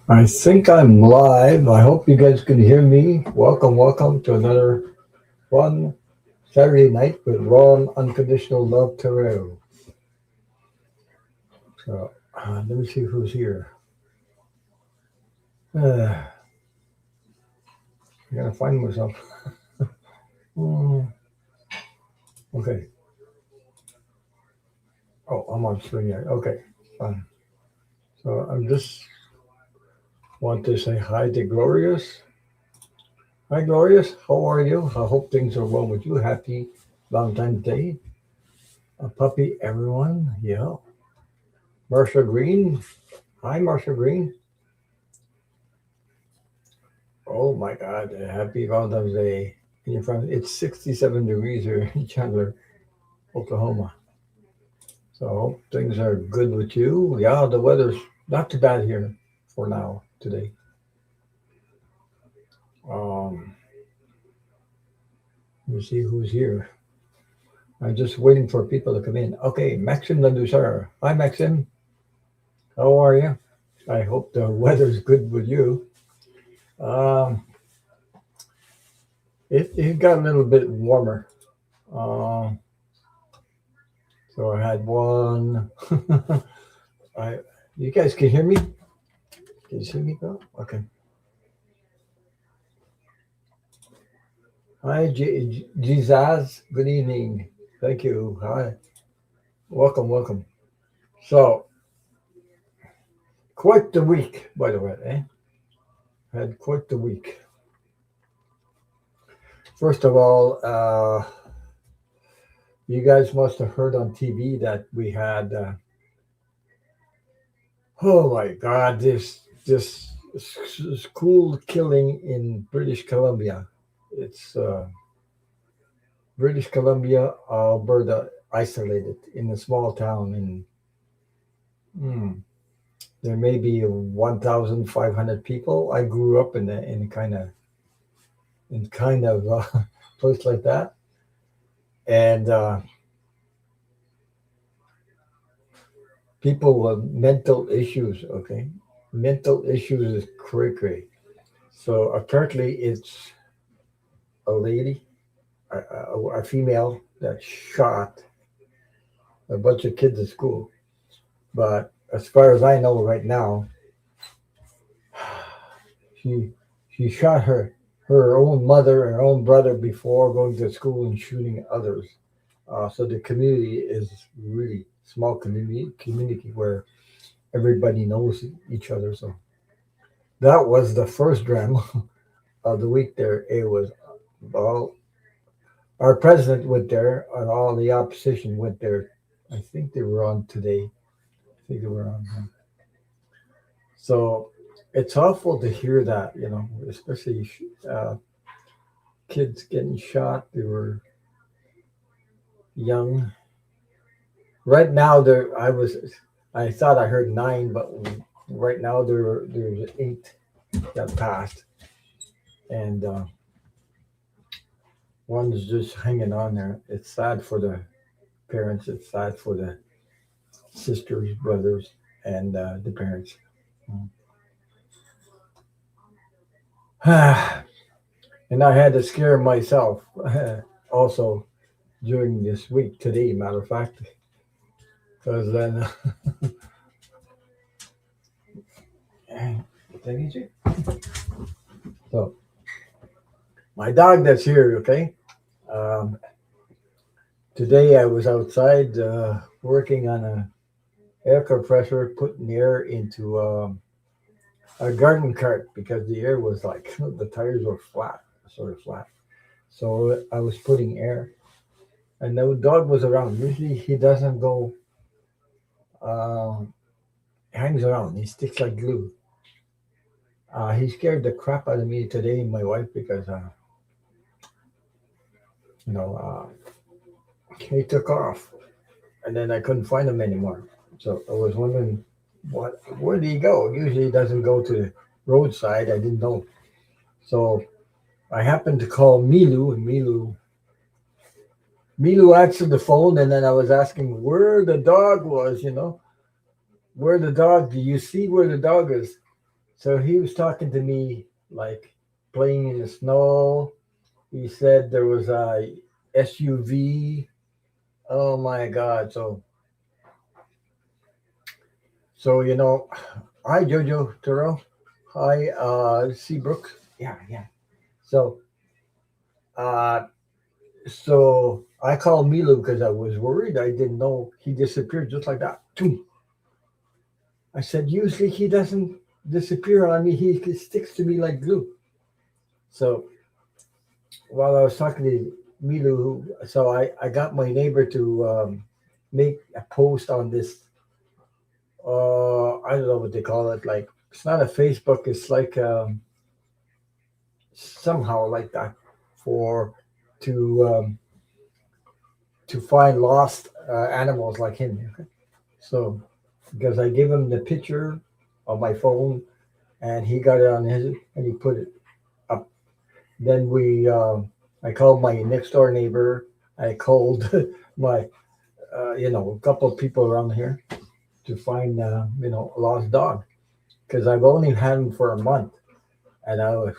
I think I'm live. I hope you guys can hear me. Welcome to another fun Saturday night with raw and unconditional love tarot. Let me see who's here. I gotta find myself. Hmm, okay. Oh, I'm on screen here. Okay, fine. So I'm just want to say hi to Glorious. Hi, Glorious. How are you? I hope things are well with you. Happy Valentine's Day. A puppy, everyone. Yeah. Marsha Green. Hi, Marsha Green. Oh my God! Happy Valentine's Day! In front, it's 67 degrees here in Chandler, Oklahoma. So I hope things are good with you. Yeah, the weather's not too bad here for now today. Um, let me see who's here. I'm just waiting for people to come in. Okay, Maxim Landusar. Hi, Maxim. How are you? I hope the weather's good with you. Um, it got a little bit warmer. Uh, so I had one. I You guys can hear me? Can you see me, though? Okay. Hi, Jesus. Good evening. Thank you. Hi. Welcome. So, quite the week, by the way, eh? Had quite the week. First of all, you guys must have heard on TV that we had, oh my God, this school killing in British Columbia. It's British Columbia, Alberta, isolated in a small town in. Hmm, there may be 1,500 people. I grew up in kind of place like that, and people with mental issues. Okay, mental issues is cray. So apparently, it's a lady, a female that shot a bunch of kids at school. But as far as I know, right now, she she shot her own mother and her own brother before going to school and shooting others. So the community is really small community where everybody knows each other. So that was the first drama of the week. There, it was all our president went there, and all the opposition went there. I think they were on today. I think they were on. So it's awful to hear that, especially kids getting shot. They were young. Right now, I thought I heard nine, but right now there's eight that passed, and one's just hanging on there. It's sad for the parents. It's sad for the sisters, brothers, and the parents. And I had to scare myself also during this week today, matter of fact, because then so my dog that's here, okay. Um, Today I was outside working on a air compressor, putting air into a garden cart because the air was like the tires were flat, sort of flat. So I was putting air, and the dog was around. Usually he doesn't go, hangs around. He sticks like glue. He scared the crap out of me today and my wife because you know he took off, and then I couldn't find him anymore. So I was wondering where did he go? Usually he doesn't go to the roadside. I didn't know. So I happened to call Milu, and Milu answered the phone, and then I was asking where the dog was. Where the dog? Do you see where the dog is? So he was talking to me like playing in the snow. He said there was a SUV. Oh my God! So hi Jojo Terrell. Hi Seabrook. Yeah, yeah. So uh, so I called Milo because I was worried. I didn't know he disappeared just like that. Boom. I said usually he doesn't disappear on me. He sticks to me like glue. So while I was talking to Milu, so I got my neighbor to make a post on this. I don't know what they call it. Like it's not a Facebook. It's like somehow like that for to um, to find lost animals like him. So because I gave him the picture of my phone and he got it on his and he put it up. Then I called my next door neighbor. I called my a couple of people around here to find, a lost dog because I've only had him for a month, and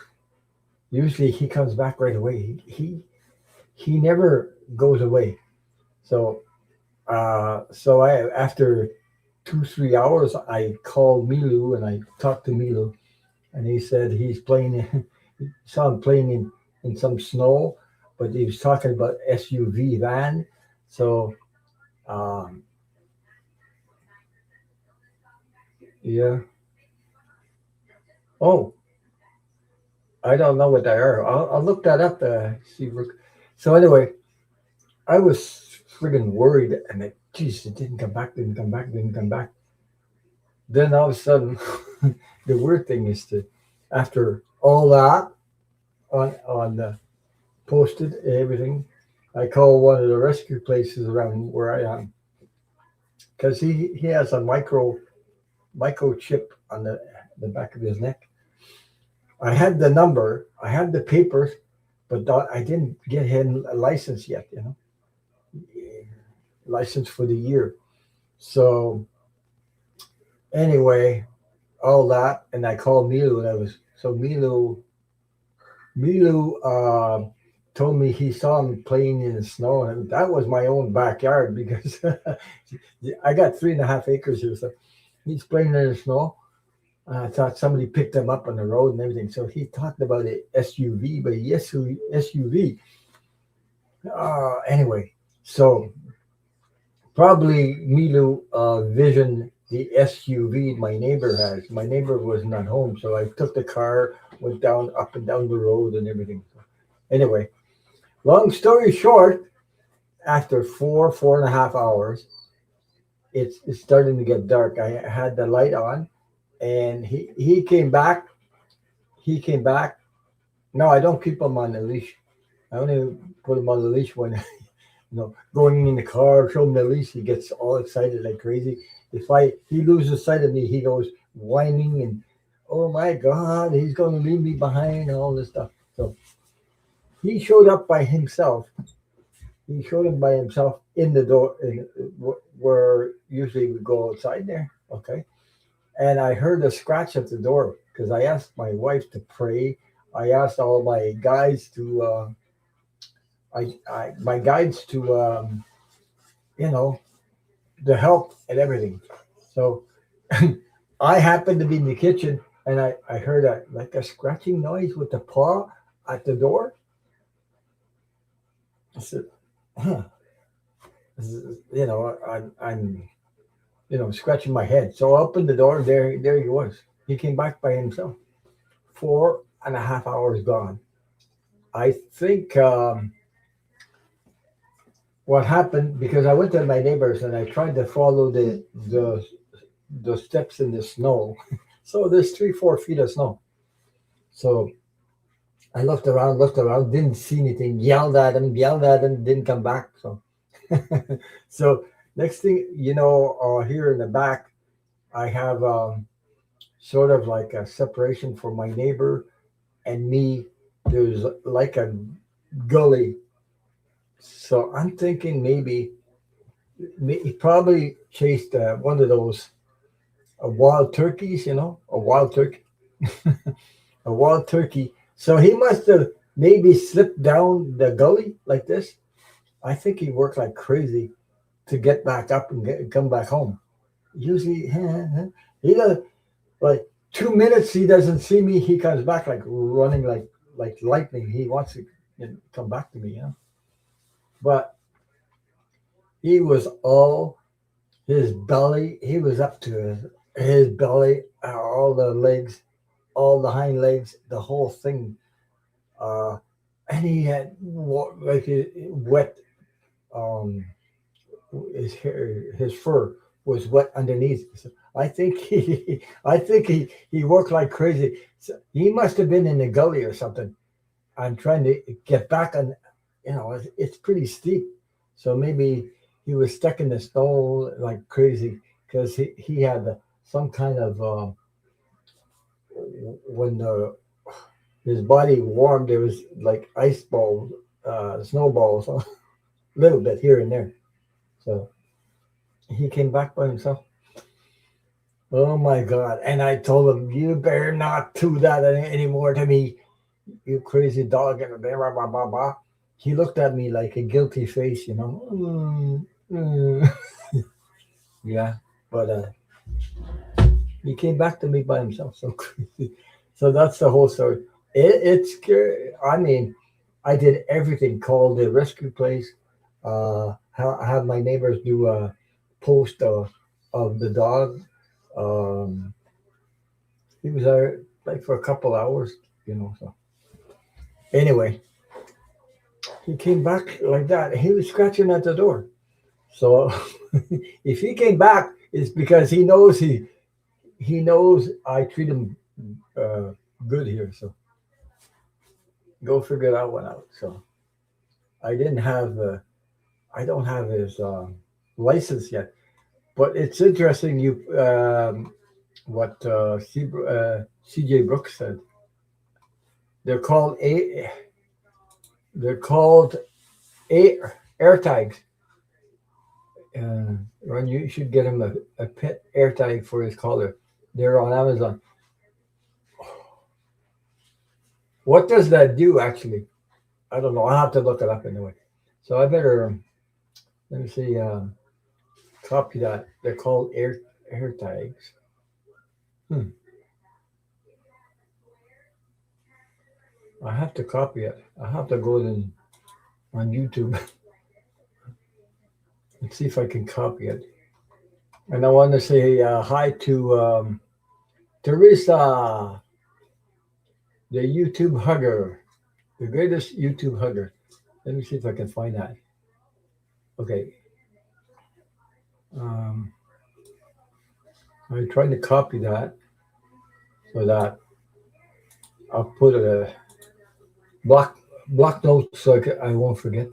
usually he comes back right away. He never goes away. So I after 2 3 hours, I called Milu and I talked to Milu, and he said he's playing. He saw him playing in some snow, but he was talking about SUV van. So um, yeah. Oh, I don't know what they are. I'll look that up. See. So anyway, I was friggin' worried, and geez, it didn't come back, didn't come back, didn't come back. Then all of a sudden, the weird thing is that after all that on posted everything, I called one of the rescue places around where I am because he has a microchip on the back of his neck. I had the number, I had the papers, but I didn't get him a license yet. License for the year. So anyway, all that, and I called Milu, and I was so Milu told me he saw me playing in the snow, and that was my own backyard because I got 3.5 acres here, so he's playing in the snow. I thought somebody picked him up on the road and everything. So he talked about a SUV, but a SUV. Anyway, so probably Milu visioned the SUV my neighbor has. My neighbor was not home, so I took the car, went down up and down the road and everything. So anyway, long story short, after 4.5 hours, it's starting to get dark. I had the light on, and he came back. He came back. No, I don't keep him on the leash. I only put him on the leash when going in the car, show him the leash, he gets all excited like crazy. If he loses sight of me, he goes whining and oh my God, he's going to leave me behind and all this stuff. So he showed up by himself. He showed him by himself in the door, where usually we go outside there. Okay, and I heard a scratch at the door because I asked my wife to pray. I asked all my guys to, my guides to, you know, the help and everything. So I happened to be in the kitchen and I heard a scratching noise with the paw at the door. I said, huh. I'm scratching my head. So I opened the door. There he was. He came back by himself. 4.5 hours gone. I think what happened because I went to my neighbors and I tried to follow the steps in the snow. So there's 3 4 feet of snow. So I looked around, didn't see anything. Yelled at him, didn't come back. So so next thing here in the back, I have sort of like a separation for my neighbor and me. There's like a gully. So I'm thinking maybe he probably chased one of those wild turkeys, a wild turkey. A wild turkey. So he must have maybe slipped down the gully like this. I think he worked like crazy to get back up and come back home. Usually, he does like 2 minutes. He doesn't see me. He comes back like running like lightning. He wants to come back to me, But he was all his belly. He was up to his belly, all the legs, all the hind legs, the whole thing. Uh, and he had like wet. Um, his hair, his fur was wet underneath. So I think he worked like crazy. So he must have been in the gully or something. I'm trying to get back on. It's pretty steep, so maybe he was stuck in the snow like crazy because he had some kind of when the his body warmed, there was like ice balls, snowballs, a little bit here and there. So he came back by himself. Oh my God. And I told him, you better not do that anymore to me, you crazy dog. And blah, blah, blah, blah, blah. He looked at me like a guilty face. Yeah. But he came back to me by himself. So crazy. So that's the whole story. It's scary. I mean, I did everything, called the rescue place, have my neighbors do a post of the dog. Um, he was there like for a couple hours. So anyway, he came back like that. He was scratching at the door. So if he came back, it's because he knows I treat him uh, good here. So go figure that one out. So I didn't have I don't have his license yet, but it's interesting. What CJ Brooks said. They're called a they're called air tags. Ron, you should get him a pet air tag for his collar. They're on Amazon. What does that do actually? I don't know. I'll have to look it up anyway. So I better let me see. Copy that. They're called air tags. Hmm. I have to copy it. I have to go in on YouTube and see if I can copy it. And I want to say hi to Teresa, the YouTube hugger, the greatest YouTube hugger. Let me see if I can find that. Okay. Um, I'm trying to copy that so that I'll put a block notes so I won't forget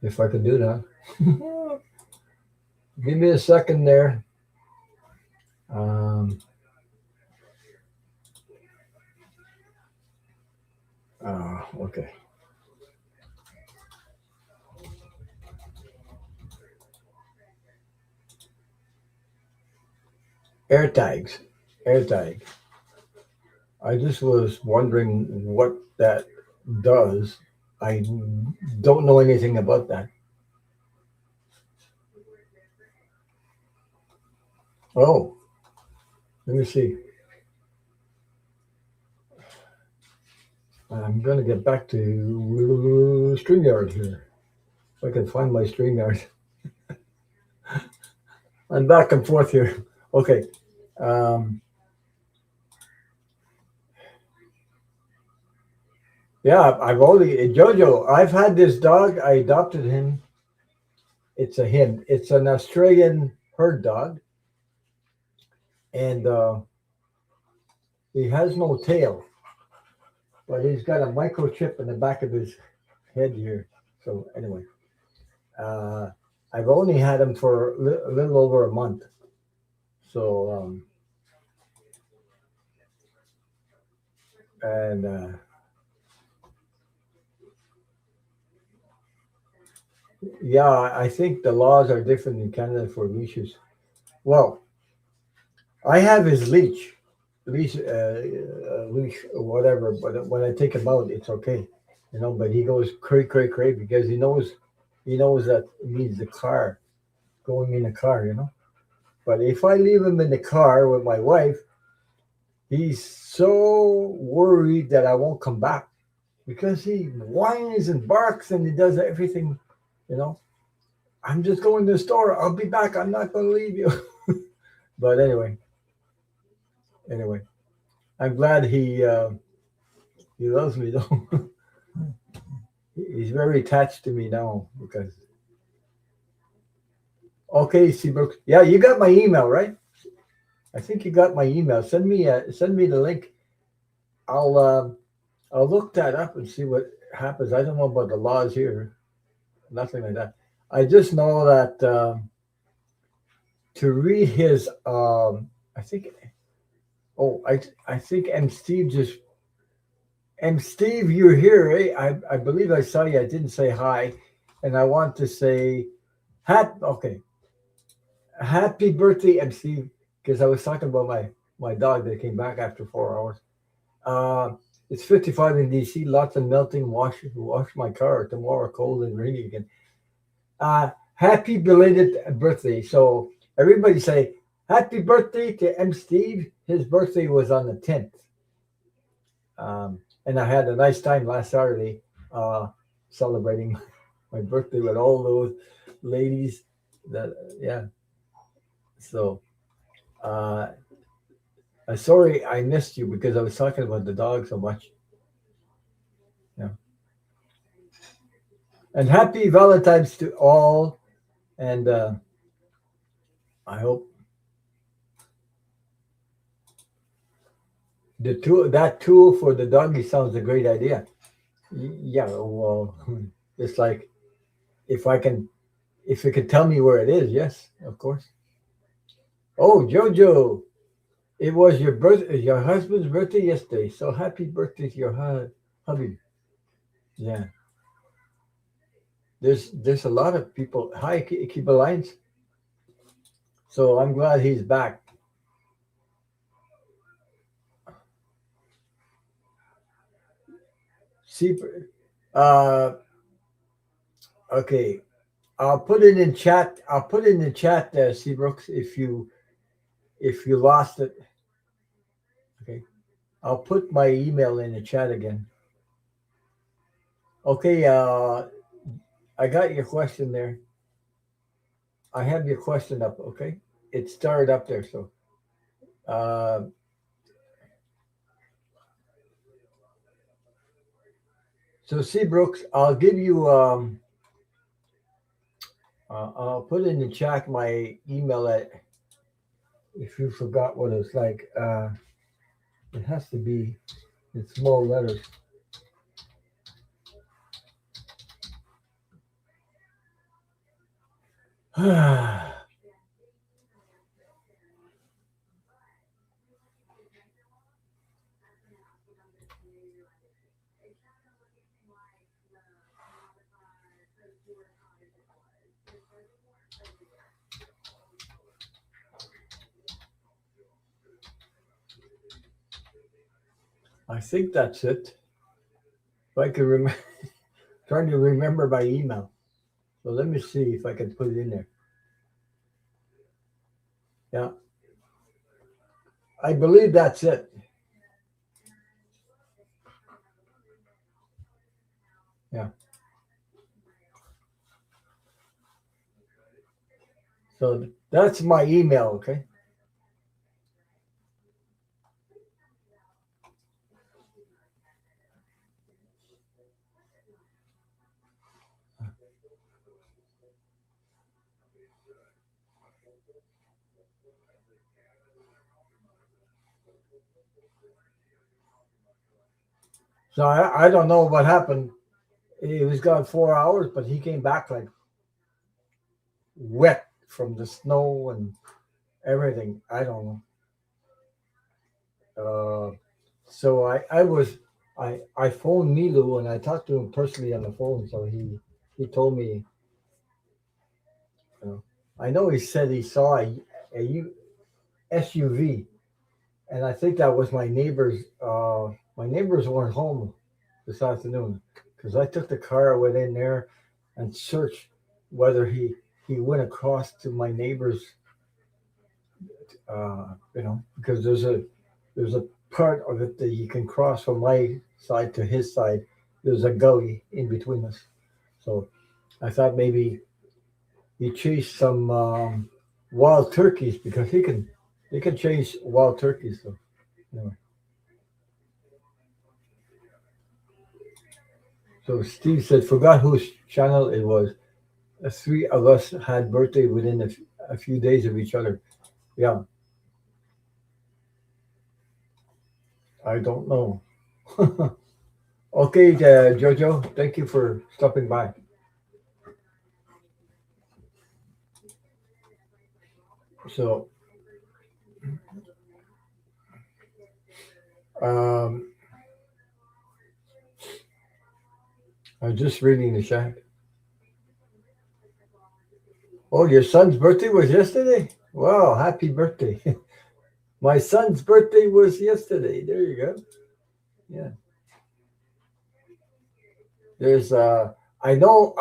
if I can do that. Give me a second there. Um, okay. Air tags. Air tag. I just was wondering what that does. I don't know anything about that. Oh, let me see. I'm going to get back to StreamYard here. If I can find my StreamYard. I'm back and forth here. Okay. Um, yeah, I've already, Jojo, I've had this dog. I adopted him. It's a him. It's an Australian herd dog. And he has no tail, but he's got a microchip in the back of his head here. So, anyway, uh, I've only had him for a little over a month. So, and yeah, I think the laws are different in Canada for leashes. Well, I have his leash. leash or whatever. But when I take him out, it's okay, you know. But he goes cray cray cray because he knows that it means the car going in the car, you know. But if I leave him in the car with my wife, he's so worried that I won't come back because he whines and barks and he does everything, you know. I'm just going to the store. I'll be back. I'm not going to leave you. But anyway, I'm glad he loves me though. He's very attached to me now because okay, Seabrook. Yeah, you got my email, right? I think you got my email. Send me the link. I'll I'll look that up and see what happens. I don't know about the laws here. Nothing like that. I just know that to read his I think I think M Steve, you're here, eh? I believe I saw you. I didn't say hi, and I want to say okay, happy birthday, M Steve, because I was talking about my dog that came back after 4 hours. It's 55 in DC. Lots of melting. Wash my car tomorrow. Cold and rainy again. Happy belated birthday. So everybody say happy birthday to M Steve. His birthday was on the 10th. And I had a nice time last Saturday celebrating my birthday with all those ladies. That yeah. So uh, I'm sorry I missed you because I was talking about the dog so much. Yeah. And happy Valentine's to all. And I hope that tool for the doggy sounds a great idea. Yeah. Well, it's like if I can if you could tell me where it is, yes, of course. Oh, Jojo, it was your husband's birthday yesterday. So happy birthday to your hubby. Yeah, there's a lot of people. Hi, keep alliance. So I'm glad he's back. See, uh, okay, I'll put it in chat. I'll put it in the chat, Seabrooks, if you lost it. Okay, I'll put my email in the chat again. Okay, I got your question there. I have your question up. Okay, it started up there. Uh, so Seabrooks, I'll give you. I'll put in the chat my email at. If you forgot what it's like, it has to be in small letters. I think that's it. If I can remember, trying to remember my email. So let me see if I can put it in there. Yeah, I believe that's it. Yeah. So that's my email. Okay. So I don't know what happened. He was gone 4 hours, but he came back like wet from the snow and everything. I don't know. So I phoned Milu and I talked to him personally on the phone. So he told me, you know, I know he said he saw a SUV and I think that was my neighbors. My neighbors weren't home this afternoon because I took the car, went in there, and searched whether he went across to my neighbor's. Because there's a part of it that you can cross from my side to his side. There's a gully in between us, so I thought maybe he chased some wild turkeys because he can chase wild turkeys. So anyway, so Steve said forgot whose channel it was. The three of us had birthday within a few days of each other. Yeah, I don't know. Okay, Jojo, thank you for stopping by. So um, I'm just reading the chat. Oh, your son's birthday was yesterday? Wow, happy birthday. My son's birthday was yesterday. There you go. Yeah. There's I know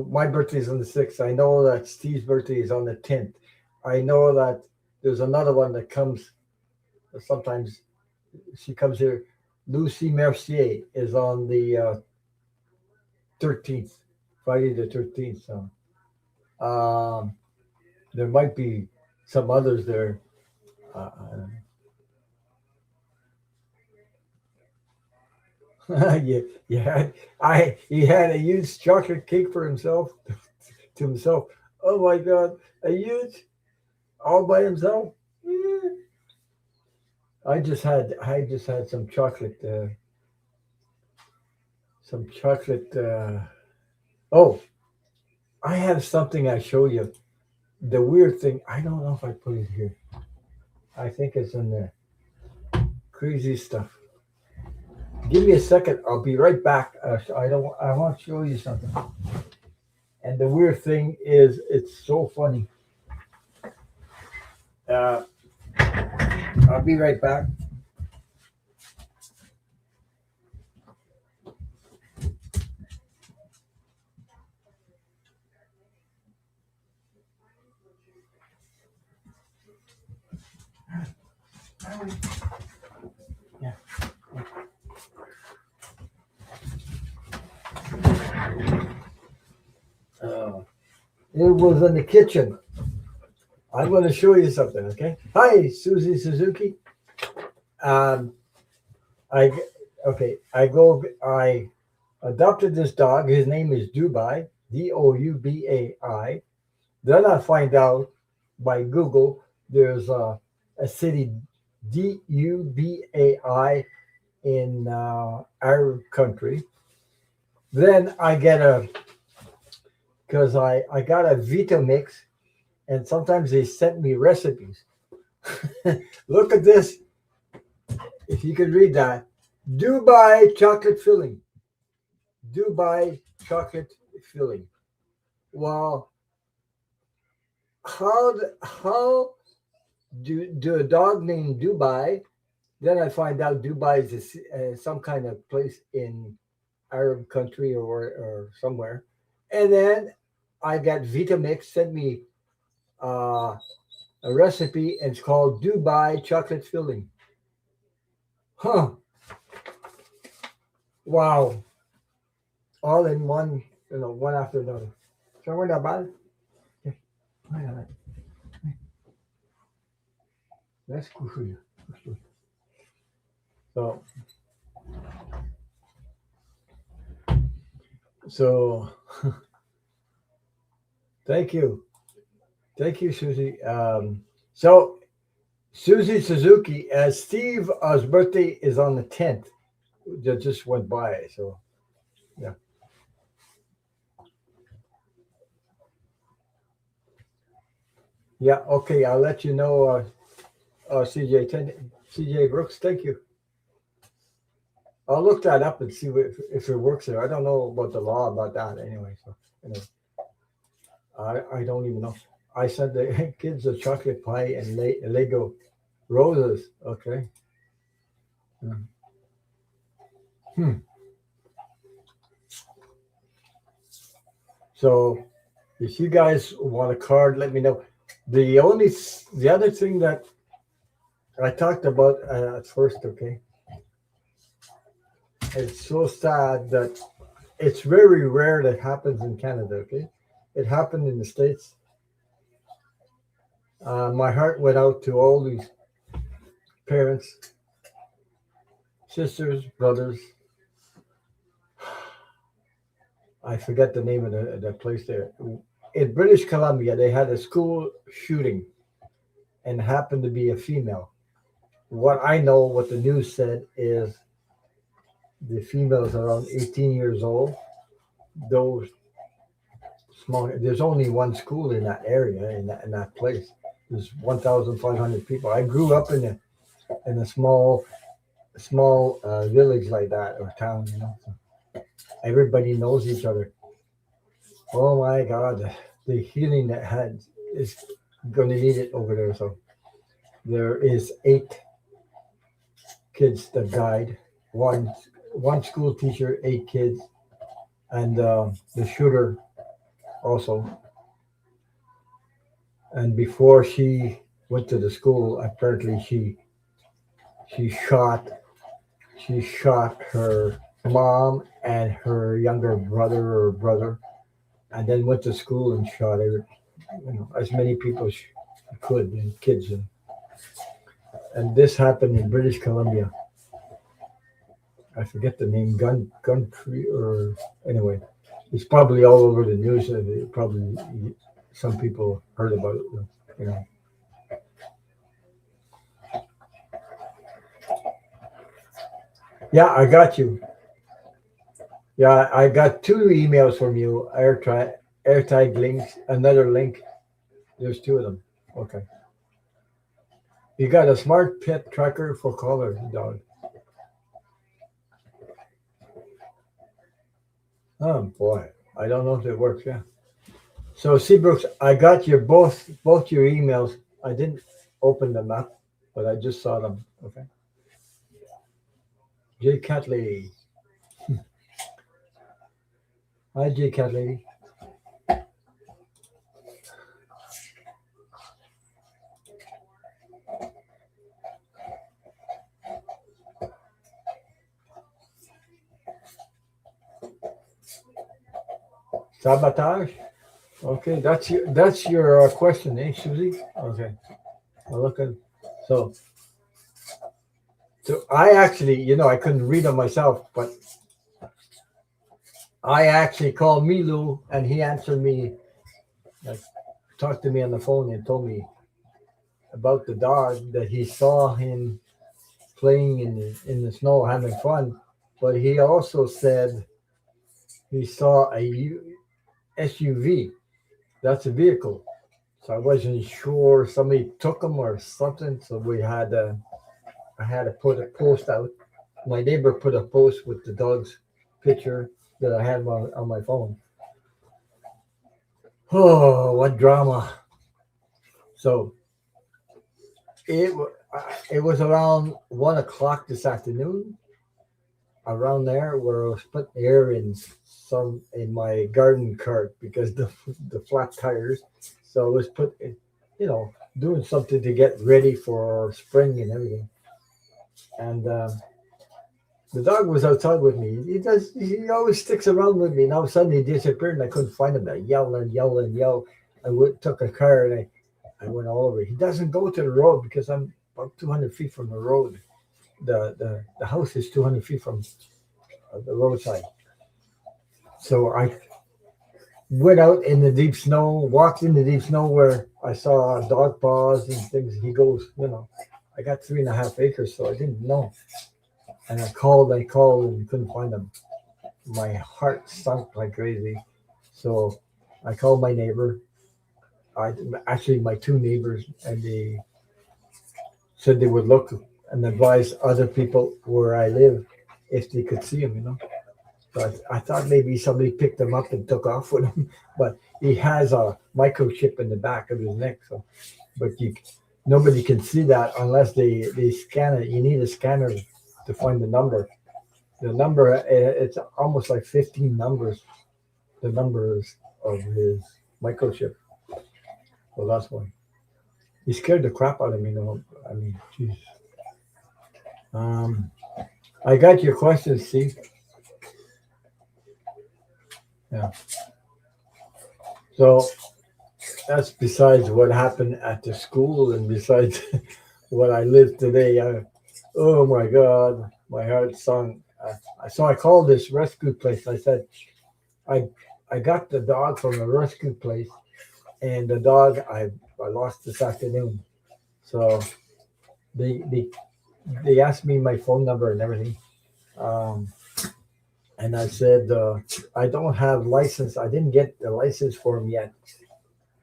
my birthday is on the 6th. I know that Steve's birthday is on the 10th. I know that there's another one that comes sometimes she comes here. Lucy Mercier is on the 13th, Friday the 13th. So um, there might be some others there. Uh, yeah, yeah. He had a huge chocolate cake for himself to himself. Oh my God, a huge all by himself. Yeah. I just had some chocolate. Oh, I have something I show you. The weird thing. I don't know if I put it here. I think it's in there. Crazy stuff. Give me a second. I'll be right back. I don't. I want to show you something. And the weird thing is, it's so funny. Uh, I'll be right back. Yeah. Uh, it was in the kitchen. I'm going to show you something. Okay. Hi, Susie Suzuki. Um, I okay. I adopted this dog. His name is Dubai. Doubai. Then I find out by Google there's a city Dubai in Arab country. Then I get a because I got a Vita mix, and sometimes they sent me recipes. Look at this. If you could read that, Dubai chocolate filling. Dubai chocolate filling. Well, how do a dog named Dubai? Then I find out Dubai is some kind of place in Arab country or somewhere. And then I got Vitamix sent me uh, a recipe, and it's called Dubai chocolate filling. Huh? Wow! All in one, one after another. So we're not bad. That's cool for you. So, so thank you, Susie. So Susie Suzuki, Steve's birthday is on the 10th. That just went by. So yeah, yeah. Okay, I'll let you know. CJ Brooks, thank you. I'll look that up and see if it works there. I don't know about the law about that anyway. So anyway, I don't even know. I sent the kids a chocolate pie and Lego. Roses. Okay. Hmm. So if you guys want a card, let me know. The other thing that I talked about at first, okay, it's so sad that it's very rare that happens in Canada, okay? It happened in the States. My heart went out to all these parents, sisters, brothers. I forget the name of the place there. In British Columbia, they had a school shooting and happened to be a female. What I know, what the news said is the female is around 18 years old. Those small, there's only one school in that area, in that place. There's 1,500 people. I grew up in a small village like that or town, you know. So everybody knows each other. Oh my God, the healing that had is going to need it over there. So there is 8 kids that died. One school teacher, 8 kids, and the shooter also. And before she went to the school, apparently she shot she shot her mom and her younger brother, and then went to school and shot as many people as she could, and kids. And this happened in British Columbia. I forget the name, Gun Tree, or anyway, it's probably all over the news. And probably some people heard about it. You know. Yeah, I got you. Yeah, I got 2 emails from you. Airtag links, another link. There's 2 of them. Okay. You got a smart pet tracker for collar dog. Oh boy, I don't know if it works. Yeah. So Seabrooks, I got your both your emails. I didn't open them up, but I just saw them. Okay. J Cat Lady. Hi J Cat Lady. Sabotage. Okay, that's your question, eh, Susie? Okay. I'll look at so so I actually, I couldn't read them myself, but I actually called Milu and he answered me, like, talked to me on the phone and told me about the dog that he saw him playing in the snow having fun, but he also said he saw a SUV. That's a vehicle. So I wasn't sure somebody took him or something. So I had to put a post out. My neighbor put a post with the dog's picture that I had on my phone. Oh, what drama! So it was around 1 o'clock this afternoon, around there, where I was putting air in my garden cart because the flat tires. So I was you know, doing something to get ready for spring and everything. And the dog was outside with me. He always sticks around with me. And all of a sudden he disappeared and I couldn't find him. I yelled and yelled and yelled. Took a car and I went all over. He doesn't go to the road because I'm about 200 feet from the road. The house is 200 feet from the roadside. So I went out in the deep snow, walked in the deep snow where I saw dog paws and things. He goes, I got 3.5 acres, so I didn't know. And I called and couldn't find him. My heart sunk like crazy. So I called my neighbor. I actually my 2 neighbors, and they said they would look and advise other people where I live if they could see him. But I thought maybe somebody picked him up and took off with him. But he has a microchip in the back of his neck. So, but nobody can see that unless they scan it. You need a scanner to find the number. The number, it's almost like 15 numbers. The numbers of his microchip. So that's why he scared the crap out of me. No, I mean, jeez. Um, I got your question, Steve. Yeah. So that's besides what happened at the school and besides what I live today. Oh my God, my heart sunk. So I called this rescue place. I said, I I got the dog from a rescue place, and the dog I lost this afternoon. So they they they asked me my phone number and everything. Um, and I said I don't have license. I didn't get the license for him yet.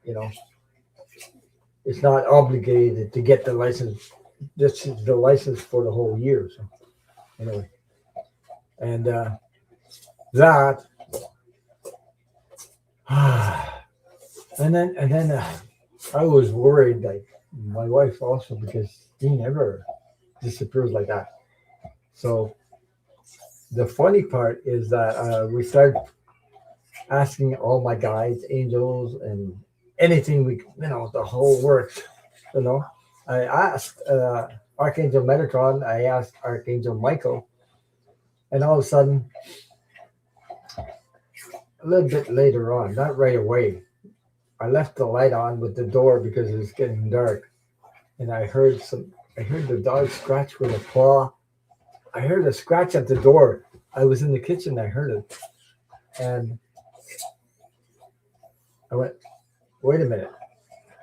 You know, it's not obligated to get the license. This is the license for the whole year. So anyway, and that, and then I was worried, like my wife also, because he never disappears like that. So the funny part is that we started asking all my guides, angels, and anything the whole works. You know, I asked Archangel Metatron, I asked Archangel Michael, and all of a sudden, a little bit later on, not right away, I left the light on with the door because it was getting dark, and I heard the dog scratch with a paw. I heard a scratch at the door. I was in the kitchen. I heard it, and I went, "Wait a minute."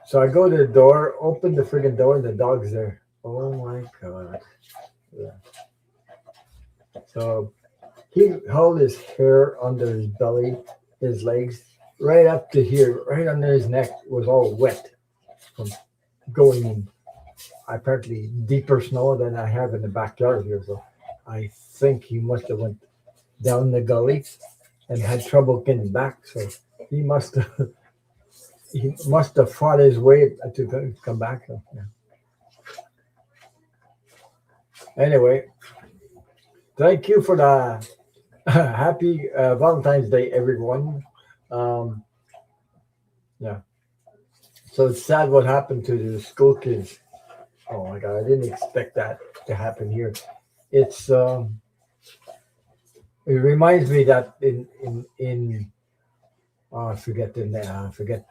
So I go to the door, open the friggin' door, and the dog's there. Oh my God. Yeah. So he held his hair under his belly, his legs, right up to here, right under his neck was all wet from going in apparently deeper snow than I have in the backyard here. So I think he must have went down the gully and had trouble getting back. So he must have he must have fought his way to come back. So, yeah. Anyway, thank you for the happy Valentine's Day, everyone. Um, yeah. So it's sad what happened to the school kids. Oh my God, I didn't expect that to happen here. It's it reminds me that in I forget I forget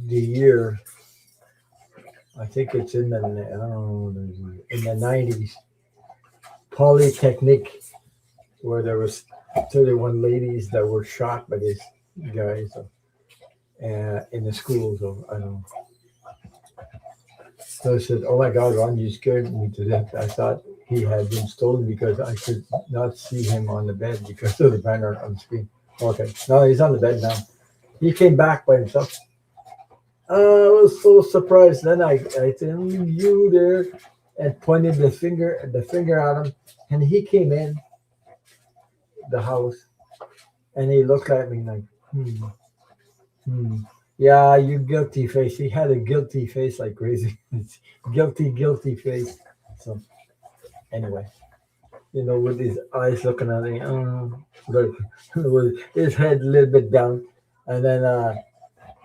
the year. I think it's in the in the 90s. Polytechnic, where there was 31 ladies that were shot by these guys in the schools. So I don't know. So I said, "Oh my God, Ron, you scared me to death." I thought he had been stolen because I could not see him on the bed because of the banner on the screen. Okay, no, he's on the bed now. He came back by himself. I was so surprised. Then I said, "You there?" and pointed the finger at him, and he came in the house and he looked at me like, hmm, hmm. Yeah, you guilty face. He had a guilty face like crazy. Guilty face. So anyway, with his eyes looking at me, like, with his head a little bit down, and then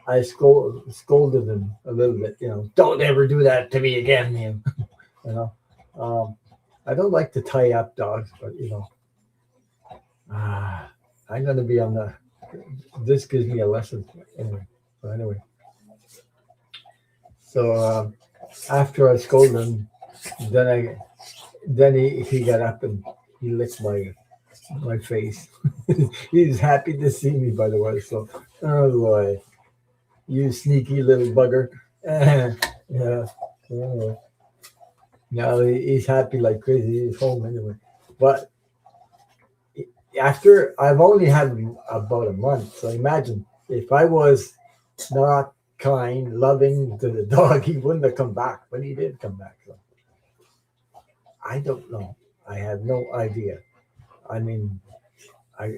I scolded him a little bit. Don't ever do that to me again. You know, um, I don't like to tie up dogs, but I'm gonna be on the. This gives me a lesson anyway. So anyway, so after I scolded him, then he got up and he licked my face. He's happy to see me, by the way. So, oh boy, you sneaky little bugger. Yeah. Oh. Now he's happy like crazy. He's home anyway. But after I've only had about a month, so imagine if I was not kind, loving to the dog, he wouldn't have come back. But he did come back. So I don't know. I have no idea. I mean, I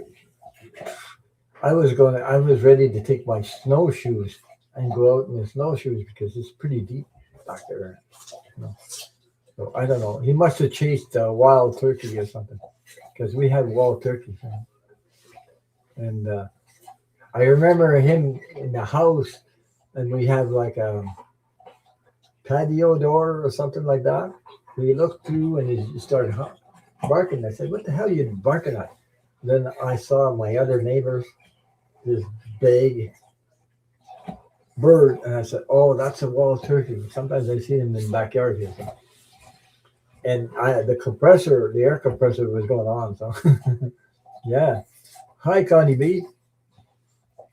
I was ready to take my snowshoes and go out in the snowshoes because it's pretty deep. back there. You know. So I don't know. He must have chased a wild turkey or something because we had wild turkeys. You know. And I remember him in the house, and we have like a patio door or something like that. He looked through and he started barking. I said, "What the hell are you barking at?" Then I saw my other neighbors, this big bird, and I said, "Oh, that's a wild turkey." Sometimes I see them in the backyard here. So. And the air compressor was going on. So, yeah. Hi, Connie B.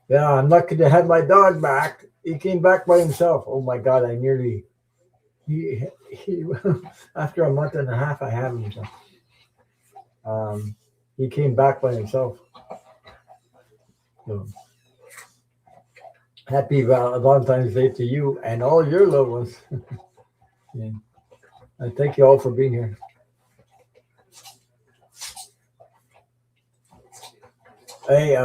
Yeah, I'm lucky to have my dog back. He came back by himself. Oh my God, I nearly he after a month and a half I have him. So, he came back by himself. So, happy Valentine's Day to you and all your loved ones. Yeah. And thank you all for being here. Hey,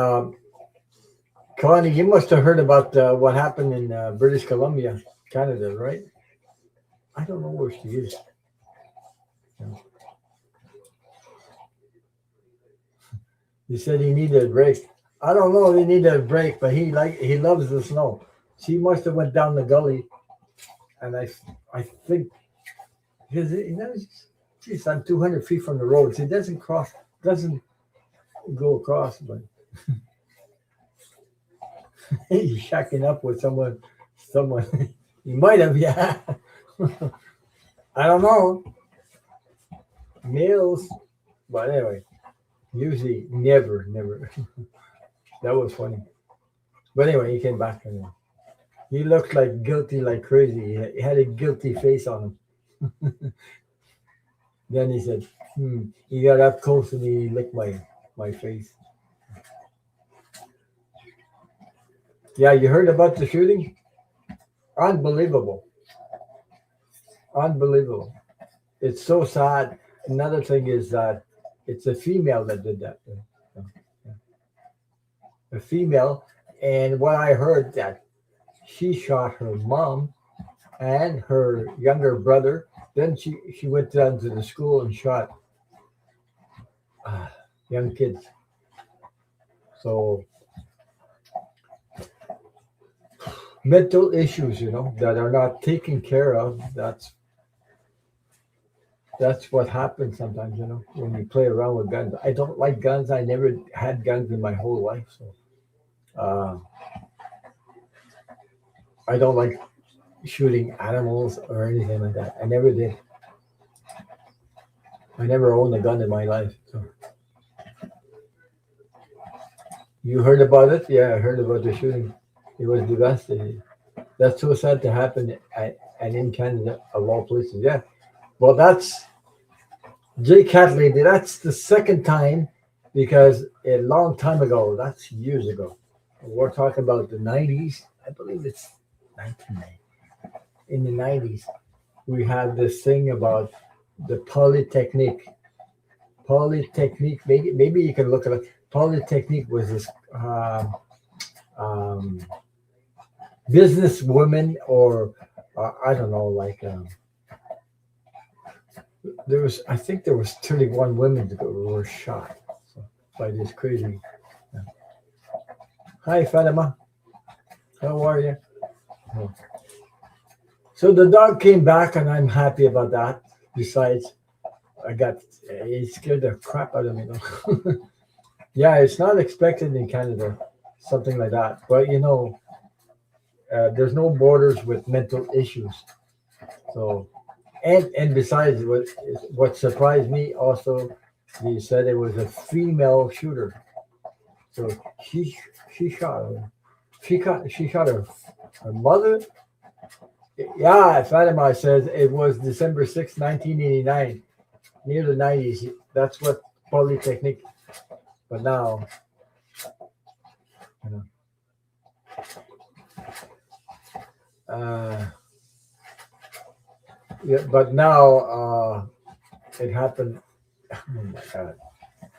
Connie, you must have heard about what happened in British Columbia, Canada, right? I don't know where she is. He said he needed a break. I don't know if he needed a break, but he loves the snow. She must have went down the gully, and I think because geez, I'm 200 feet from the road. She doesn't go across, but he's shacking up with someone. He might have, yeah. I don't know. Males, but anyway, usually never. That was funny. But anyway, he came back anyway. He looked like guilty, like crazy. He had a guilty face on him. Then he said, He got up close and he licked my face. Yeah, you heard about the shooting? Unbelievable. Unbelievable. It's so sad. Another thing is that it's a female that did that. A female. And what I heard that she shot her mom and her younger brother. Then she went down to the school and shot young kids. So mental issues, that are not taken care of. That's what happens sometimes, when you play around with guns. I don't like guns. I never had guns in my whole life, so I don't like shooting animals or anything like that. I never did. I never owned a gun in my life. So. You heard about it? Yeah, I heard about the shooting. It was devastating. That's so sad to happen and in Canada, of all places. Yeah. Well, that's Jay Cat Lady. That's the second time because a long time ago, that's years ago. We're talking about the 90s. I believe it's 1990. In the 90s, we had this thing about the Polytechnique. Maybe you can look at it. Polytechnique was this businesswoman, or I don't know, like I think there was 31 women who were shot by this crazy. Hi, Fatima. How are you? Oh. So the dog came back, and I'm happy about that. Besides, it scared the crap out of me. Yeah, it's not expected in Canada, something like that. But there's no borders with mental issues. So, and besides, what surprised me also, he said it was a female shooter. So she shot her. She shot her mother. Yeah, Fatima says it was December 6, 1989, near the 90s. That's what Polytechnique. But now, yeah. But now it happened. Oh my God!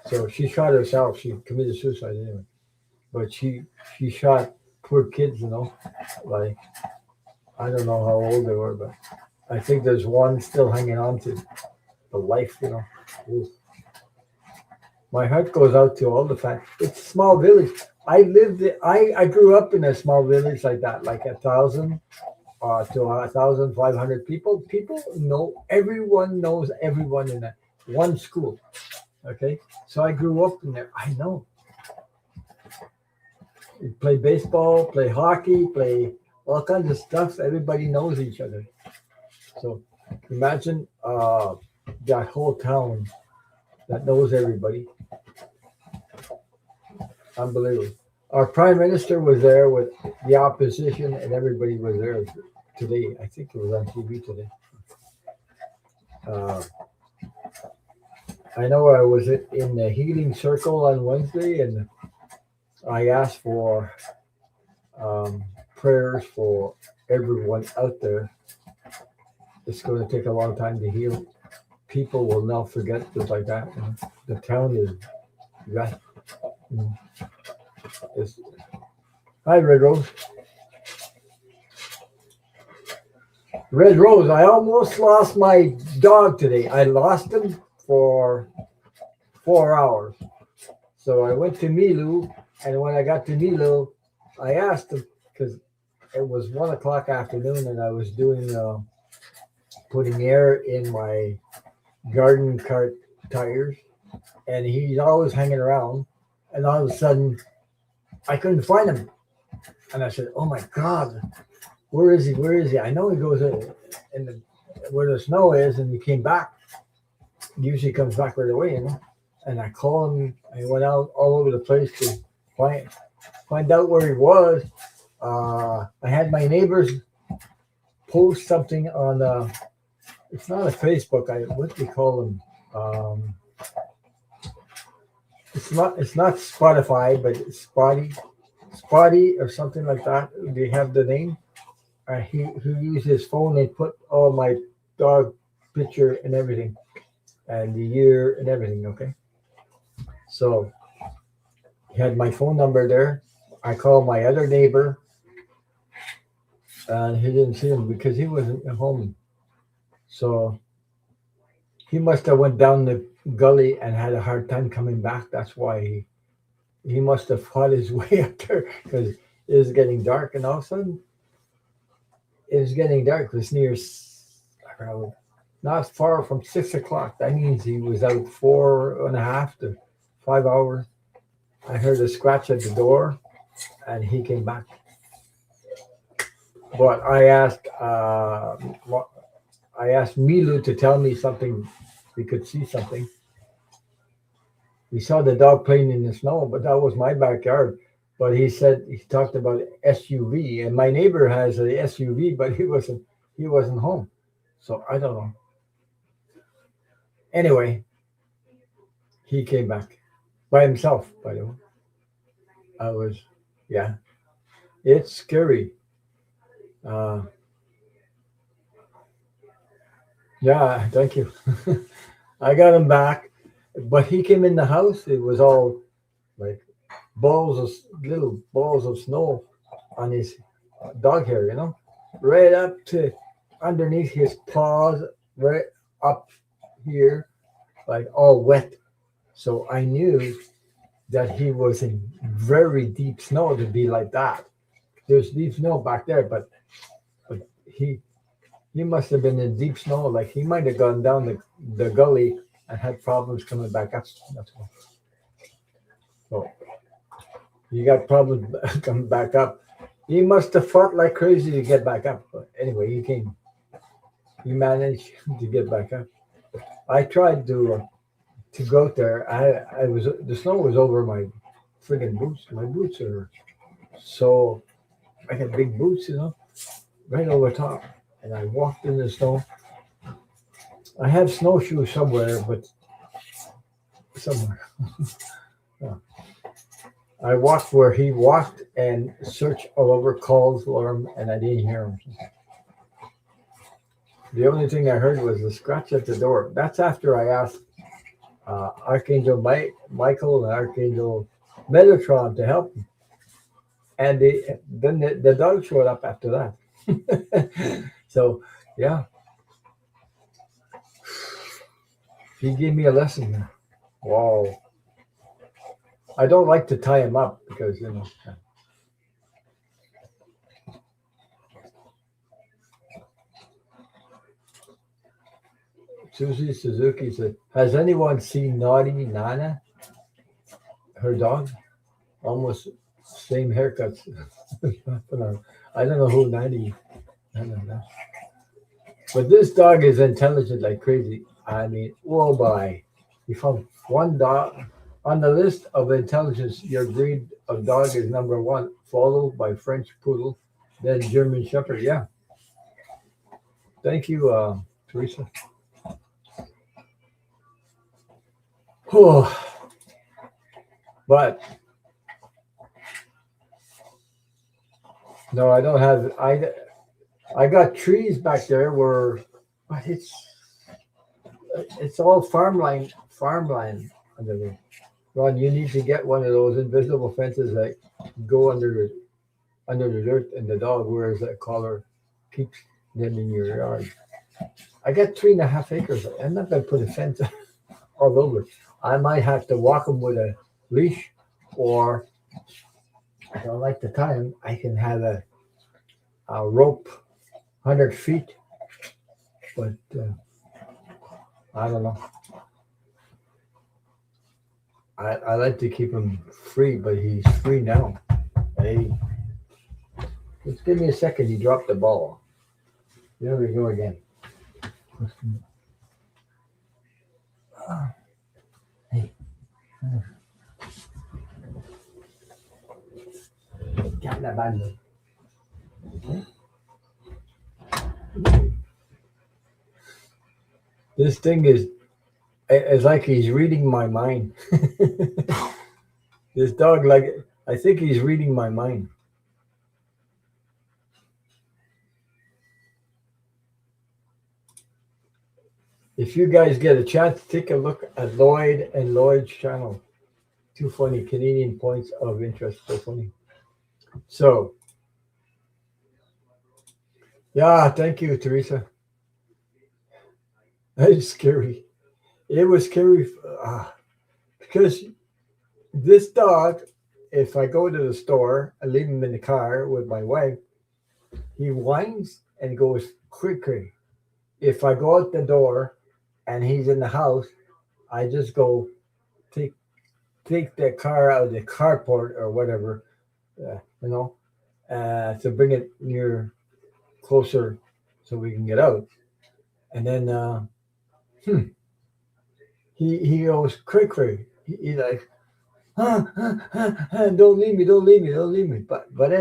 So she shot herself. She committed suicide anyway. But she shot poor kids. Like I don't know how old they were, but I think there's one still hanging on to the life, you know. Ooh. My heart goes out to all the fans. It's a small village. I grew up in a small village like that, like 1,000 to 1,500 people. People know, everyone knows everyone in that one school. Okay, so I grew up in there. I know. You play baseball, play hockey, play all kinds of stuff. Everybody knows each other. So imagine that whole town that knows everybody. Unbelievable. Our prime minister was there with the opposition, and everybody was there today. I think it was on TV today. Uh, I know I was in the healing circle on Wednesday, and I asked for prayers for everyone out there. It's going to take a long time to heal. People will not forget things like that. You know. The town is right. You know, it's, hi, Red Rose. Red Rose, I almost lost my dog today. I lost him for 4 hours. So I went to Milu, and when I got to Milu, I asked him because it was 1 o'clock afternoon, and I was doing putting air in my garden cart tires, and he's always hanging around. And all of a sudden, I couldn't find him, and I said, "Oh my God, where is he? Where is he?" I know he goes in the where the snow is, and he came back. He usually comes back right away, you know. And I called him. I went out all over the place to find out where he was. I had my neighbors post something on. It's not a Facebook. What do you call them? It's not Spotify, but it's Spotty or something like that. They have the name. He used his phone and put all my dog picture and everything, and the year and everything. Okay, so he had my phone number there. I called my other neighbor, and he didn't see him because he wasn't at home. So he must have went down the gully and had a hard time coming back. That's why he must have fought his way up there because it was getting dark, and all of a sudden it was getting dark. It was near around not far from 6 o'clock. That means he was out 4.5 to 5 hours. I heard a scratch at the door, and he came back. But I asked Milu to tell me something. We could see something. We saw the dog playing in the snow, but that was my backyard. But he talked about SUV, and my neighbor has an SUV, but he wasn't home. So I don't know. Anyway, he came back by himself. By the way, yeah, it's scary. Uh, yeah, thank you. I got him back, but he came in the house. It was all like little balls of snow on his dog hair, you know, right up to underneath his paws, right up here, like all wet. So I knew that he was in very deep snow to be like that. There's deep snow back there, but he must have been in deep snow. Like he might have gone down the gully and had problems coming back up. That's all. So he got problems coming back up. He must have fought like crazy to get back up. But anyway, he came. He managed to get back up. I tried to go there. I was the snow was over my friggin' boots. My boots are so I had big boots, you know, right over top. And I walked in the snow. I have snowshoes somewhere, but somewhere. Yeah. I walked where he walked and searched all over, called for him, and I didn't hear him. The only thing I heard was the scratch at the door. That's after I asked Archangel Michael and Archangel Metatron to help me. And then the dog showed up after that. So yeah, he gave me a lesson. Wow. I don't like to tie him up because Susie Suzuki said, "Has anyone seen Naughty Nana, her dog? Almost same haircuts." I don't know who Naughty Nana is. But this dog is intelligent like crazy. I mean, whoa, by. He found one dog on the list of intelligence. Your breed of dog is number one, followed by French Poodle, then German Shepherd. Yeah, thank you, Teresa. Oh, but no, I don't have. I got trees back there where, but it's all farmland under there. Ron, you need to get one of those invisible fences that go under the dirt, and the dog wears that collar, keeps them in your yard. I got 3.5 acres. I'm not gonna put a fence all over. I might have to walk them with a leash, or I don't like the time. I can have a rope 100 feet, but I don't know. I like to keep him free, but he's free now. Hey, just give me a second. He dropped the ball. There we go again. Hey, got that band. This thing is it's like he's reading my mind. This dog, like I think he's reading my mind. If you guys get a chance, take a look at Lloyd and Lloyd's channel. Too funny Canadian points of interest. So funny. So yeah, thank you, Teresa. It's scary. It was scary because this dog. If I go to the store, I leave him in the car with my wife. He whines and goes quickly. If I go out the door and he's in the house, I just go take take the car out of the carport or whatever, uh, you know, to bring it near closer so we can get out. And then hmm, he goes quickly. He like, don't leave me, don't leave me, don't leave me. But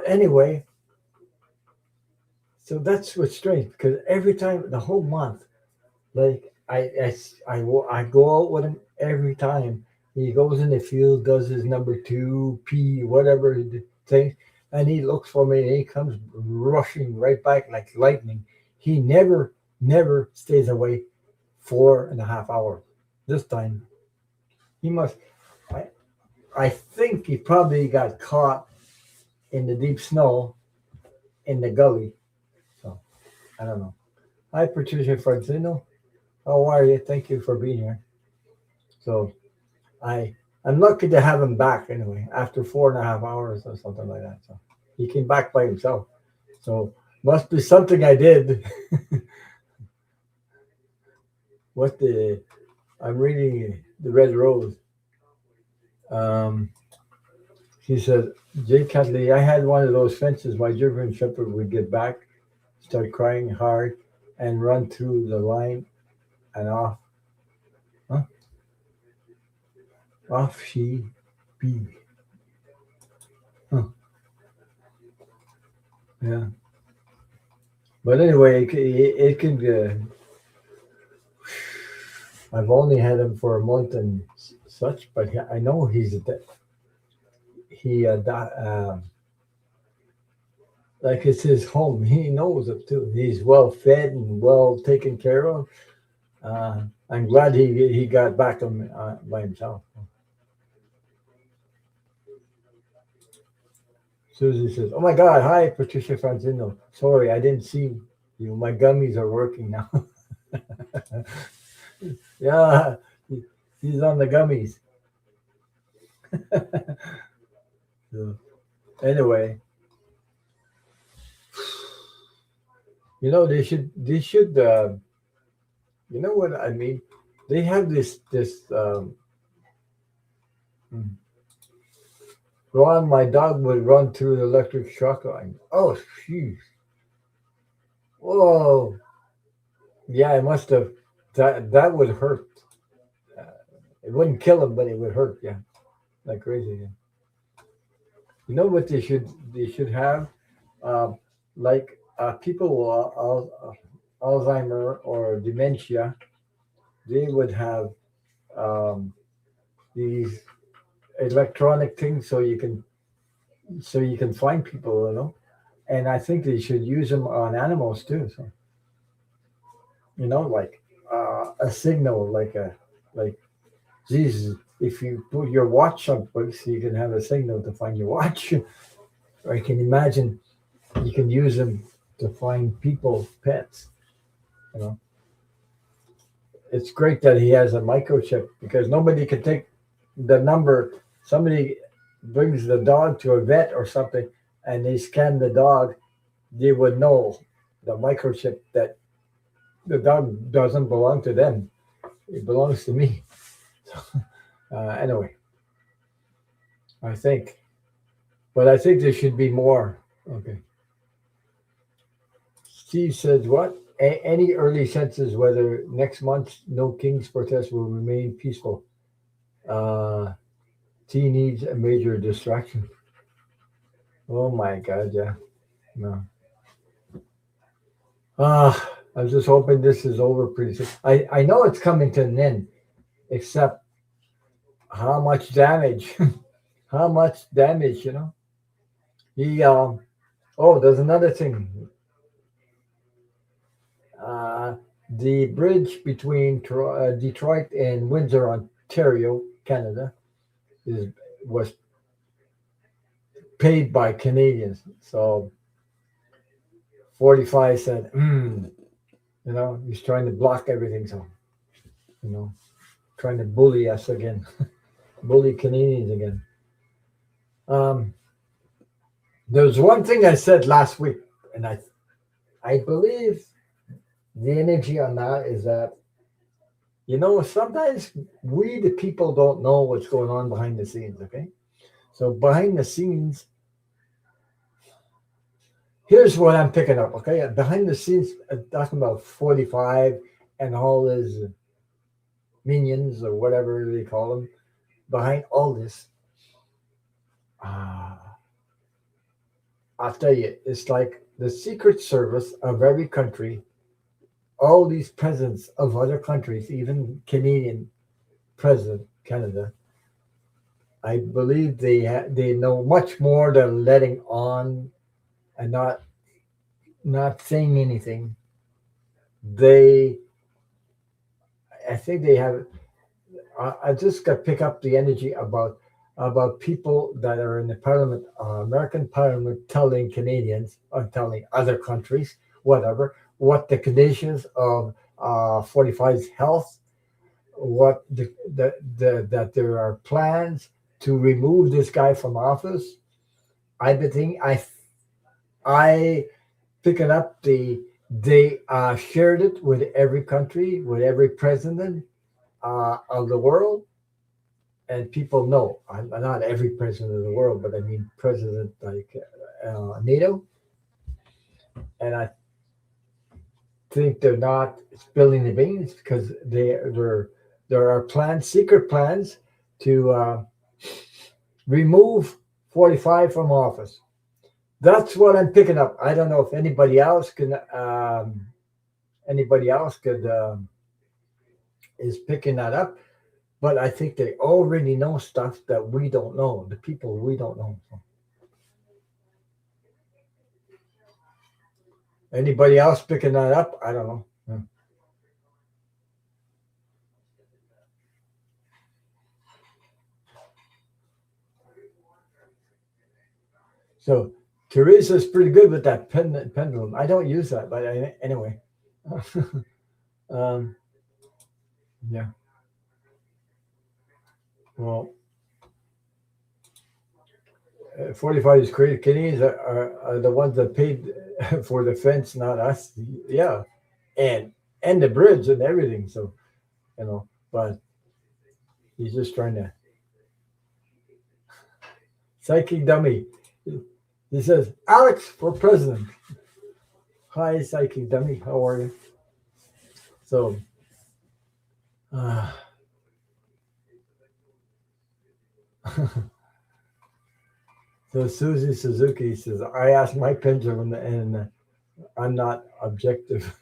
anyway, so that's what's strange because every time the whole month, like I go out with him every time. He goes in the field, does his number two P, whatever thing, and he looks for me and he comes rushing right back like lightning. He never stays away 4.5 hours. This time he must. I I think he probably got caught in the deep snow in the gully. So I don't know. Hi, Patricia Francino. How are you? Thank you for being here. So I I'm lucky to have him back anyway after 4.5 hours or something like that. So he came back by himself. So must be something I did. What the I'm reading the Red Rose. Um, he said, Jay Catley, I had one of those fences. My German Shepherd would get back, start crying hard, and run through the line and off. Huh? Off she be. Huh. Yeah. But anyway, it can. I've only had him for a month and such, but I know he like it's his home. He knows it too. He's well fed and well taken care of. I'm glad he got back by himself. Susie says, "Oh my God, hi, Patricia Franzino. Sorry, I didn't see you. My gummies are working now." Yeah, he- he's on the gummies. So, anyway, they should. You know what I mean? They have this. Hmm. Ron, my dog would run through the electric shock line. Oh, jeez. Whoa. Yeah, it must have. That would hurt. Uh, it wouldn't kill him, but it would hurt. Yeah, like crazy. Yeah. You know what they should have? Um, like people with Alzheimer or dementia, they would have um, these electronic things so you can find people. And I think they should use them on animals too. So like a signal, like Jesus. If you put your watch someplace, you can have a signal to find your watch. Or you can imagine you can use them to find people, pets. You know, it's great that he has a microchip because nobody can take the number. Somebody brings the dog to a vet or something, and they scan the dog. They would know the microchip that the dog doesn't belong to them. It belongs to me. Anyway, I think, but I think there should be more. Okay. Steve says, what? Any early senses whether next month's No Kings protest will remain peaceful? Uh, T needs a major distraction. Oh my God, yeah. No. I'm just hoping this is over pretty soon. I know it's coming to an end, except how much damage? How much damage? He, there's another thing. Uh, the bridge between Detroit and Windsor, Ontario, Canada, is was paid by Canadians. So 45 said, he's trying to block everything. So, you know, trying to bully us again, bully Canadians again. Um, there's one thing I said last week, and I believe the energy on that is that, sometimes we, the people, don't know what's going on behind the scenes, okay? So, behind the scenes, here's what I'm picking up, okay? Behind the scenes, talking about 45 and all his minions or whatever they call them, behind all this, uh, I'll tell you, it's like the Secret Service of every country, all these presidents of other countries, even Canadian president, Canada, I believe they know much more than letting on and not saying anything. They, I think they have. I just got to pick up the energy about people that are in the Parliament, American Parliament, telling Canadians or telling other countries, whatever, what the conditions of 45's health, what that there are plans to remove this guy from office. I think I picking up they shared it with every country, with every president of the world, and people know. I'm not every president of the world, but I mean president like NATO, and I think they're not spilling the beans because there are plans, secret plans, to remove 45 from office. That's what I'm picking up. I don't know if anybody else could is picking that up, but I think they already know stuff that we don't know. The people we don't know. So anybody else picking that up? I don't know. Yeah. So Teresa's pretty good with that pendulum. I don't use that, but anyway. um, yeah. Well, 45 is crazy. Canadians are the ones that paid for the fence, not us. Yeah, and the bridge and everything. So but he's just trying to psychic dummy. He says, "Alex for president." Hi, psychic dummy. How are you? So, uh, so Susie Suzuki says, "I asked my pendulum, and I'm not objective."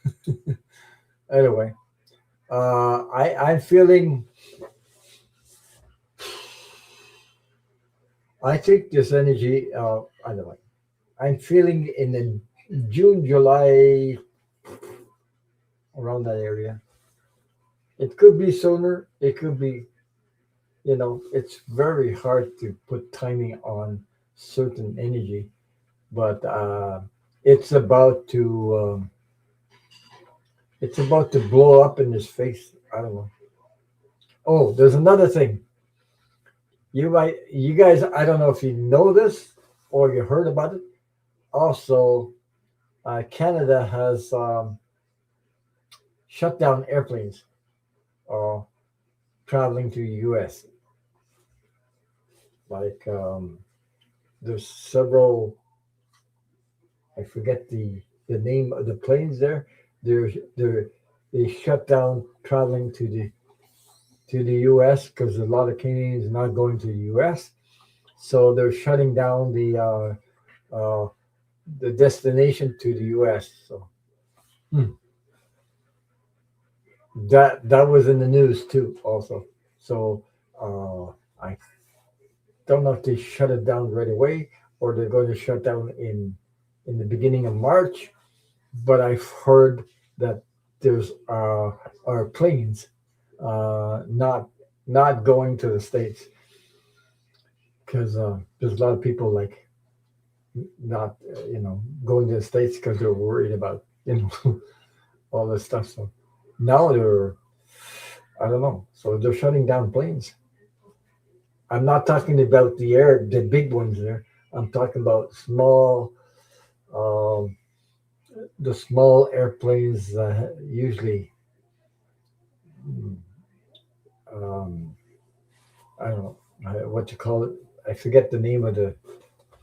Anyway, I'm feeling. I think this energy. I don't know. I'm feeling in the June, July, around that area. It could be sooner. It could be. It's very hard to put timing on certain energy, but it's about to. It's about to blow up in his face. I don't know. Oh, there's another thing. You guys, I don't know if you know this or you heard about it. Also, Canada has shut down airplanes uh, traveling to the U.S. Like there's several. I forget the name of the planes there. They're they shut down traveling to the U.S. because a lot of Canadians are not going to the U.S. So they're shutting down the destination to the U.S. So hmm, that was in the news too, also. So I don't know if they shut it down right away or they're going to shut down in the beginning of March. But I've heard that there's are planes not going to the states because there's a lot of people like not going to the states because they're worried about all this stuff. So now they're I don't know. So they're shutting down planes. I'm not talking about the big ones there. I'm talking about um, the small airplanes usually. mm, Um, I don't know what you call it. I forget the name of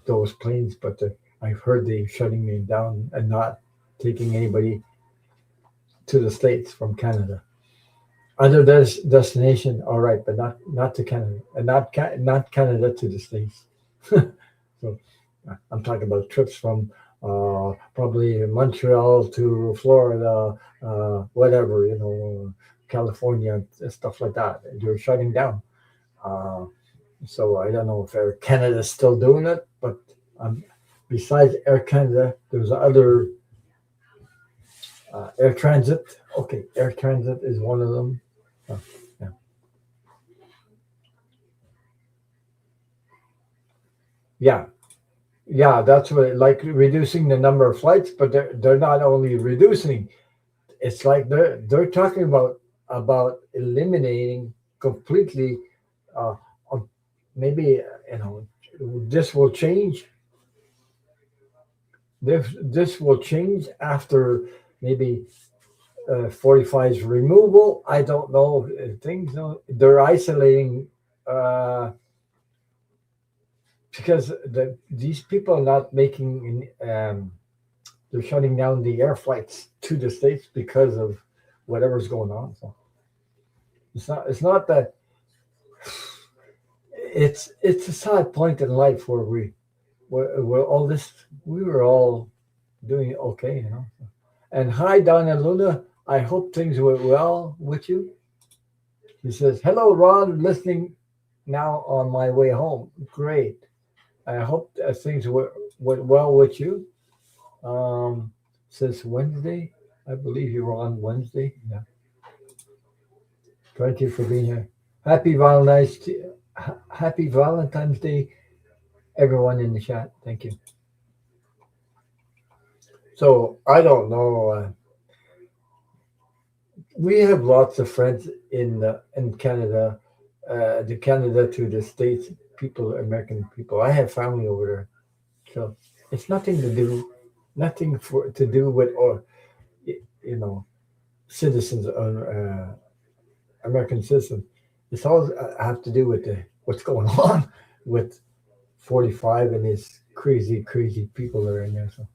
those planes, but I've heard they shutting me down and not taking anybody to the states from Canada. Other destination, all right, but not to Canada, and not Canada to the states. So I'm talking about trips from probably Montreal to Florida, whatever California, stuff like that. They're shutting down. Uh, so I don't know if Air Canada is still doing it, but um, besides Air Canada, there's other Air Transit. Okay, Air Transit is one of them. Uh, yeah. Yeah, yeah, that's what like reducing the number of flights, but they're not only reducing. It's like they're talking about eliminating completely. Uh, maybe this will change. This will change after maybe 45's removal. I don't know things. They're isolating uh, because these people are not making. They're shutting down the air flights to the states because of whatever's going on. So it's not that it's a sad point in life where where all this we were all doing okay. And hi Donna Luna, I hope things went well with you. He says, "Hello Ron, listening now on my way home. Great. I hope that things went well with you." Um, Says Wednesday. I believe you were on Wednesday. Yeah. Thank you for being here. Happy Valentine's Day everyone in the chat. Thank you. So I don't know. We have lots of friends in Canada, the Canada to the states people, American people. I have family over there, so it's nothing to do, nothing for to do with or you know citizens or American citizens. It's all have to do with what's going on with 45 and these crazy, crazy people that are in there. So,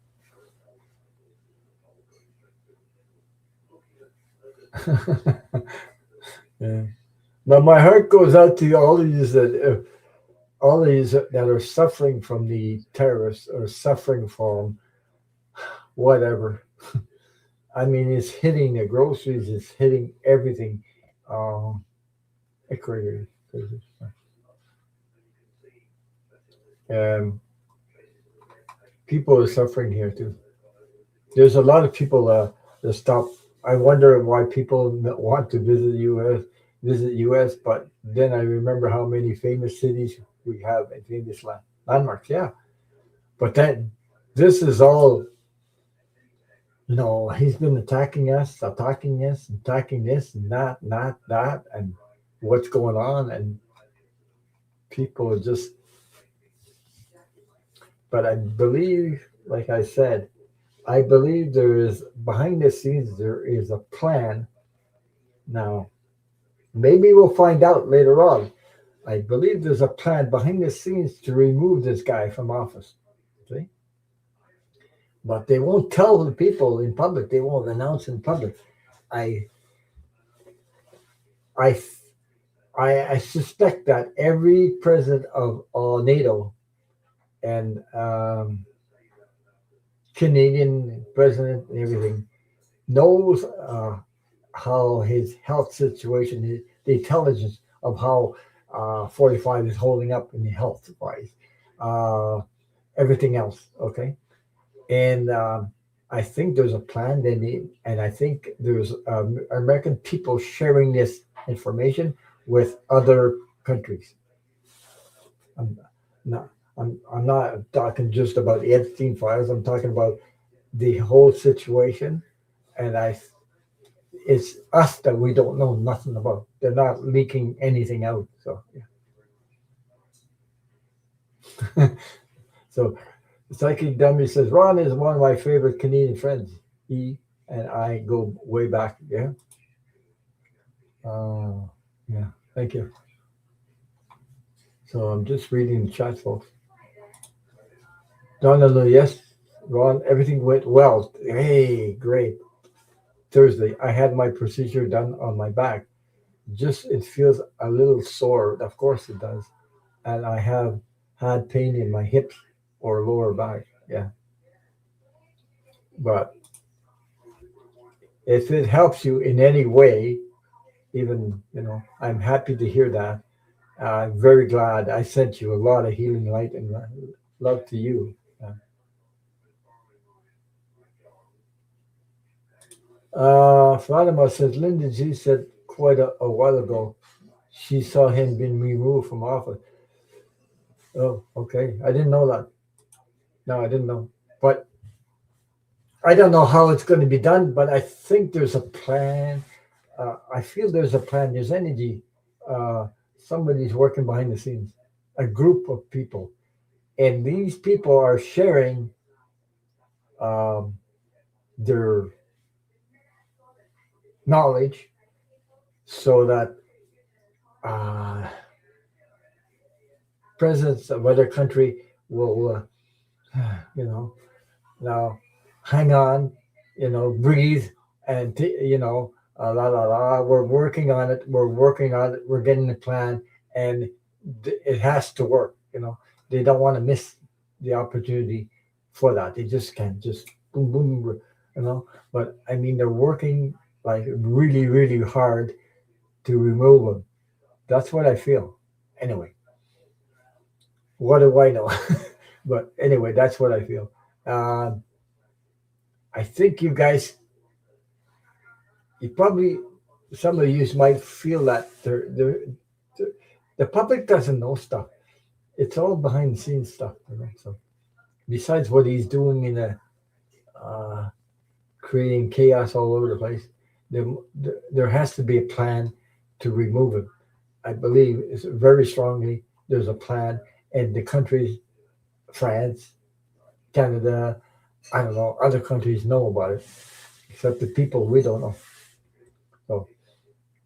yeah. But my heart goes out to all of these all these that are suffering from the terrorists or suffering from whatever. I mean, it's hitting the groceries, it's hitting everything. Um, it's crazy, crazy. Um, People are suffering here too. There's a lot of people that stop. I wonder why people want to visit U.S. But then I remember how many famous cities we have and famous landmarks. Yeah, but then this is all he's been attacking us, attacking this and that, not that, and what's going on, and people are just. But I believe, like I said, I believe there is behind the scenes there is a plan. Now, maybe we'll find out later on. I believe there's a plan behind the scenes to remove this guy from office. See? But they won't tell the people in public. They won't announce in public. I, I, I suspect that every president of NATO and Canadian president and everything knows how his health situation, the intelligence of how 45 is holding up in the health wise, uh, everything else. Okay. And I think there's a plan they need. And I think there's American people sharing this information with other countries. I'm not, I'm not talking just about the Epstein files. I'm talking about the whole situation. And it's us that we don't know nothing about. They're not leaking anything out. So, yeah. So, Psychic Dummy says Ron is one of my favorite Canadian friends. He and I go way back. Yeah. Uh, yeah. Thank you. So I'm just reading the chat, folks. Donna, yes, Ron, everything went well. Hey, great. Thursday, I had my procedure done on my back. Just it feels a little sore. Of course it does. And I have had pain in my hips or lower back. Yeah. But if it helps you in any way, even, I'm happy to hear that. I'm very glad I sent you a lot of healing light and love to you. Fatima says Linda G said quite a while ago she saw him being removed from office. Oh, okay. I didn't know that. No, I didn't know. But I don't know how it's going to be done, but I think there's a plan. I feel there's a plan. There's energy. Uh, Somebody's working behind the scenes, a group of people. And these people are sharing um, their knowledge so that uh, presidents of other country will, now hang on, breathe and, la la la. We're working on it. We're working on it. We're getting the plan, and it has to work. They don't want to miss the opportunity for that. They just can't just boom boom, But I mean, they're working like really really hard to remove them. That's what I feel. Anyway, what do I know? But anyway, that's what I feel. Um, I think you guys, you probably, some of you might feel that the public doesn't know stuff. it's all behind the scenes stuff. So besides what he's doing in the uh, creating chaos all over the place, there, there has to be a plan to remove him. I believe it's very strongly there's a plan, and the countries, France, Canada, I don't know, other countries know about it, except the people we don't know. So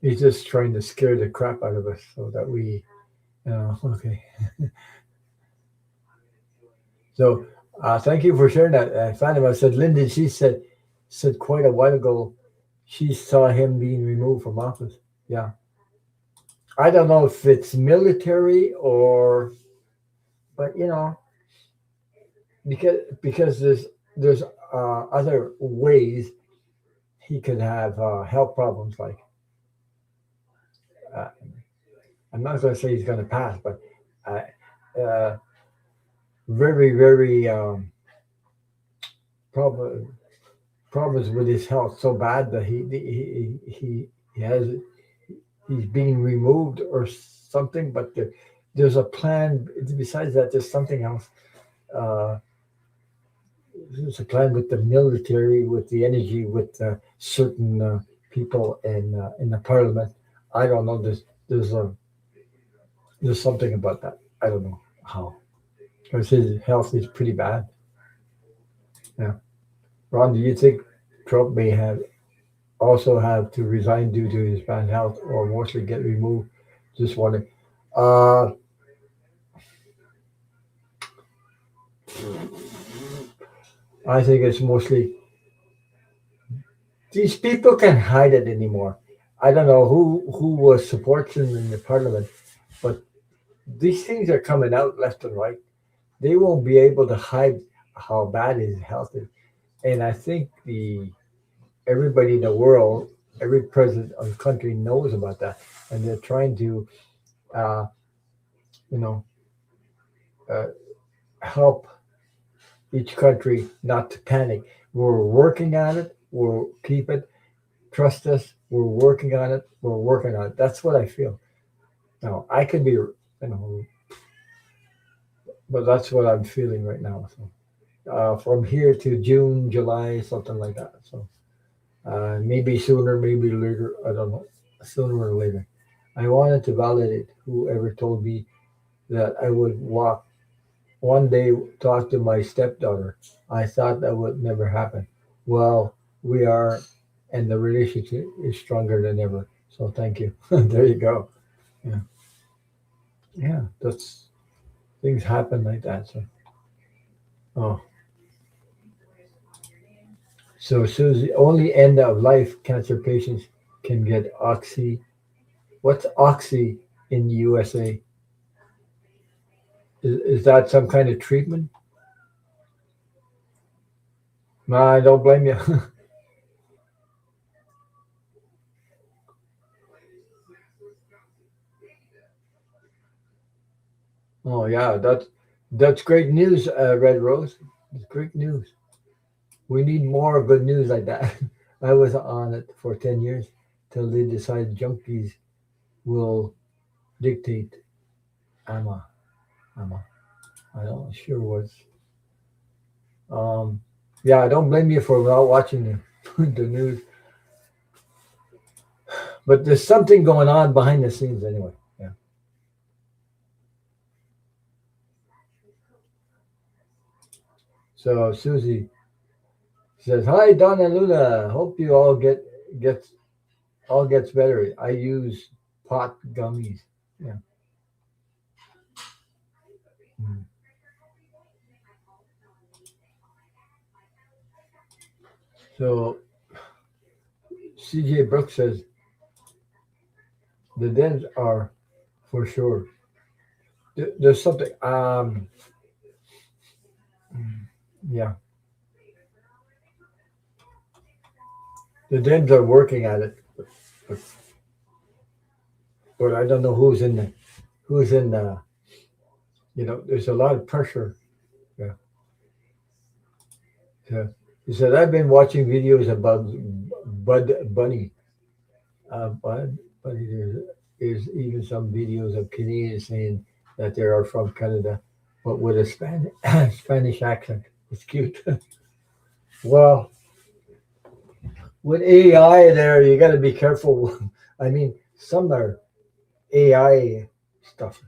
he's just trying to scare the crap out of us so that we, okay. So thank you for sharing that. Fatima said, Lyndon, she said quite a while ago, she saw him being removed from office. Yeah. I don't know if it's military or, but because there's other ways he could have health problems. Like uh, I'm not going to say he's going to pass, but uh, uh, very very problem, problems with his health so bad that he has he's being removed or something. But there's a plan. Besides that, there's something else. Uh, there's a plan with the military, with the energy, with certain people in the parliament. I don't know. There's something about that. I don't know how because his health is pretty bad. Yeah, Ron, do you think Trump may have also have to resign due to his bad health, or mostly get removed? Just wondering. Uh, I think it's mostly these people can't hide it anymore. I don't know who was supports him in the parliament, but these things are coming out left and right. They won't be able to hide how bad his health is. And I think the everybody in the world, every president of the country knows about that, and they're trying to, uh, you know, uh, help each country not to panic. We're working on it. We'll keep it. Trust us. We're working on it. We're working on it. That's what I feel. Now I could be, but that's what I'm feeling right now. So from here to June, July, something like that. So maybe sooner, maybe later. I don't know. Sooner or later. I wanted to validate whoever told me that I would walk one day talk to my stepdaughter. I thought that would never happen. Well, we are, and the relationship is stronger than ever. So thank you. There you go. Yeah, yeah. That's things happen like that. So, oh, so Susie, only end of life cancer patients can get oxy. What's oxy in USA? Is that some kind of treatment? No, I don't blame you. Oh yeah, that's great news, Red Rose. It's great news. We need more good news like that. I was on it for 10 years till they decide junkies will dictate. I'm a, I'm a, I don't sure what's. Um, yeah, I don't blame you for not watching the news, but there's something going on behind the scenes anyway. Yeah. So Susie says, "Hi, Donna Luna. Hope you all gets all gets better. I use pot gummies. Yeah. Mm. So CJ Brooks says the Dens are for sure. There's something. Yeah, the Dens are working at it, but, but I don't know who's in the. There's a lot of pressure. Yeah. Yeah. He said I've been watching videos about Bud Bunny. Bud Bunny. There's even some videos of Canadians saying that they are from Canada, but with a Spanish accent. It's cute. Well, with AI there, you got to be careful. I mean, some are AI stuff.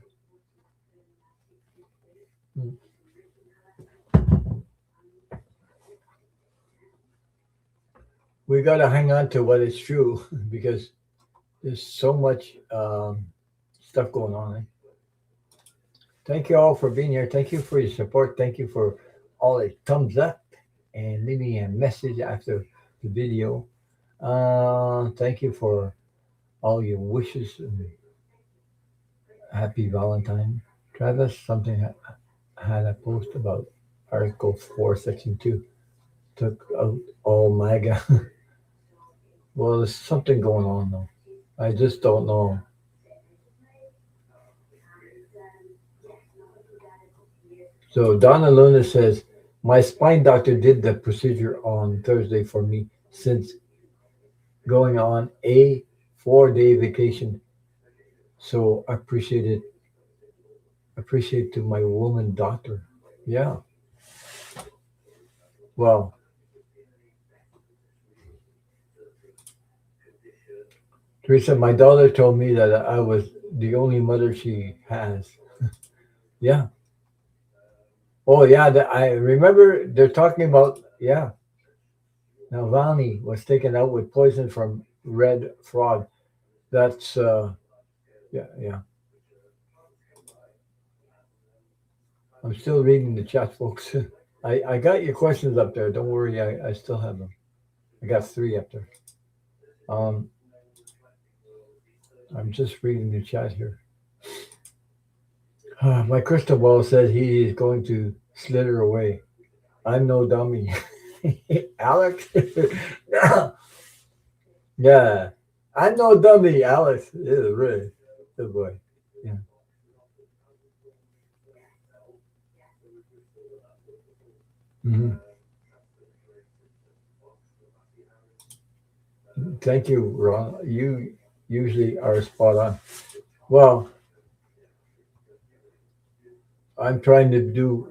We got to hang on to what is true because there's so much stuff going on. Eh? Thank you all for being here. Thank you for your support. Thank you for all the thumbs up and leaving a message after the video. Thank you for all your wishes and happy Valentine. Travis, something had a post about Article 4, Section 2. Took out all MAGA. Well, there's something going on though. I just don't know. So Donna Luna says, my spine doctor did the procedure on Thursday for me since going on a 4-day vacation. So I appreciate to my woman doctor. Yeah. Well, Teresa, my daughter told me that I was the only mother she has. Yeah. Oh yeah, I remember they're talking about, yeah. Navalny was taken out with poison from red frog. That's yeah, yeah. I'm still reading the chat, folks. I got your questions up there. Don't worry, I still have them. I got three up there. Um, I'm just reading the chat here. My crystal ball says he is going to slither away. I'm no dummy. Alex? Yeah. I'm no dummy, Alex. Yeah, really. Good boy. Yeah. Hmm. Thank you, Ron. You usually are spot on. Well, I'm trying to do,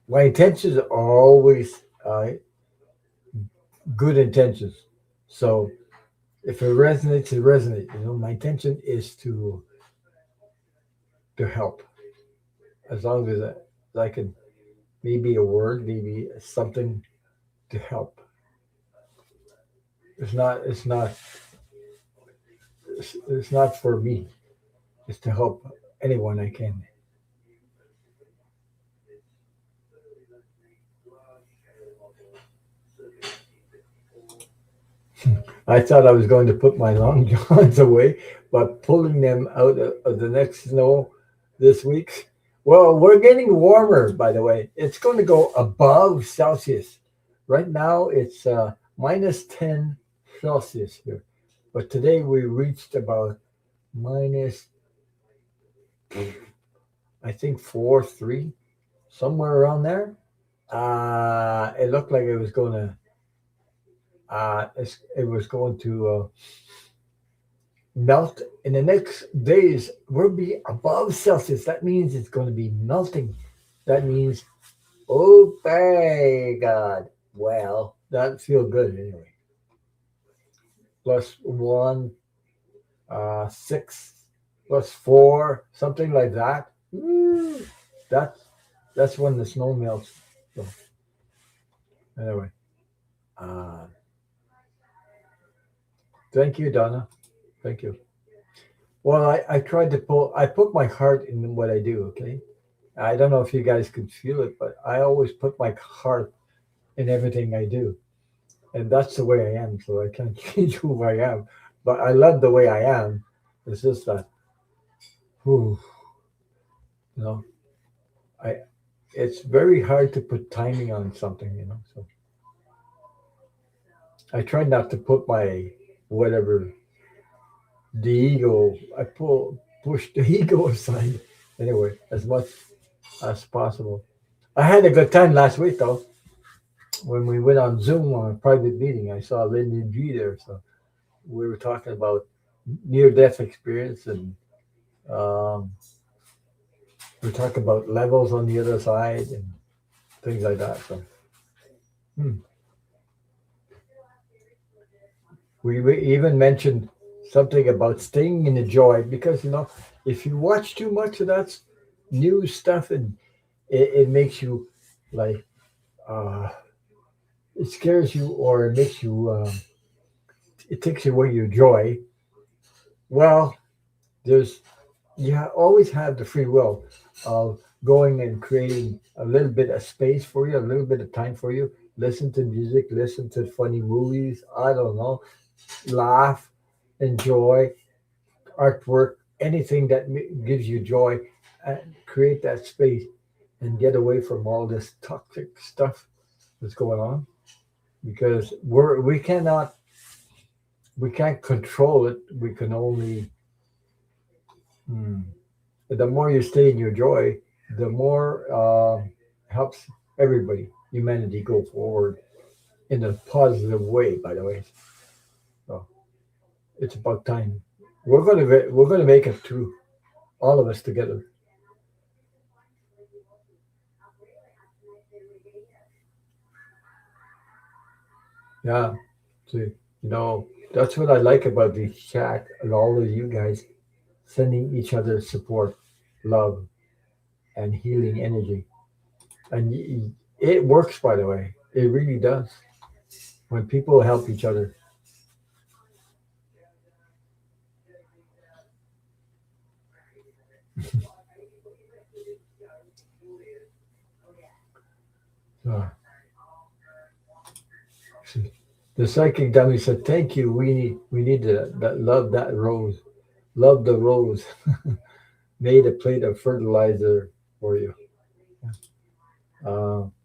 my intentions are always good intentions. So if it resonates, it resonates. You know, my intention is to help as long as I can, maybe a word, maybe something to help. It's not for me. It's to help anyone I can. I thought I was going to put my long johns away, but pulling them out of the next snow this week. Well, we're getting warmer, by the way. It's going to go above Celsius. Right now, it's minus 10 Celsius here. But today we reached about minus, I think, 4, 3, somewhere around there. It looked like it was going to, it was going to melt in the next days. We'll be above Celsius. That means it's going to be melting. That means, oh my God. Well, that feel good anyway. Plus one, 6, plus 4, something like that. Woo, that's that's when the snow melts. So anyway, uh, thank you, Donna. Thank you. Well, I tried to I put my heart in what I do. Okay, I don't know if you guys could feel it, but I always put my heart in everything I do, and that's the way I am. So I can't change who I am, but I love the way I am. It's just that, whew, you know, I it's very hard to put timing on something. So I try not to put my whatever the ego. I push the ego aside anyway as much as possible. I had a good time last week though. When we went on Zoom on a private meeting, I saw Lyndon G there. So we were talking about near death experience and um, We talk about levels on the other side and things like that. So hmm. We even mentioned something about staying in the joy because if you watch too much of that new stuff and it makes you like uh, it scares you or it makes you it takes away your joy. Well, there's always have the free will of going and creating a little bit of space for you, a little bit of time for you. Listen to music, listen to funny movies. I don't know, laugh, enjoy artwork, anything that gives you joy, and create that space and get away from all this toxic stuff that's going on. Because we can't control it. We can only hmm, the more you stay in your joy, the more helps everybody, humanity go forward in a positive way. By the way, so it's about time. We're gonna make it through, all of us together. Yeah. See, that's what I like about the chat and all of you guys sending each other support, love, and healing energy. And it works, by the way. It really does. When people help each other. So, see, the psychic dummy said, "Thank you. We need that love that rose, love the rose." Made a plate of fertilizer for you.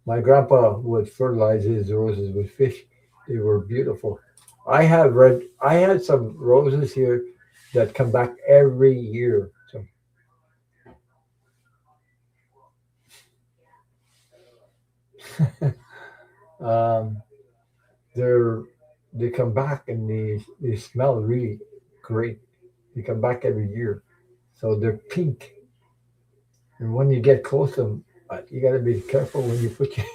My grandpa would fertilize his roses with fish. They were beautiful. I had some roses here that come back every year. So um, they're they come back and they smell really great. They come back every year, so they're pink. And when you get close to them, you got to be careful when you put your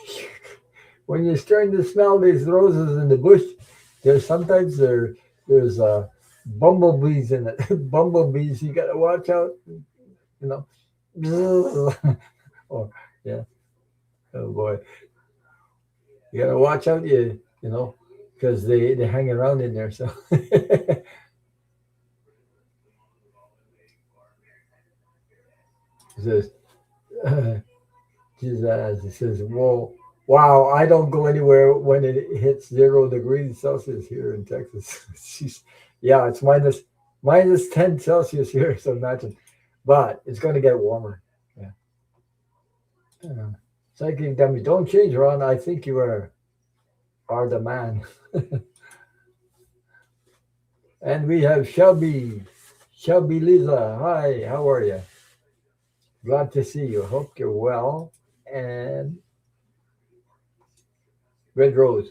when you're starting to smell these roses in the bush. There's bumblebees in it. Bumblebees, you got to watch out. You know, oh yeah, oh boy, you got to watch out. Because they hang around in there. So it says Jesus. He says, "Whoa, wow! I don't go anywhere when it hits 0 degrees Celsius here in Texas." Yeah, it's minus 10 Celsius here. So imagine, but it's going to get warmer. Yeah. Psychic dummy, don't change, Ron. I think you are the man. And we have Shelby Lisa. Hi, how are you? Glad to see you. Hope you're well. And Red Rose.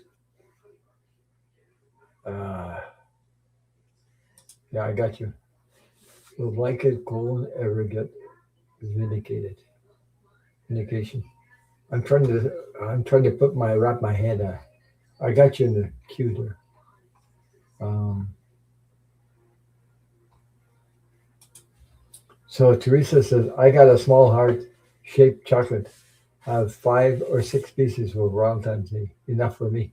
Uh, yeah, I got you. Will blanket colon ever get vindicated? Vindication. I'm trying to wrap my head. I got you in the queue there. Um, so Teresa says, I got a small heart shaped chocolate. Have 5 or 6 pieces for Valentine's Day. Enough for me.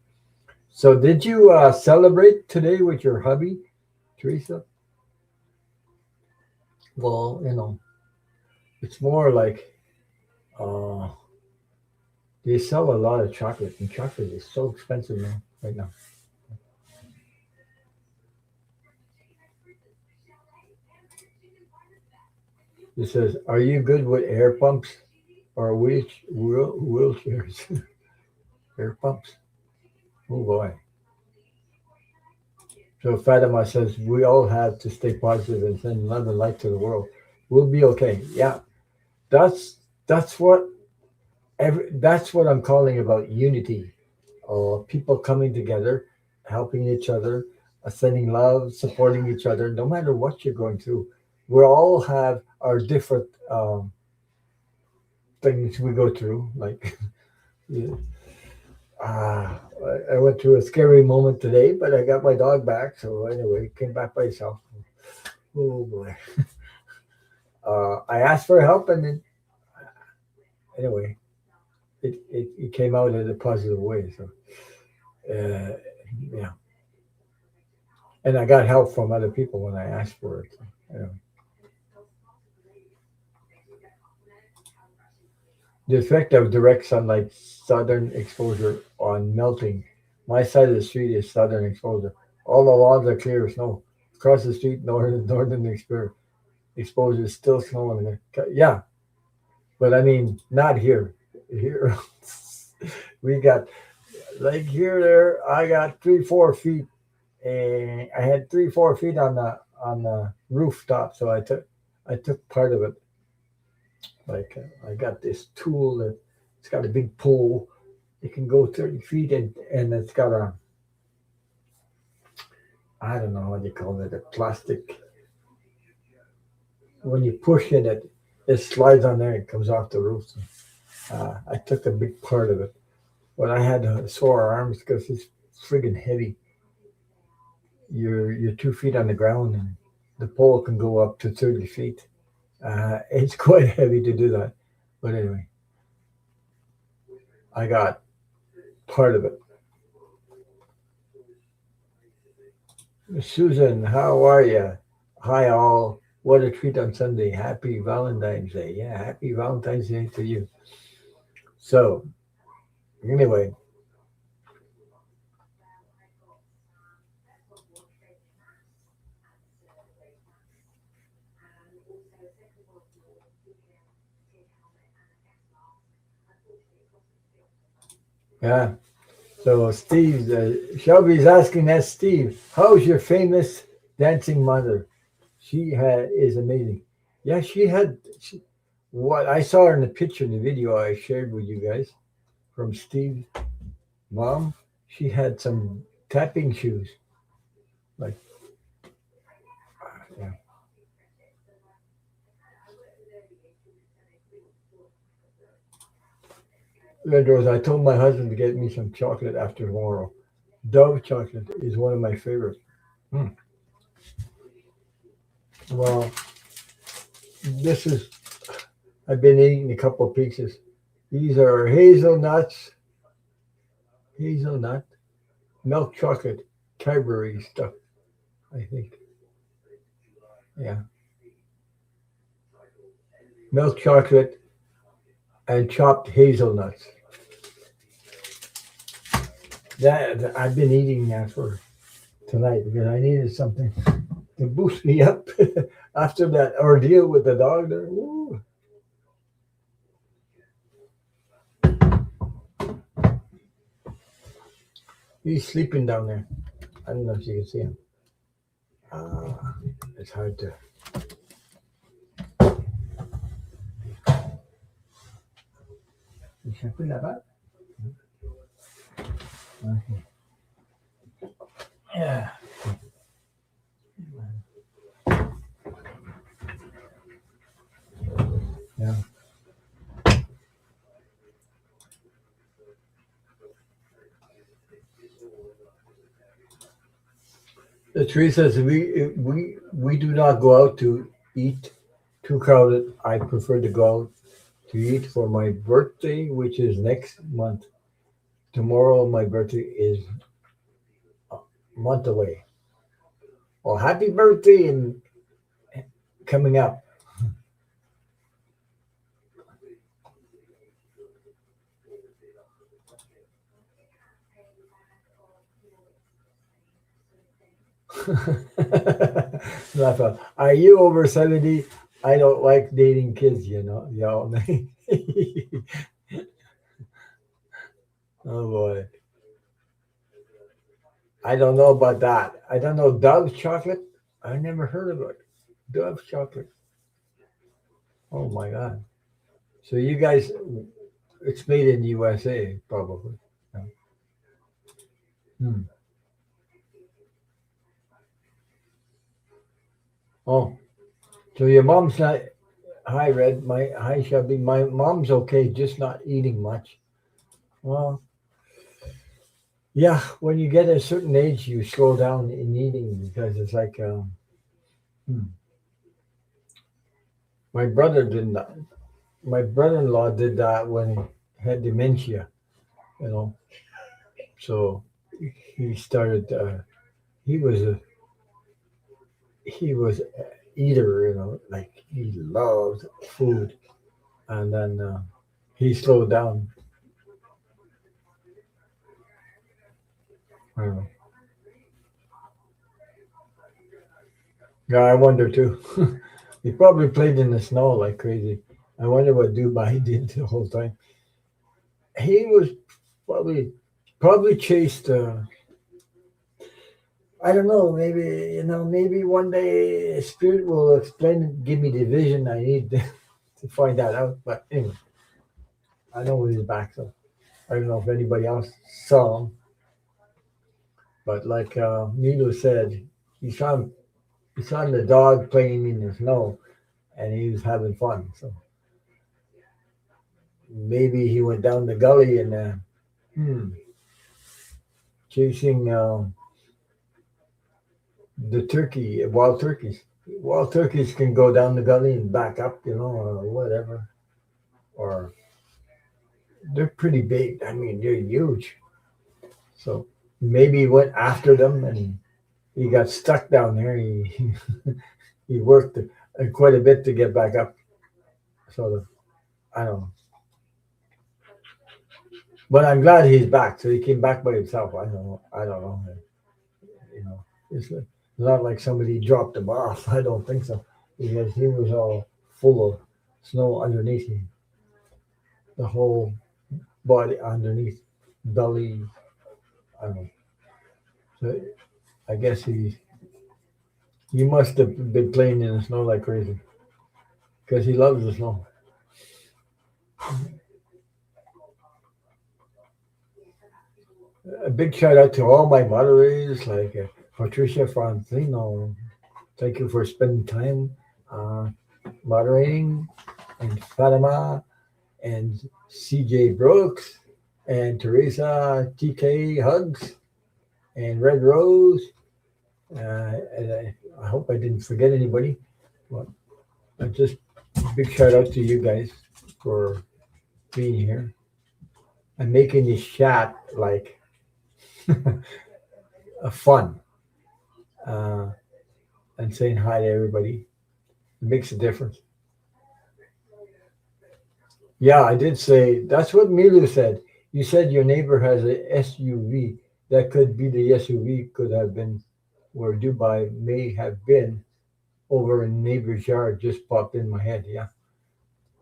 So did you celebrate today with your hubby, Teresa? Well, it's more like uh, they sell a lot of chocolate, and chocolate is so expensive now, right now. It says, "Are you good with air pumps or wheelchairs?" Air pumps. Oh boy. So Fatima says, "We all have to stay positive and send love and light to the world. We'll be okay." Yeah, that's that's what that's what I'm calling about unity. People coming together, helping each other, sending love, supporting each other, no matter what you're going through. We all have our different things we go through. Like, yeah, uh, I went through a scary moment today, but I got my dog back. So anyway, came back by itself. Oh boy. I asked for help, and then anyway, it came out in a positive way. So yeah, and I got help from other people when I asked for it. So, anyway. The effect of direct sunlight, southern exposure on melting. My side of the street is southern exposure. All the lawns are clear of snow. Across the street, northern exposure is still snowing there. Yeah, but I mean, not here. Here, we got like here, there. I got 3, 4 feet, and I had 3, 4 feet on the rooftop. So I took part of it. Like I got this tool that it's got a big pole. It can go 30 feet, and it's got a, I don't know what you call it, a plastic. When you push it slides on there and comes off the roof. So, I took a big part of it, but I had sore arms because it's friggin' heavy. You're 2 feet on the ground, and the pole can go up to 30 feet. It's quite heavy to do that, but anyway, I got part of it. Susan, how are you? Hi, all. What a treat on Sunday. Happy Valentine's Day. Yeah, happy Valentine's Day to you. So, anyway, yeah. So, Steve, Shelby's asking that Steve, how's your famous dancing mother? Is amazing. Yeah, what I saw her in the picture in the video I shared with you guys from Steve's mom. She had some tapping shoes. Like, yeah. Red Rose, I told my husband to get me some chocolate after tomorrow. Dove chocolate is one of my favorites. Hmm. Well, this is, I've been eating a couple of pieces. These are hazelnut, milk chocolate, Cadbury stuff, I think. Yeah. Milk chocolate and chopped hazelnuts. That I've been eating that for tonight because I needed something to boost me up after that ordeal with the dog there. Woo. He's sleeping down there. I don't know if you can see him. Uh, it's hard to. Yeah. Yeah. The tree says we do not go out to eat too crowded. I prefer to go out to eat for my birthday, which is next month. Tomorrow, my birthday is a month away. Well, happy birthday and coming up. Laugh out. Are you over 70? I don't like dating kids, y'all. Oh boy. I don't know about that. I don't know. Dove chocolate? I never heard of it. Dove chocolate. Oh my God. So you guys, it's made in USA, probably. Yeah. Hmm. Oh, so your mom's not. Hi, Red. Hi, Shelby. My mom's okay, just not eating much. Well, yeah, when you get a certain age, you slow down in eating because it's like hmm, my brother did that. My brother-in-law did that when he had dementia. You know, so he started. He was a he was a eater. You know, like he loved food, and then he slowed down. I don't know. Yeah, I wonder too. He probably played in the snow like crazy. I wonder what Dubai did the whole time. He was probably chased. I don't know. Maybe one day Spirit will explain it, give me the vision I need to find that out. But anyway, I know he's back, so I don't know if anybody else saw him. But like Milo said, he saw the dog playing in the snow, and he was having fun. So maybe he went down the gully and hmm, chasing the wild turkeys. Wild turkeys can go down the gully and back up, or whatever. Or they're pretty big. I mean, they're huge. So maybe he went after them and he got stuck down there. He worked quite a bit to get back up. So I don't know. But I'm glad he's back. So he came back by himself. I don't know. I don't know. It's not like somebody dropped him off. I don't think so because he was all full of snow underneath him, the whole body underneath, belly. I don't know. So I guess he must have been playing in the snow like crazy because he loves the snow. A big shout out to all my moderators like Patricia Francino. Thank you for spending time uh, moderating, and Fatima and CJ Brooks and Teresa TK Hugs and Red Rose. And I hope I didn't forget anybody. Well, just big shout out to you guys for being here and making this chat like a fun uh, and saying hi to everybody. It makes a difference. Yeah, I did say that's what Milu said. You said your neighbor has a SUV. That could be the SUV could have been where Dubai may have been over in neighbor's yard. Just popped in my head. Yeah,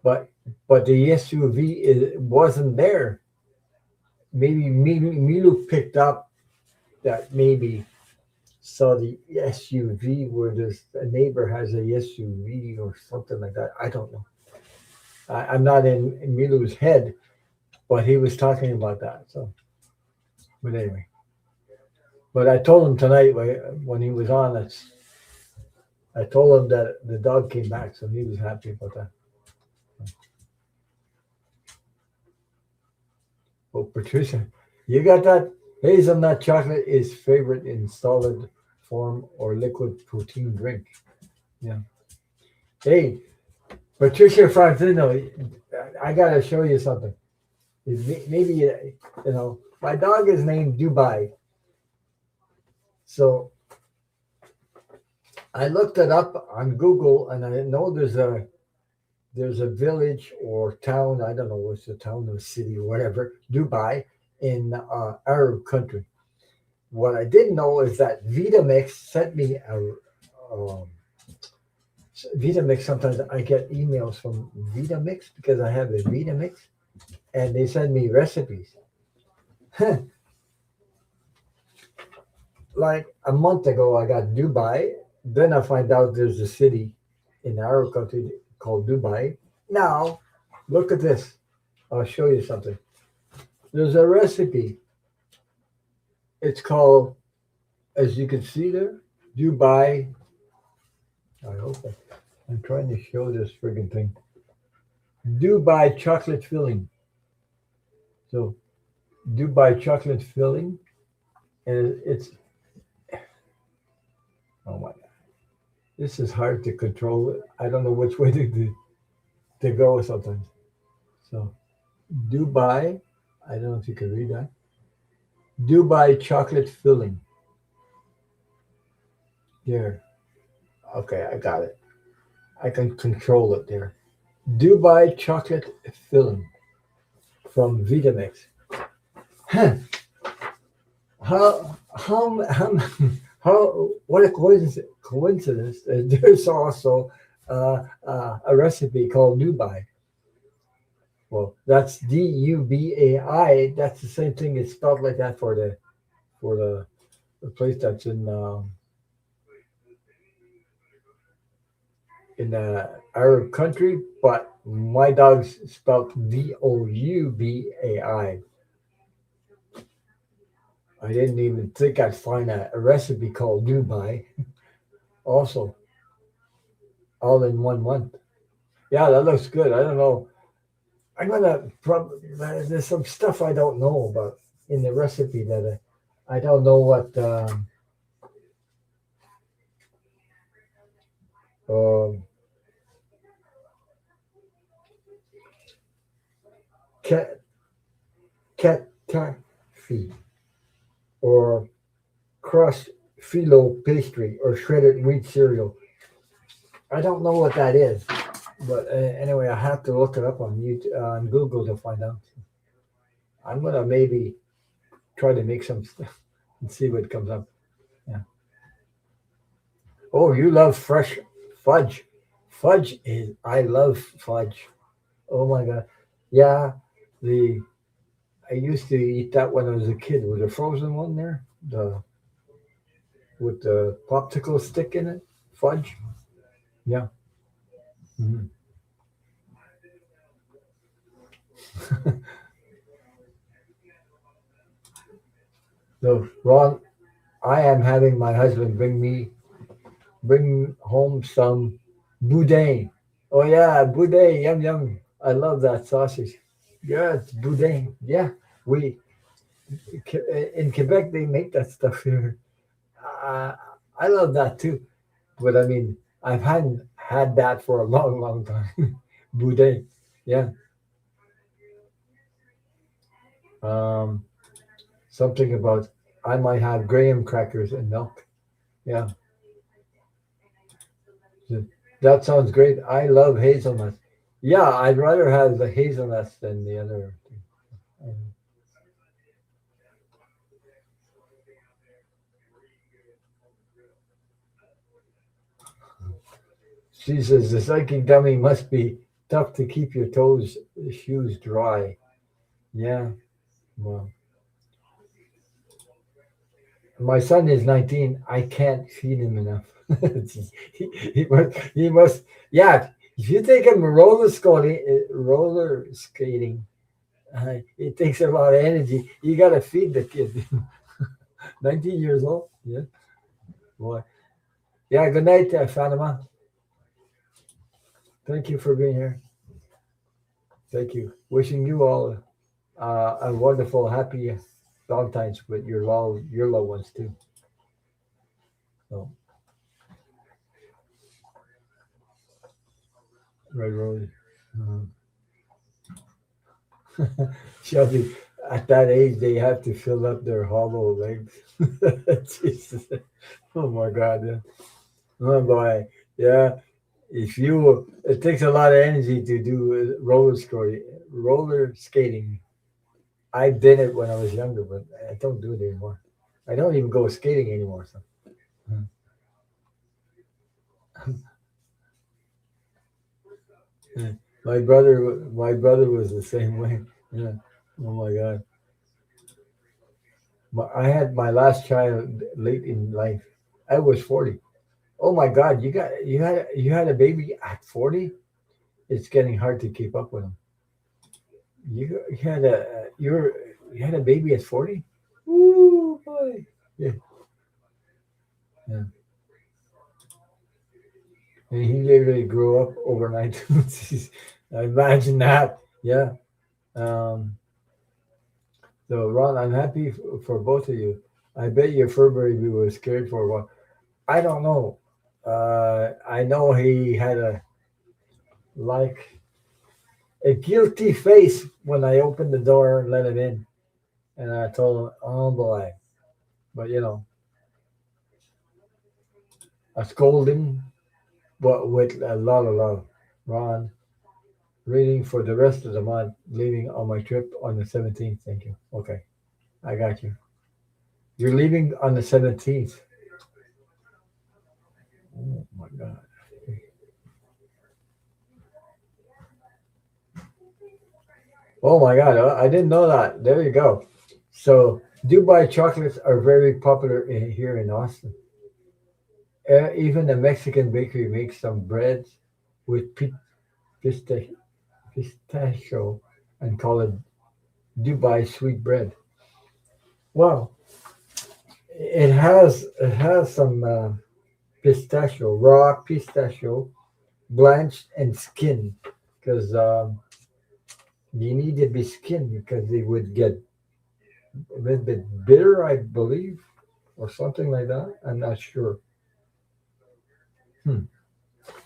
but the SUV wasn't there. Maybe Milu picked up that maybe saw the SUV where this a neighbor has a SUV or something like that. I don't know. I'm not in Milu's head, but he was talking about that. So, but anyway, but I told him tonight when he was on, I told him that the dog came back, so he was happy about that. Oh, Patricia, you got that? Hazelnut chocolate is favorite in solid form or liquid protein drink. Yeah. Hey, Patricia Francino, I gotta show you something. Maybe my dog is named Dubai, so I looked it up on Google, and I know there's a village or town. I don't know what's the town or city or whatever, Dubai, in Arab country. What I didn't know is that Vitamix sent me um, Vitamix. Sometimes I get emails from Vitamix because I have a Vitamix, and they send me recipes. Like a month ago, I got Dubai. Then I find out there's a city in our country called Dubai. Now, look at this. I'll show you something. There's a recipe. It's called, as you can see there, Dubai. I hope. I'm trying to show this friggin' thing. Dubai chocolate filling. So Dubai chocolate filling, and it's oh my god, this is hard to control. I don't know which way to go sometimes. So Dubai, I don't know if you can read that. Dubai chocolate filling. There. Okay, I got it. I can control it there. Dubai chocolate filling from Vitamix. Huh. How how what a coincidence that there's also a recipe called Dubai. Well, that's Dubai. That's the same thing. It's spelled like that for the place that's in the Arab country, but my dog's spelled Doubai. I didn't even think I'd find a recipe called Dubai. Also, all in 1 month. Yeah, that looks good. I don't know. I'm gonna probably there's some stuff I don't know about in the recipe that I don't know what um, cat taffy or crushed phyllo pastry or shredded wheat cereal. I don't know what that is, but anyway, I have to look it up on YouTube, on Google to find out. I'm gonna maybe try to make some stuff and see what comes up. Yeah. Oh, you love fresh fudge. Fudge is I love fudge. Oh my god. Yeah, the I used to eat that when I was a kid. Was a frozen one there? The with the popsicle stick in it? Fudge? Yeah. Mhm. So Ron, I am having my husband bring home some boudin. Oh yeah, boudin, yum yum. I love that sausage. Yeah, it's boudin. Yeah, we in Quebec they make that stuff here. Uh, I love that too. But I mean, I've had that for a long, long time. Boudin. Yeah. Um, something about I might have graham crackers and milk. Yeah. So that sounds great. I love hazelnuts. Yeah, I'd rather have the hazelnuts than the other. Um, She says the psychic dummy must be tough to keep your shoes dry. Yeah. Well, my son is 19. I can't feed him enough. He must, yeah. If you take him roller skating, it takes a lot of energy. You got to feed the kid. 19 years old. Yeah. Boy. Yeah. Good night, Fatima. Thank you for being here. Thank you. Wishing you all a wonderful, happy Valentine's with your loved ones too. So, right, Rosie. Shelby, at that age, they have to fill up their hollow legs. Jesus. Oh my God. Yeah. Oh boy. Yeah. If you, it takes a lot of energy to do roller skating. I did it when I was younger, but I don't do it anymore. I don't even go skating anymore. So, yeah. My brother was the same way. Yeah. Oh my God. I had my last child late in life. I was 40. Oh my God, you had a baby at 40? It's getting hard to keep up with them. You had a baby at 40? Ooh boy. Yeah, yeah, and he literally grew up overnight. Jeez, imagine that. Yeah. Um, so Ron, I'm happy for both of you. I bet your fur baby was scared for a while. I don't know. I know he had like a guilty face when I opened the door and let him in, and I told him, "Oh boy," but a scolding, but with a lot of love. Ron, reading for the rest of the month, leaving on my trip on the 17th. Thank you. Okay, I got you. You're leaving on the 17th. Oh my God. Oh my God. I didn't know that. There you go. So, Dubai chocolates are very popular here in Austin. Even a Mexican bakery makes some breads with pista- pistachio and call it Dubai sweet bread. Well, it has some pistachio, raw pistachio, blanched and skinned, because you need to be skinned because they would get a little bit bitter, I believe, or something like that. I'm not sure. Hmm.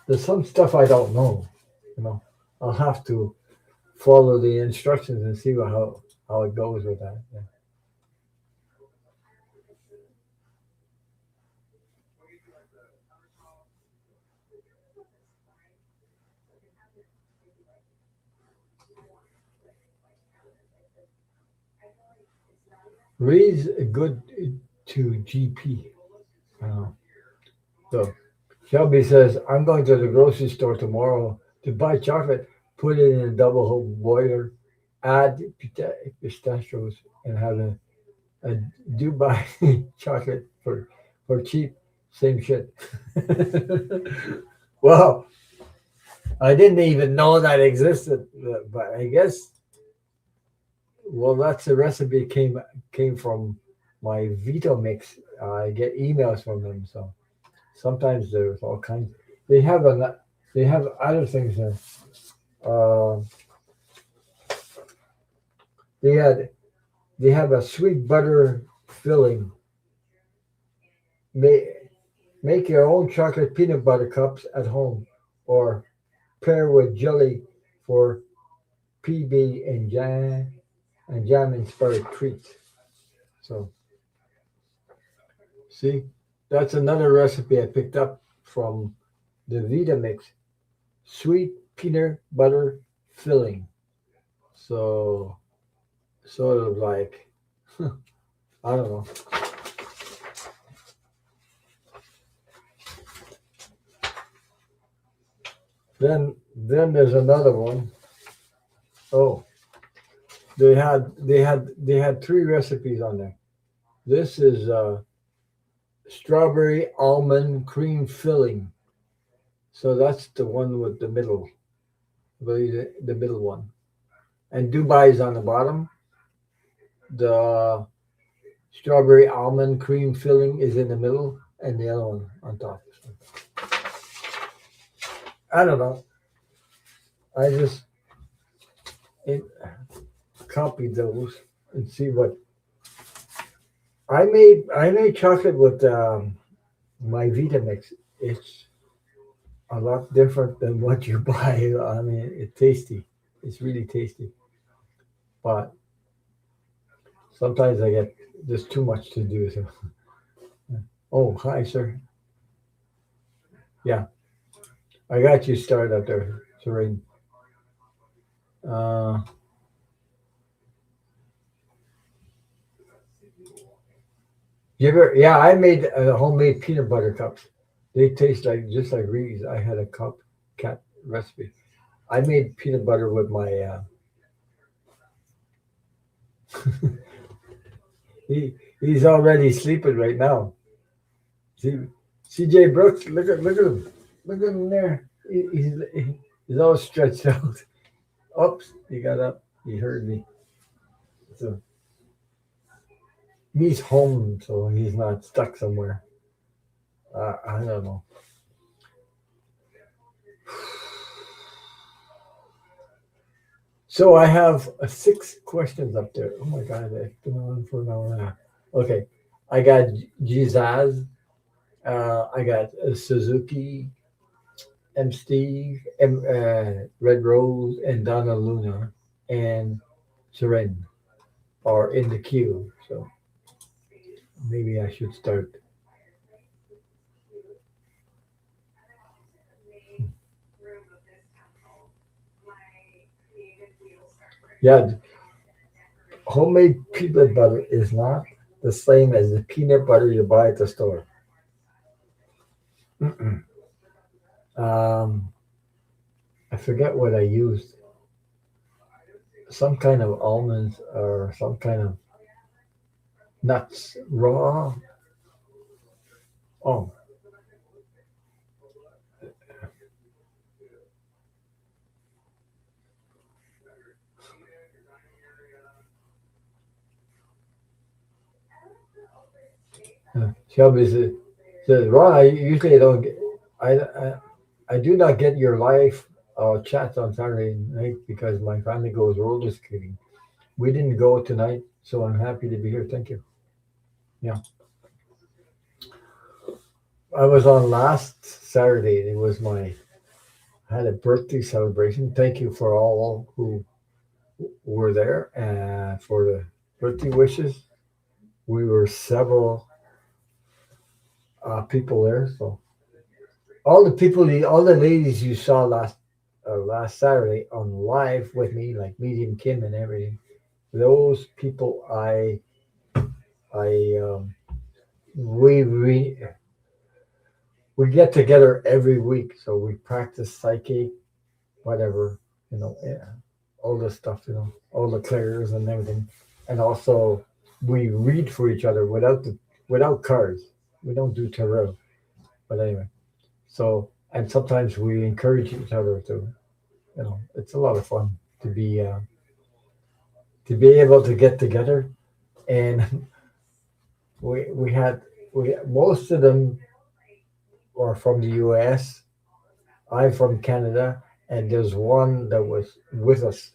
There's some stuff I don't know. You know, I'll have to follow the instructions and see how it goes with that. Yeah. Reads good to GP. Uh, so Shelby says, I'm going to the grocery store tomorrow to buy chocolate, put it in a double hole boiler, add pistachios, and have a Dubai chocolate for cheap. Same shit. Well, I didn't even know that existed, but I guess, well, that's the recipe came from my Vito mix. I get emails from them, so sometimes there's all kinds. They have a they have other things there. Uh, they had they have a sweet butter filling. Make make your own chocolate peanut butter cups at home, or pair with jelly for PB and jam inspired treats. So see, that's another recipe I picked up from the Vita mix. Sweet peanut butter filling. So sort of like I don't know. Then there's another one. Oh, they had three recipes on there. This is strawberry almond cream filling. So that's the one with the middle, I believe the middle one. And Dubai is on the bottom. The strawberry almond cream filling is in the middle, and the other one on top. I don't know. I just it, copied those and see what I made. I made chocolate with my Vitamix. It's a lot different than what you buy. I mean, it's tasty. It's really tasty. But sometimes I get just too much to do. So, oh, hi, sir. Yeah, I got you started up there, Serene. Uh, you ever? Yeah, I made homemade peanut butter cups. They taste like just like Reese's. I had a cup cat recipe. I made peanut butter with my. He's already sleeping right now. See, C.J. Brooks, look at him, look at him there. He's all stretched out. Oops, he got up. He heard me. So he's home, so he's not stuck somewhere. I don't know. So I have 6 questions up there. Oh my God, it's been on for an hour and a half. Okay, I got Jesus, I got Suzuki, M. Steve, Red Rose, and Donna Luna, and Seren are in the queue. So maybe I should start. Yeah, homemade peanut butter is not the same as the peanut butter you buy at the store. Mm-mm. Um, I forget what I used. Some kind of almonds or some kind of nuts, raw. Oh, Shelby says, Ron, I usually don't get, I do not get your live chats on Saturday night because my family goes roller skating. We didn't go tonight, so I'm happy to be here. Thank you. Yeah, I was on last Saturday. It was my I had a birthday celebration. Thank you for all who were there and for the birthday wishes. We were several people there, so all the people, all the ladies you saw last Saturday on live with me, like Medium Kim and everything. Those people, I we we get together every week, so we practice psyche, whatever, yeah, all the stuff, all the clairs and everything, and also we read for each other without cards. We don't do tarot, but anyway. So and sometimes we encourage each other to, it's a lot of fun to be able to get together, and we had we most of them are from the U.S. I'm from Canada, and there's one that was with us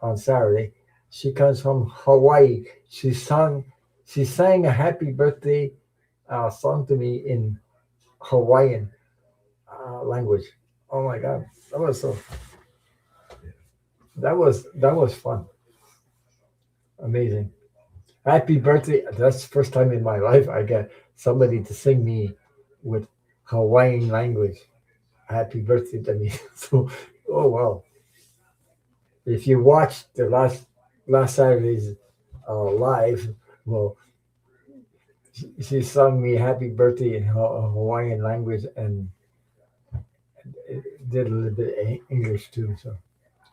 on Saturday. She comes from Hawaii. She sang a happy birthday song to me in Hawaiian language. Oh my God, that was fun, amazing. Happy birthday! That's the first time in my life I get somebody to sing me with Hawaiian language. Happy birthday to me. So, oh wow! If you watched the last Saturday's live, well, she sung me happy birthday in Hawaiian language and did a little bit of English too. So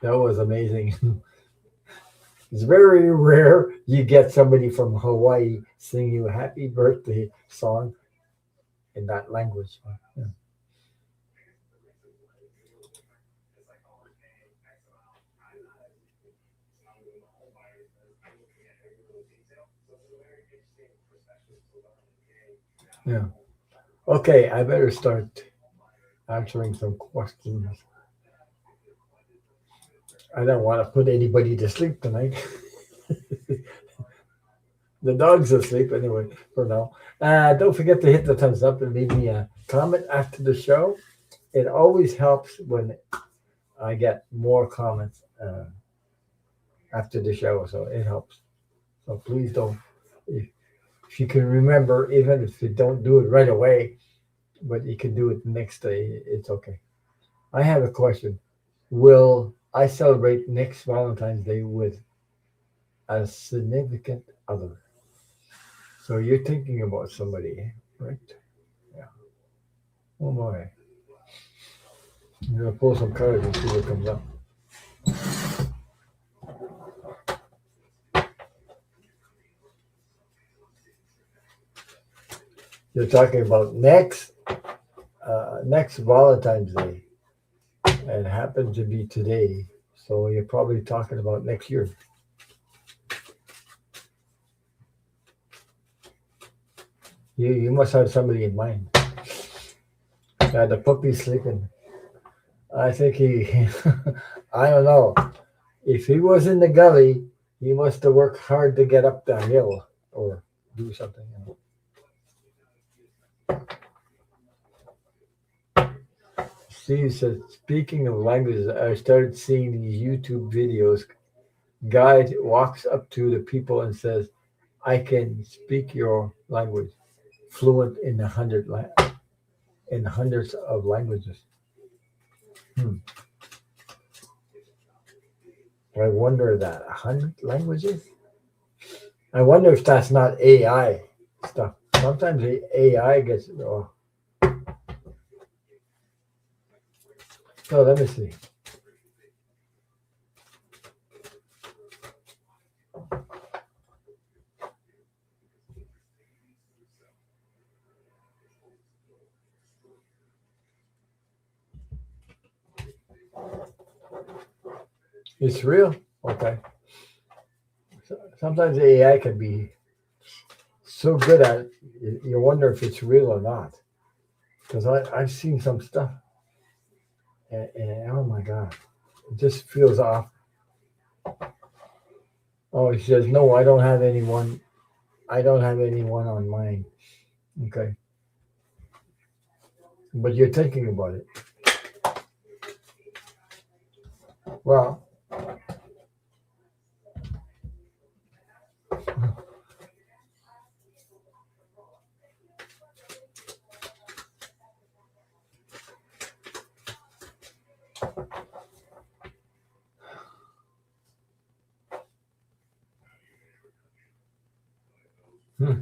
that was amazing. It's very rare you get somebody from Hawaii sing you a happy birthday song in that language. Yeah. Yeah. Okay, I better start answering some questions. I don't want to put anybody to sleep tonight. The dog's asleep anyway for now. Don't forget to hit the thumbs up and leave me a comment after the show. It always helps when I get more comments after the show, so it helps. So please don't. If you can remember, even if you don't do it right away, but you can do it the next day, it's okay. I have a question. Will I celebrate next Valentine's Day with a significant other? So you're thinking about somebody, right? Yeah. Oh my. I'm gonna pull some cards and see what comes up. You're talking about next Valentine's Day. It happened to be today, so you're probably talking about next year. You must have somebody in mind. Yeah, the puppy's sleeping. I think he. I don't know. If he was in the gully, he must have worked hard to get up the hill or do something. Steve says, speaking of languages, I started seeing these YouTube videos. Guide walks up to the people and says, I can speak your language, fluent in in hundreds of languages. Hmm. I wonder that 100 languages. I wonder if that's not AI stuff. Sometimes the AI gets. Oh, so let me see. It's real. Okay. Sometimes the AI can be so good at it, you wonder if it's real or not. Because I've seen some stuff, and oh my god, it just feels off. Oh, he says no, I don't have anyone. I don't have anyone on mine. Okay, but you're thinking about it. Well, hmm,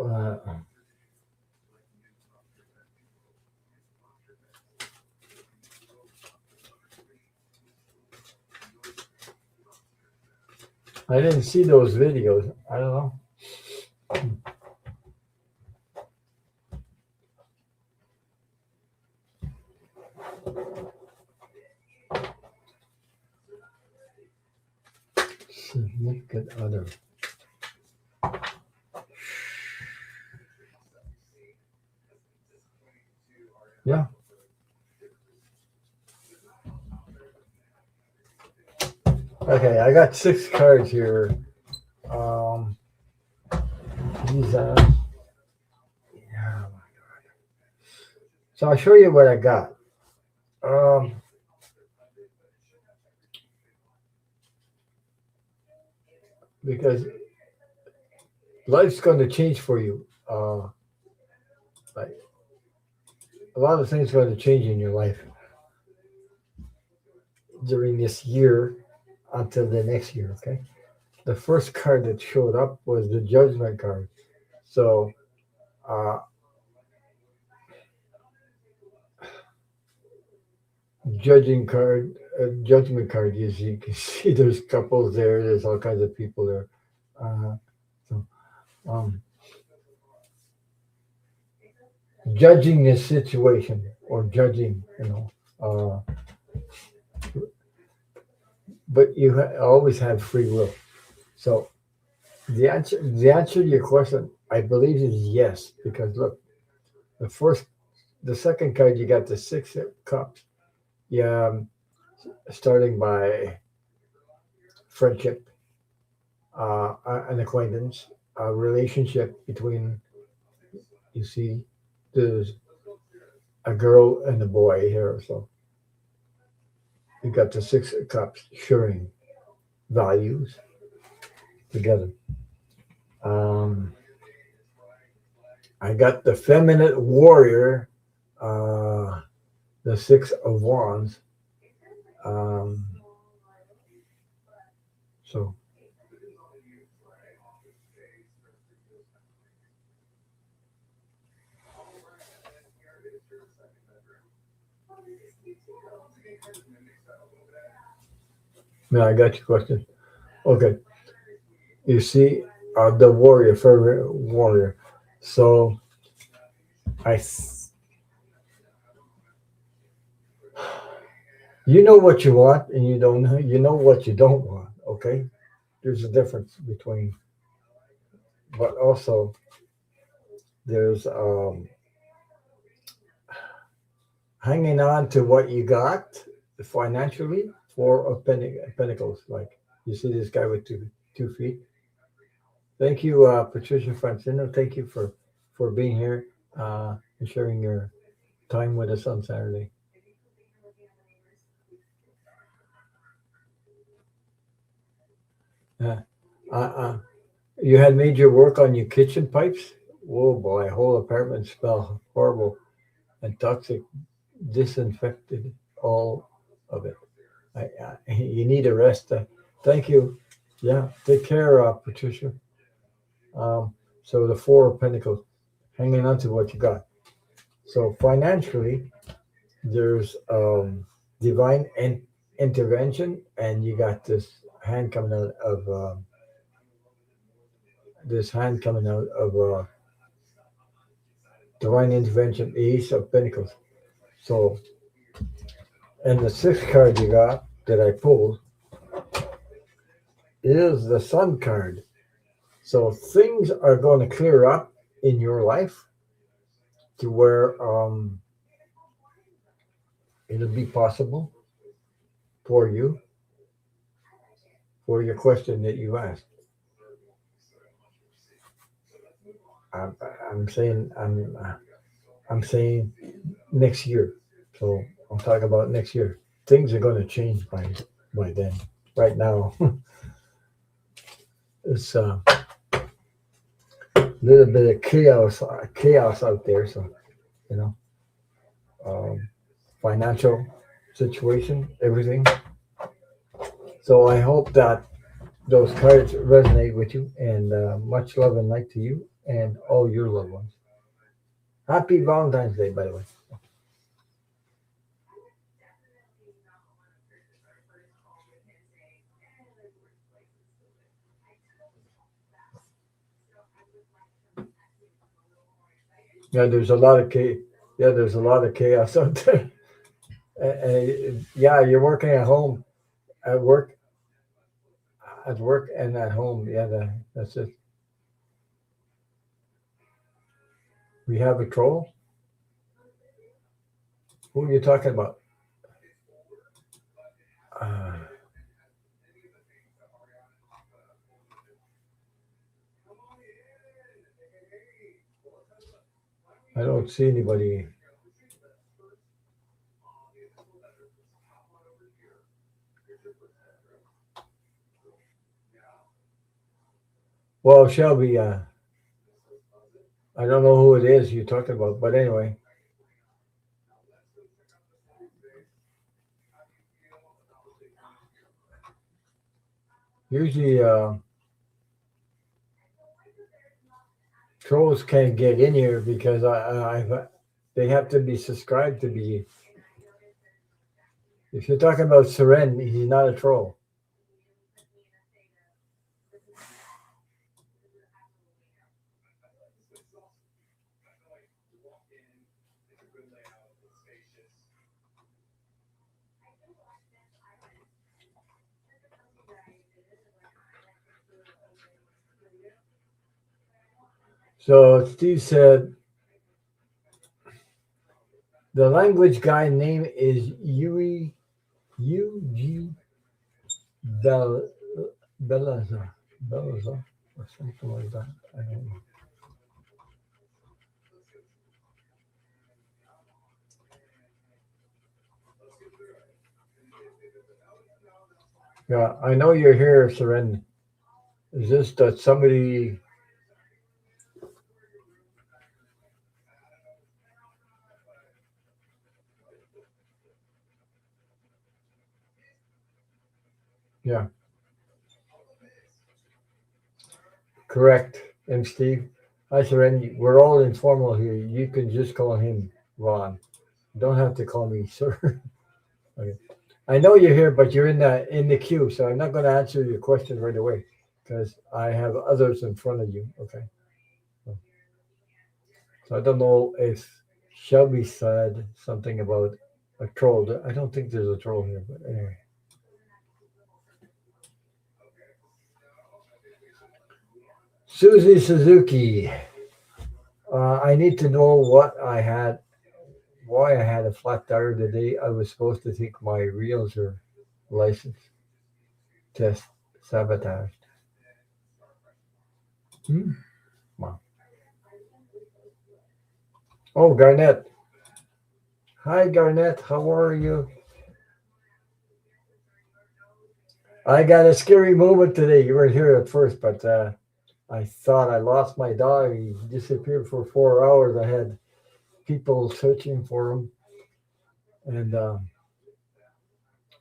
uh, I didn't see those videos. I don't know. Significant other. Yeah. Okay, I got 6 cards here. Um, these. Yeah. So I'll show you what I got. Um, because life's going to change for you. Like a lot of things are going to change in your life during this year until the next year. Okay. The first card that showed up was the Judgment card. So, uh, Judgment card. As you can see, there's couples there. There's all kinds of people there. Uh, so, um, judging this situation or judging, uh, but you always have free will. So the answer to your question, I believe, is yes. Because look, the first, the second card, you got the 6 of Cups. Yeah, starting by friendship, an acquaintance, a relationship between, you see, there's a girl and a boy here. So you got the 6 of Cups sharing values together. Um, I got the feminine warrior, uh, the 6 of Wands. Um, so No, I got your question. Okay, you see, the warrior, favorite warrior. So I, you know what you want, and you don't know. You know what you don't want. Okay, there's a difference between, but also there's hanging on to what you got financially for a pentacles. Like you see this guy with two feet. Thank you, Patricia Francino. Thank you for being here and sharing your time with us on Saturday. Uh, you had major work on your kitchen pipes. Whoa, boy! Whole apartment smell horrible and toxic. Disinfected all of it. You need a rest. Thank you. Yeah, take care, Patricia. Um, so the Four of Pentacles, hanging on to what you got. So financially, there's divine intervention, and you got hand coming out of this hand coming out of divine intervention, Ace of Pentacles. So, and the sixth card you got that I pulled is the Sun card. So things are going to clear up in your life to where it'll be possible for you for your question that you asked. I'm, I'm saying I'm saying next year. So I'm talking about next year. Things are going to change by then. Right now, it's a little bit of chaos out there. So you know, um, financial situation, everything. So I hope that those cards resonate with you, and much love and light to you and all your loved ones. Happy Valentine's Day, by the way. Yeah, there's a lot of yeah, there's a lot of chaos out there. Yeah, you're working at home, at work, at work, and at home. Yeah, that's it. We have a troll. Who are you talking about? Uh, I don't see anybody. Well, Shelby, I don't know who it is you're talking about, but anyway, usually trolls can't get in here because they have to be subscribed to be. If you're talking about Seren, he's not a troll. So Steve said the language guy name is Yui Ug Bel Belazar Belazar or something like that. I don't know. Yeah, I know you're here, Seren. Is this that somebody? Yeah, correct. And Steve, hi, Seren. We're all informal here. You can just call him Ron. Don't have to call me sir. Okay. I know you're here, but you're in the queue, so I'm not going to answer your question right away because I have others in front of you. Okay, so, so I don't know if Shelby said something about a troll. I don't think there's a troll here, but anyway. Susie Suzuki. I need to know why I had a flat tire the day I was supposed to take my realtor license test sabotaged. Hmm. Wow. Oh, Garnett. Hi, Garnett. How are you? I got a scary moment today. You weren't here at first, but I thought I lost my dog. He disappeared for 4 hours. I had people searching for him, and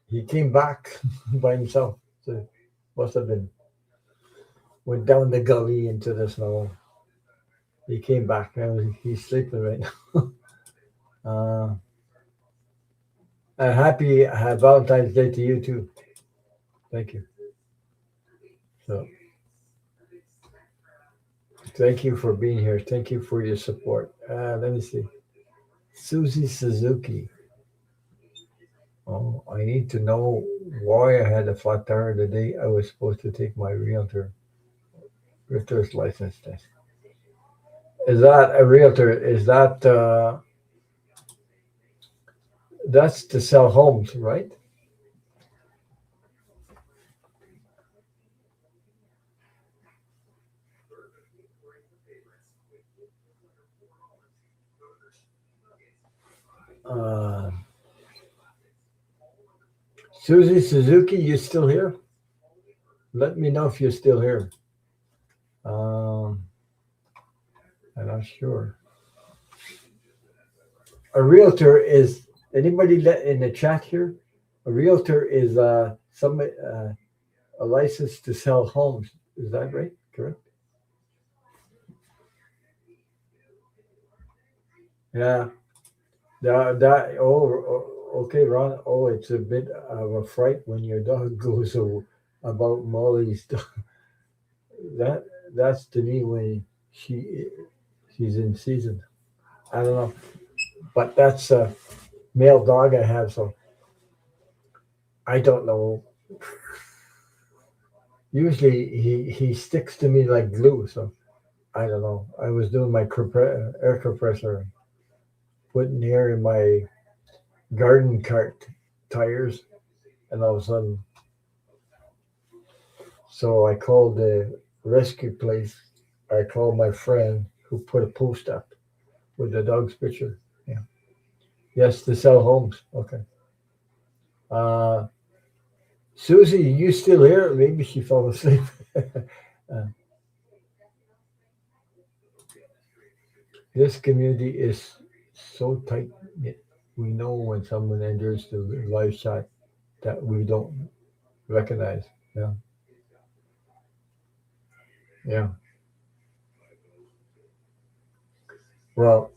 he came back by himself. So must have been went down the gully into the snow. He came back. He's sleeping right now. And happy Valentine's Day to you too. Thank you. So thank you for being here. Thank you for your support. Let me see. Susie Suzuki. Oh, I need to know why I had a flat tire the day I was supposed to take my realtor's license test. Is that a realtor? Is that that's to sell homes, right? Uh, Susie Suzuki, you still here? Let me know if you're still here. Um, I'm not sure. A realtor is anybody in the chat here? A realtor is a license to sell homes. Is that right? Correct? Yeah. Okay, Ron. Oh, it's a bit of a fright when your dog goes about Molly's dog. That that's to me when she's in season. I don't know, but that's a male dog I have, so I don't know. Usually he sticks to me like glue, so I don't know. I was doing my air compressor, putting air in my garden cart tires, and all of a sudden, so I called the rescue place. I called my friend who put a post up with the dog's picture. Yeah. Yes, to sell homes. Okay. Uh, Susie, you still here? Maybe she fell asleep. This community is so tight knit. We know when someone enters the live shot that we don't recognize. Yeah. Yeah. Well,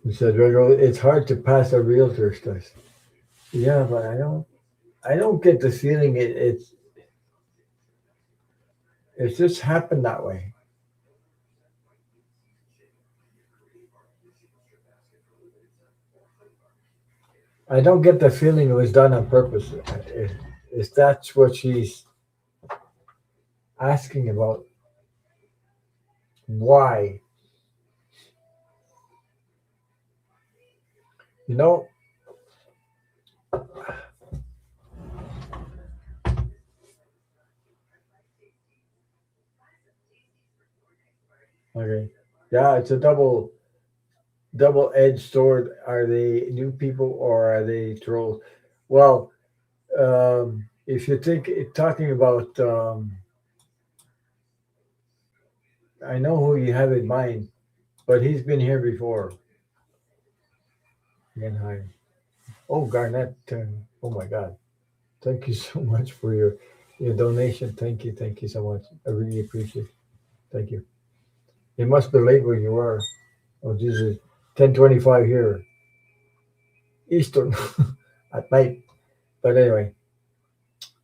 he said, "Rego, it's hard to pass a realtor's test." Yeah, but I don't get the feeling it's just happened that way. I don't get the feeling it was done on purpose. If that's what she's asking about, why? You know, okay. Yeah, it's a double-edged sword. Are they new people or are they trolls? Well, if you think talking about, I know who you have in mind, but he's been here before. Again, hi. Oh, Garnett. Oh my God. Thank you so much for your donation. Thank you so much. I really appreciate it. Thank you. You must be late where you are. Oh Jesus. 10:25 here Eastern at night. But anyway,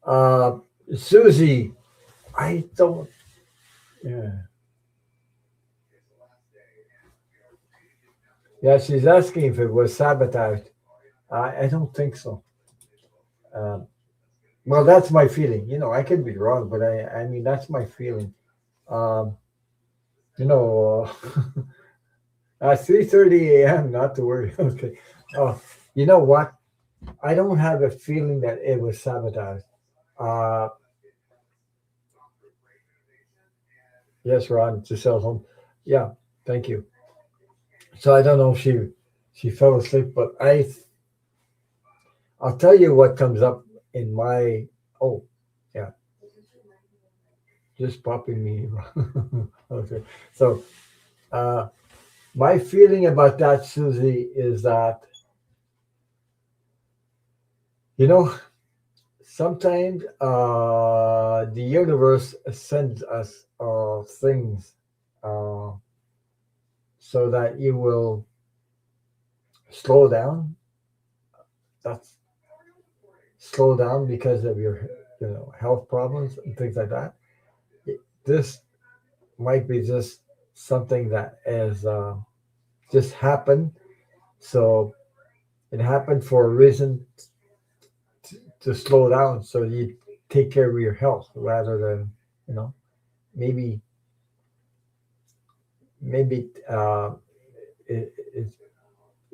uh, Susie, I don't. Yeah, yeah. She's asking if it was sabotaged. I don't think so. Um, well, that's my feeling. I could be wrong, but I mean that's my feeling. Um, you know, 3:30 a.m. Not to worry. Okay. Oh, you know what? I don't have a feeling that it was sabotaged. Uh, yes, Ron, to sell home. Yeah, thank you. So I don't know if she fell asleep, but I'll tell you what comes up in my. Oh, yeah, just popping me. Okay, so uh, my feeling about that, Susie, is that you know sometimes the universe sends us things uh, so that you will slow down. That's slow down because of your health problems and things like that. This might be just something that is just happened. So it happened for a reason to slow down, so you take care of your health rather than you know maybe maybe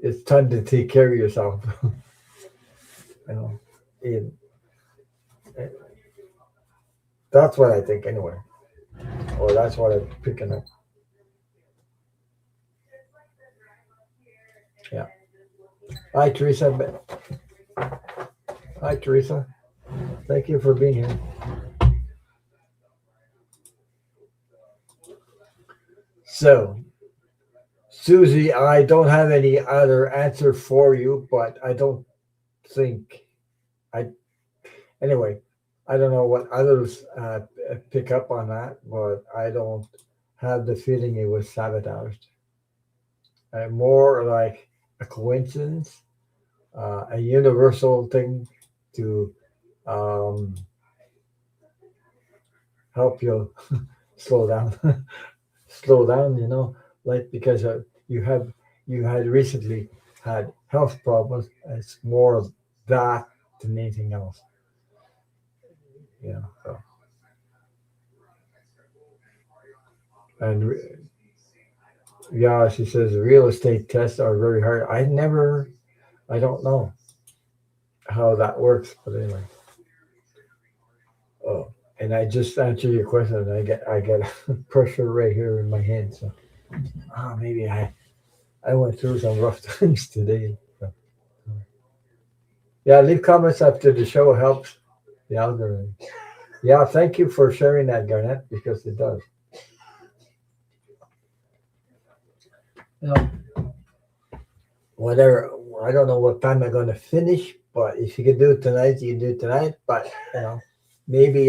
it's time to take care of yourself. you know, and, and that's what I think anyway, or that's what I'm picking up. Yeah. Hi, Teresa. Hi, Teresa. Thank you for being here. So, Susie, I don't have any other answer for you, but I don't think I. Anyway, I don't know what others pick up on that, but I don't have the feeling it was sabotaged. More like a coincidence, a universal thing to um, help you slow down, slow down. Like because you had recently had health problems. It's more of that than anything else. So and yeah, she says real estate tests are very hard. I don't know how that works, but anyway. Oh, and I just answered your question. And I get pressure right here in my hand. So maybe I went through some rough times today. So, yeah, leave comments after the show helps the algorithm. Yeah, thank you for sharing that, Garnett, because it does. You know, whatever. I don't know what time I'm going to finish, but if you can do it tonight, you can do it tonight. But maybe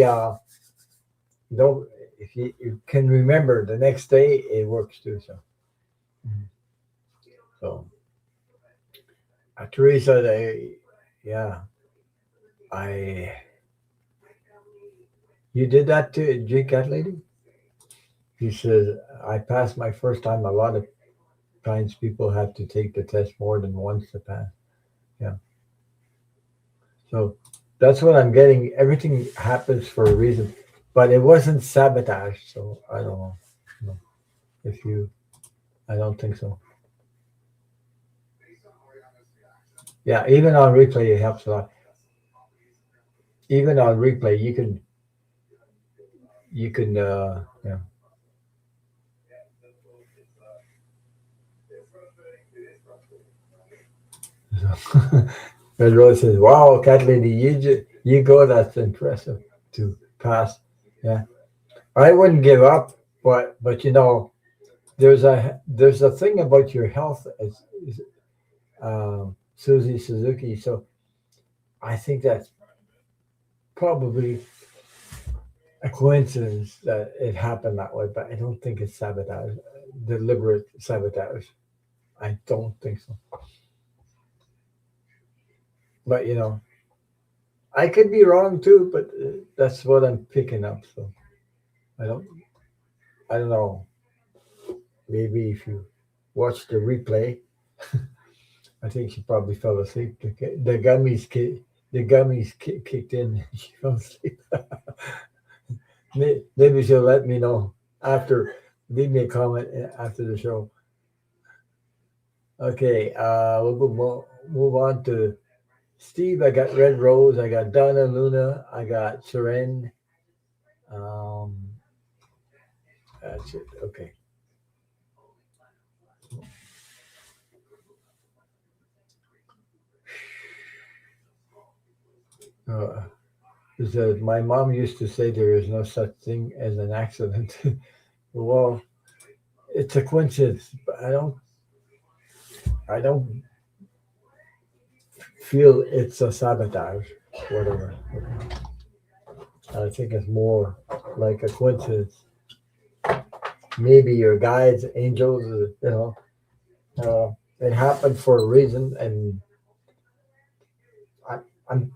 don't if you can remember the next day, it works too. So, so Teresa, yeah, I you did that to J Cat Lady. He says I passed my first time. A lot of times people have to take the test more than once to pass. Yeah. So that's what I'm getting. Everything happens for a reason, but it wasn't sabotage. So I don't know. No, if you, I don't think so. Yeah, even on replay, it helps a lot. Even on replay, you can yeah. Red Rose says, "Wow, cat lady, you go. That's impressive to pass." Yeah, I wouldn't give up, but there's a thing about your health as Susie Suzuki. So I think that's probably a coincidence that it happened that way, but I don't think it's sabotage, deliberate sabotage. I don't think so. But I could be wrong too. But that's what I'm picking up. So I don't. I don't know. Maybe if you watch the replay, I think she probably fell asleep. The gummies kicked in. She fell asleep. Maybe she'll let me know after. Leave me a comment after the show. Okay, move on to Steve. I got Red Rose. I got Donna Luna. I got Seren. Um, that's it. Okay. Uh, my mom used to say there is no such thing as an accident. Well, it's a coincidence, but I don't feel it's a sabotage. Whatever. I think it's more like a coincidence. Maybe your guides, angels, it happened for a reason, and I'm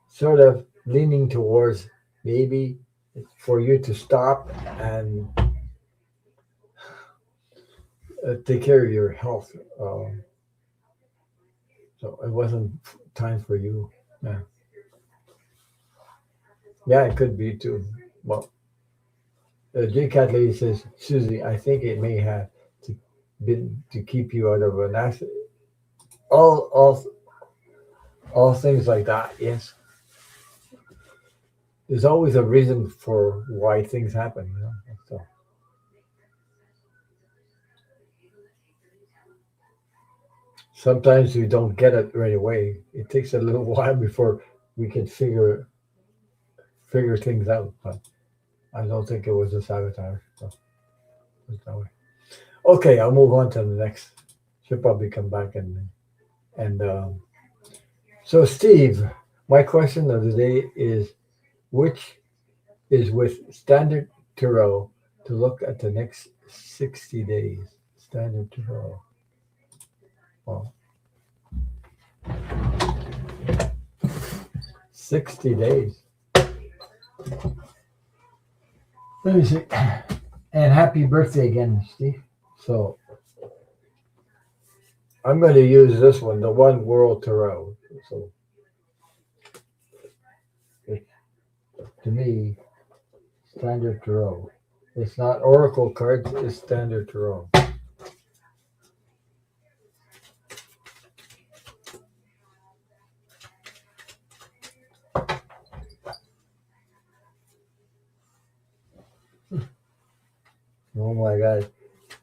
sort of leaning towards maybe it's for you to stop and take care of your health. So it wasn't time for you. Yeah, yeah, it could be too. Well, J Cat Lady says, Susie, I think it may have to been to keep you out of an accident. All, all, all things like that. Yes, there's always a reason for why things happen. So sometimes we don't get it right away. It takes a little while before we can figure things out. But I don't think it was a sabotage. So it's that way. Okay, I'll move on to the next. She'll probably come back and so Steve, my question of the day is which is with Standard Tarot to look at the next 60 days. Standard Tarot. Well, 60 days. Let me see. And happy birthday again, Steve. So I'm going to use this one, the One World Tarot. So it, to me, Standard Tarot. It's not Oracle cards, it's Standard Tarot. Oh my God.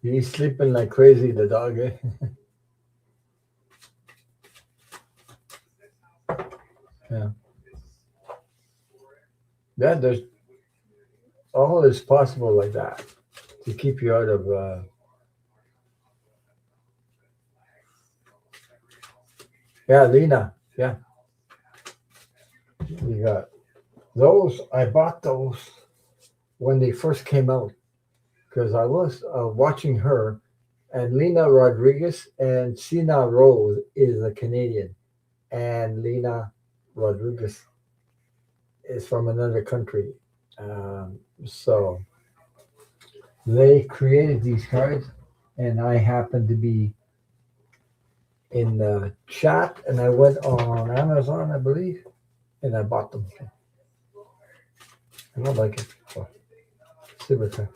He's sleeping like crazy, the dog, eh? Yeah. Yeah, there's all is possible like that to keep you out of. Yeah, Lena. Yeah, you got those. I bought those when they first came out because I was watching her and Lena Rodriguez and Sina Rose is a Canadian and Lena Rodriguez is from another country. So they created these cards, and I happened to be in the chat, and I went on Amazon, I believe, and I bought them. I don't like it. So, super time.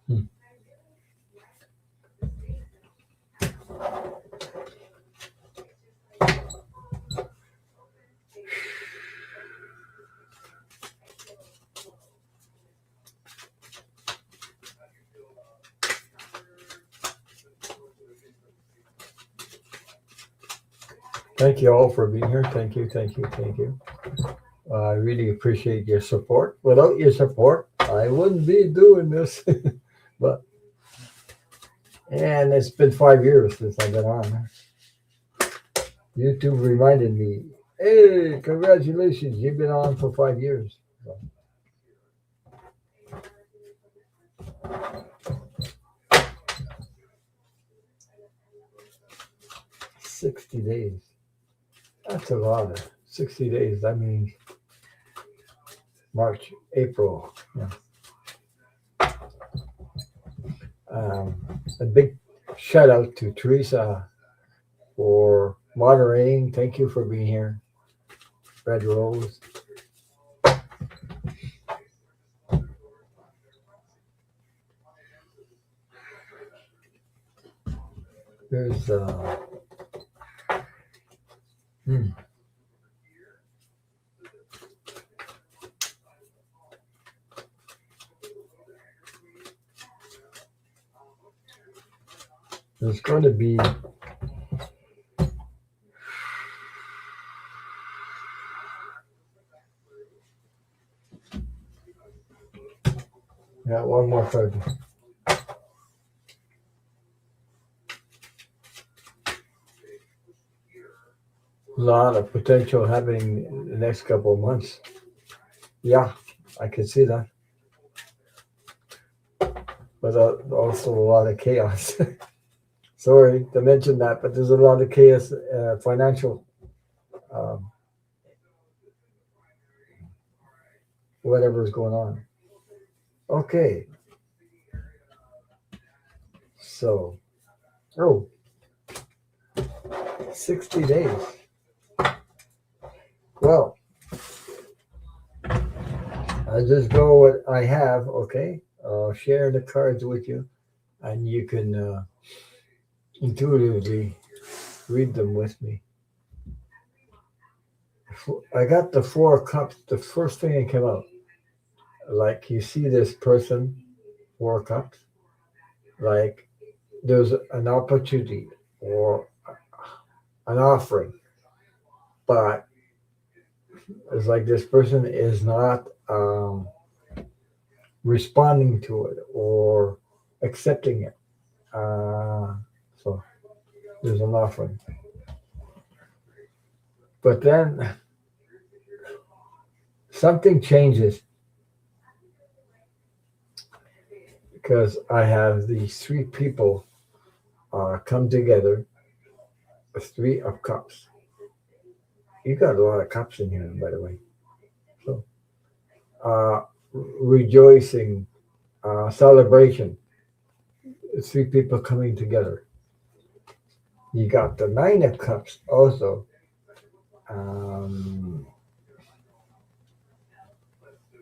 Hmm. Thank you all for being here. Thank you, thank you, thank you. I really appreciate your support. Without your support, I wouldn't be doing this. But and it's been 5 years since I've been on. YouTube reminded me, hey, congratulations, you've been on for 5 years. So, 60 days. That's a lot. 60 days. That means March, April. Yeah. A big shout out to Teresa for moderating. Thank you for being here. Red Rose. There's hmm, there's going to be yeah, one more card. A lot of potential happening in the next couple of months. Yeah, I can see that. But also a lot of chaos. Sorry to mention that, but there's a lot of chaos, financial, um, whatever is going on. Okay, so, oh, 60 days. Well, I'll just go what I have, okay? I'll share the cards with you, and you can intuitively read them with me. I got the Four of Cups, the first thing that came out. Like you see this person, Four of Cups, like there's an opportunity or an offering, but it's like this person is not responding to it or accepting it. So there's an offering. But then something changes because I have these three people come together, the Three of Cups. You got a lot of cups in here, by the way. So, uh, rejoicing, celebration, three people coming together. You got the Nine of Cups also. Um,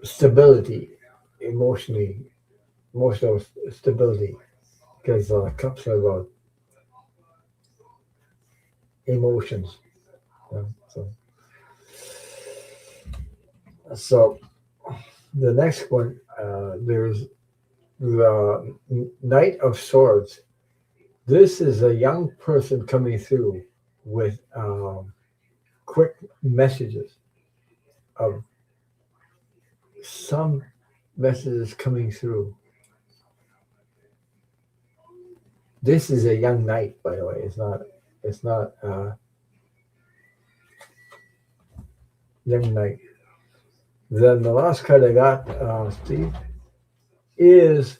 Stability, emotionally, emotional stability, because cups are about emotions. Yeah, so the next one, there's the Knight of Swords. This is a young person coming through with quick messages of some messages coming through. This is a young knight, by the way. It's not young knight. Then the last card I got, Steve, is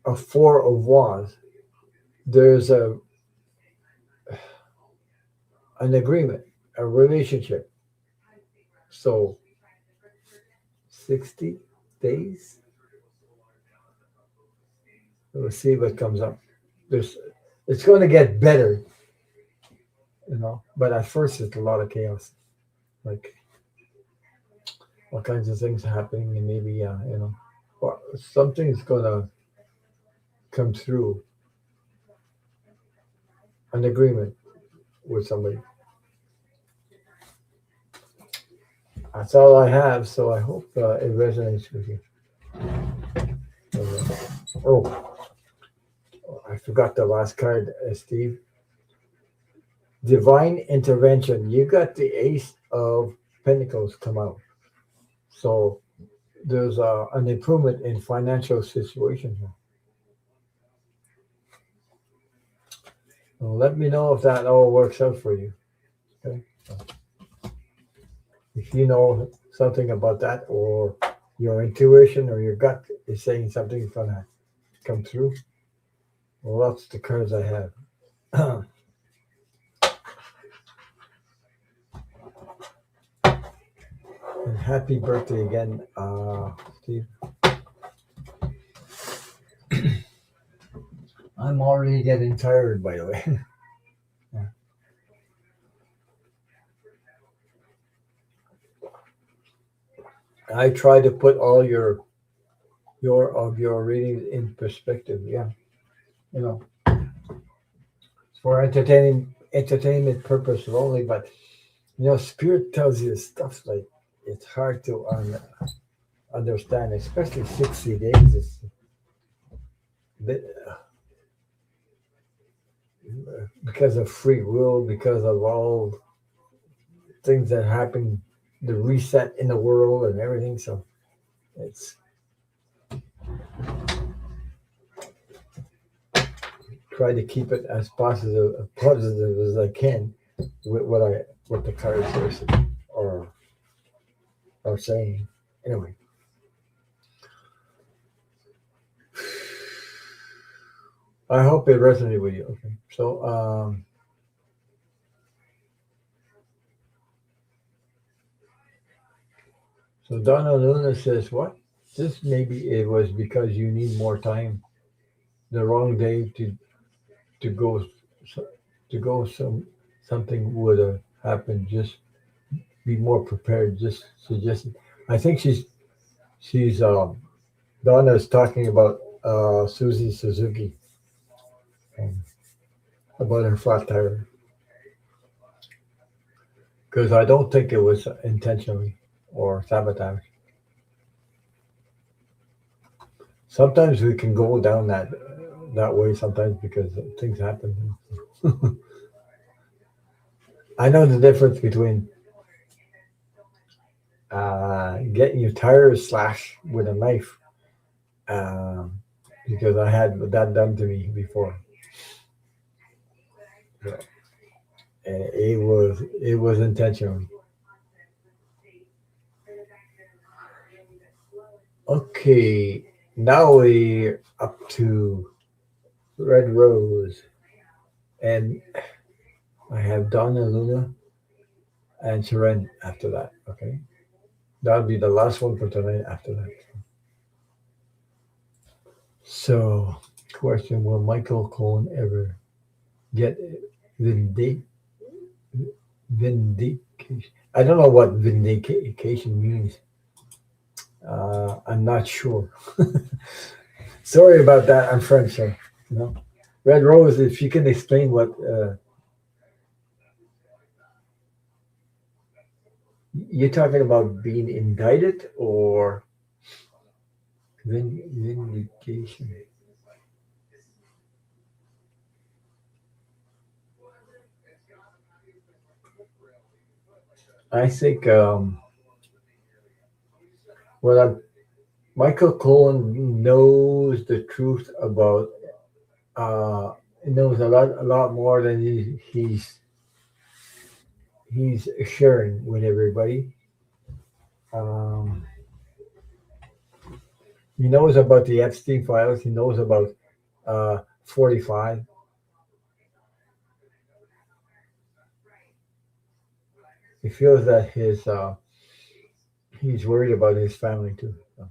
a Four of Wands. There's an agreement, a relationship. So 60 days. We'll see what comes up. It's going to get better, but at first it's a lot of chaos. Like all kinds of things happening, and maybe, well, something's going to come through an agreement with somebody. That's all I have, so I hope it resonates with you. Oh, I forgot the last card, Steve. Divine intervention. You got the Ace of Pentacles come out. So there's an improvement in financial situation here. Well, let me know if that all works out for you. Okay. If you know something about that, or your intuition or your gut is saying something's gonna come through. Well, that's the cards I have. And happy birthday again, Steve. I'm already getting tired, by the way. Yeah. I try to put all your readings in perspective. Yeah, you know, for entertainment purpose only. But spirit tells you stuff like it's hard to understand, especially 60 days. It's a bit, because of free will, because of all things that happen, the reset in the world and everything. So it's try to keep it as positive as I can with what the cards are are saying. Anyway, I hope it resonated with you. Okay, so Donna Luna says what? This maybe it was because you need more time. The wrong day to go so- to go something would have happened. Just be more prepared. Just suggested. I think she's Donna is talking about Susie Suzuki and about her flat tire because I don't think it was intentionally or sabotage. Sometimes we can go down that way sometimes because things happen. I know the difference between getting your tires slashed with a knife um, because I had that done to me before. Yeah. And it was intentional. Okay, now we're up to Red Rose, and I have Donna Luna and Sharon after that. Okay, that'll be the last one for tonight. After that, so question: will Michael Cohen ever get vindicate? Vindication? I don't know what vindication means. I'm not sure. Sorry about that. I'm French, so you know. Red Rose, if you can explain what you're talking about, being indicted or vindication. I think well, Michael Cohen knows the truth about knows a lot more than he's sharing with everybody. Um, he knows about the Epstein files. He knows about 45. He feels that he's worried about his family too. So,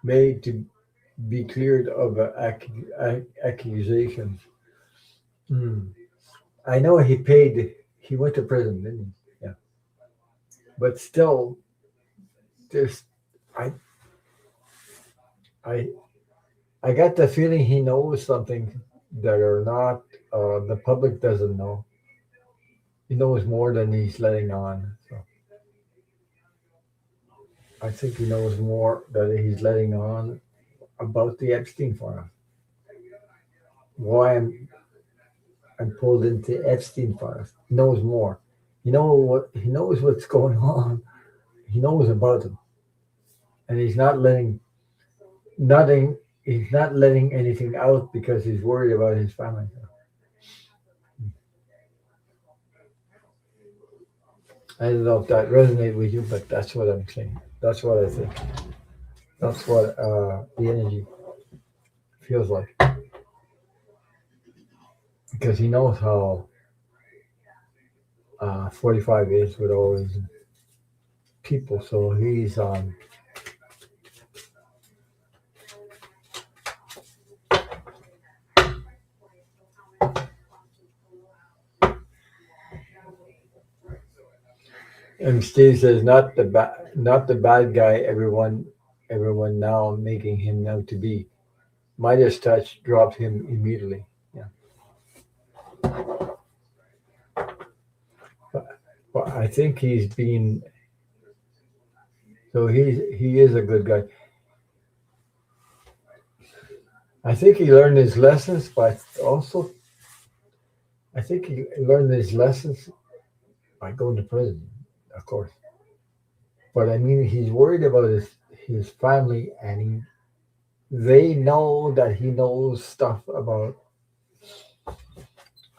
made to be cleared of accusations. Hmm. I know he paid. He went to prison, didn't he? Yeah, but still, there's. I I I got the feeling he knows something that are not the public doesn't know. He knows more than he's letting on. So I think he knows more than he's letting on about the Epstein file. Why I'm pulled into Epstein files. He knows more. He knows what's going on. He knows about them, and nothing. He's not letting anything out because he's worried about his family. I don't know if that resonates with you, but that's what I'm saying. That's what I think. That's what the energy feels like because he knows how 45 is with all his people. So he's and Steve says not the bad guy. Everyone now making him out to be. Midas touch dropped him immediately. Yeah, but I think he's been so he is a good guy. I think he learned his lessons, but also I think he learned his lessons by going to prison, of course. But I mean, he's worried about his family, and they know that he knows stuff about.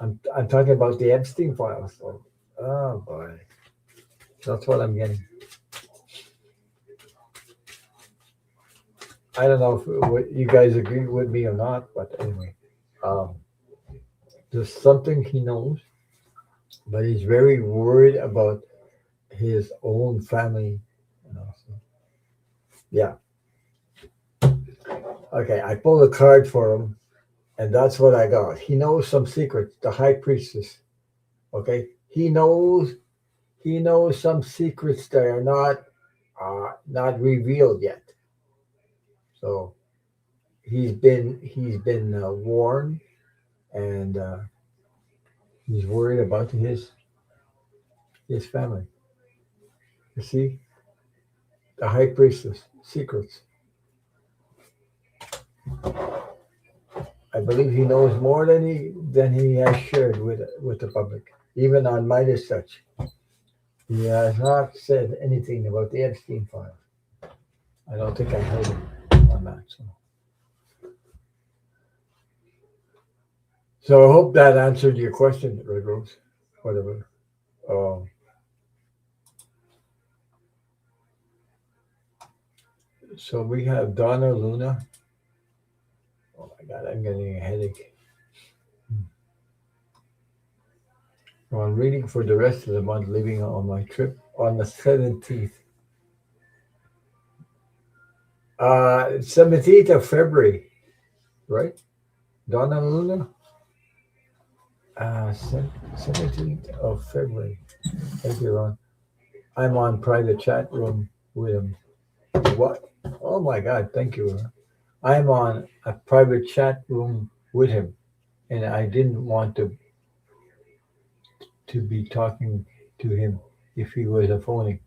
I'm talking about the Epstein files. So, oh boy, that's what I'm getting. I don't know if what you guys agree with me or not, but anyway, um, there's something he knows, but he's very worried about his own family. So, yeah. Okay, I pulled a card for him, and that's what I got. He knows some secrets. The high priestess. Okay, he knows some secrets that are not revealed yet. So he's been warned, and he's worried about his family. You see, the high priestess secrets. I believe he knows more than he has shared with the public, even on Midas Touch. He has not said anything about the Epstein file. I don't think I heard him on that. So I hope that answered your question, Red Rose. Whatever. Um, so we have Donna Luna. Oh my God, I'm getting a headache. So I'm reading for the rest of the month, leaving on my trip on the 17th. 17th of February, right? Donna Luna? 17th of February. Thank you, Ron. I'm on private chat room with him. What? Oh my God, thank you, Ron. I'm on a private chat room with him, and I didn't want to be talking to him if he was a phony.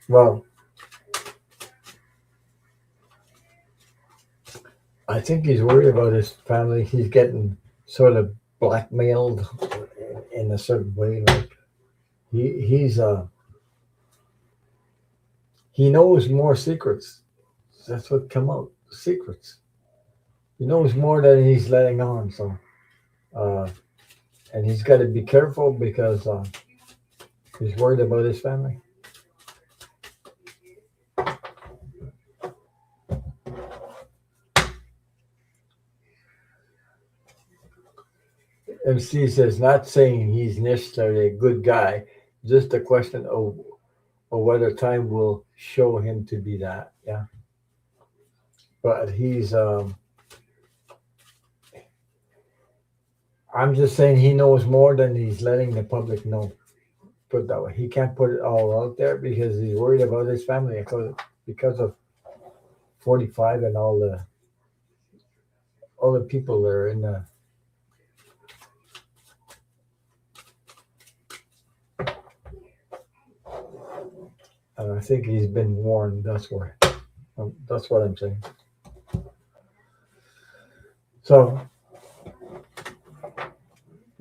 Well, I think he's worried about his family. He's getting sort of blackmailed in a certain way. Like he knows more secrets. That's what come out secrets. He knows more than he's letting on. So, uh, and he's got to be careful because he's worried about his family. MC says, not saying he's necessarily a good guy, just a question of whether time will show him to be that. Yeah, but I'm just saying he knows more than he's letting the public know. Put it that way. He can't put it all out there because he's worried about his family because of 45 and all the people that are in the. I think he's been warned. That's why. That's what I'm saying. So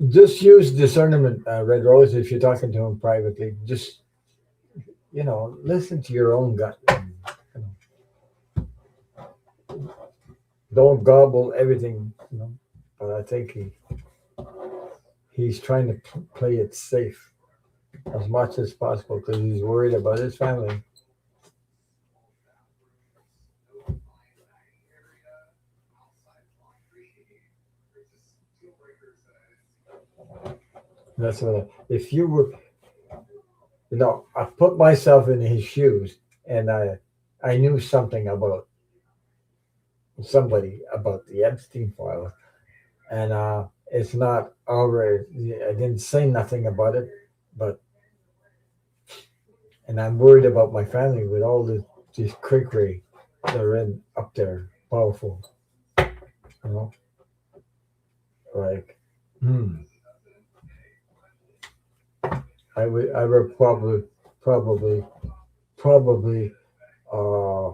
just use discernment, Red Rose, if you're talking to him privately. Just listen to your own gut. Don't gobble everything. But I think he's trying to play it safe as much as possible because he's worried about his family. That's what. If you were, I put myself in his shoes, and I knew something about somebody about the Epstein file, and it's not already. I didn't say nothing about it, but and I'm worried about my family with all these cray that are in up there, powerful, you know, like. Hmm. I would probably, probably, uh,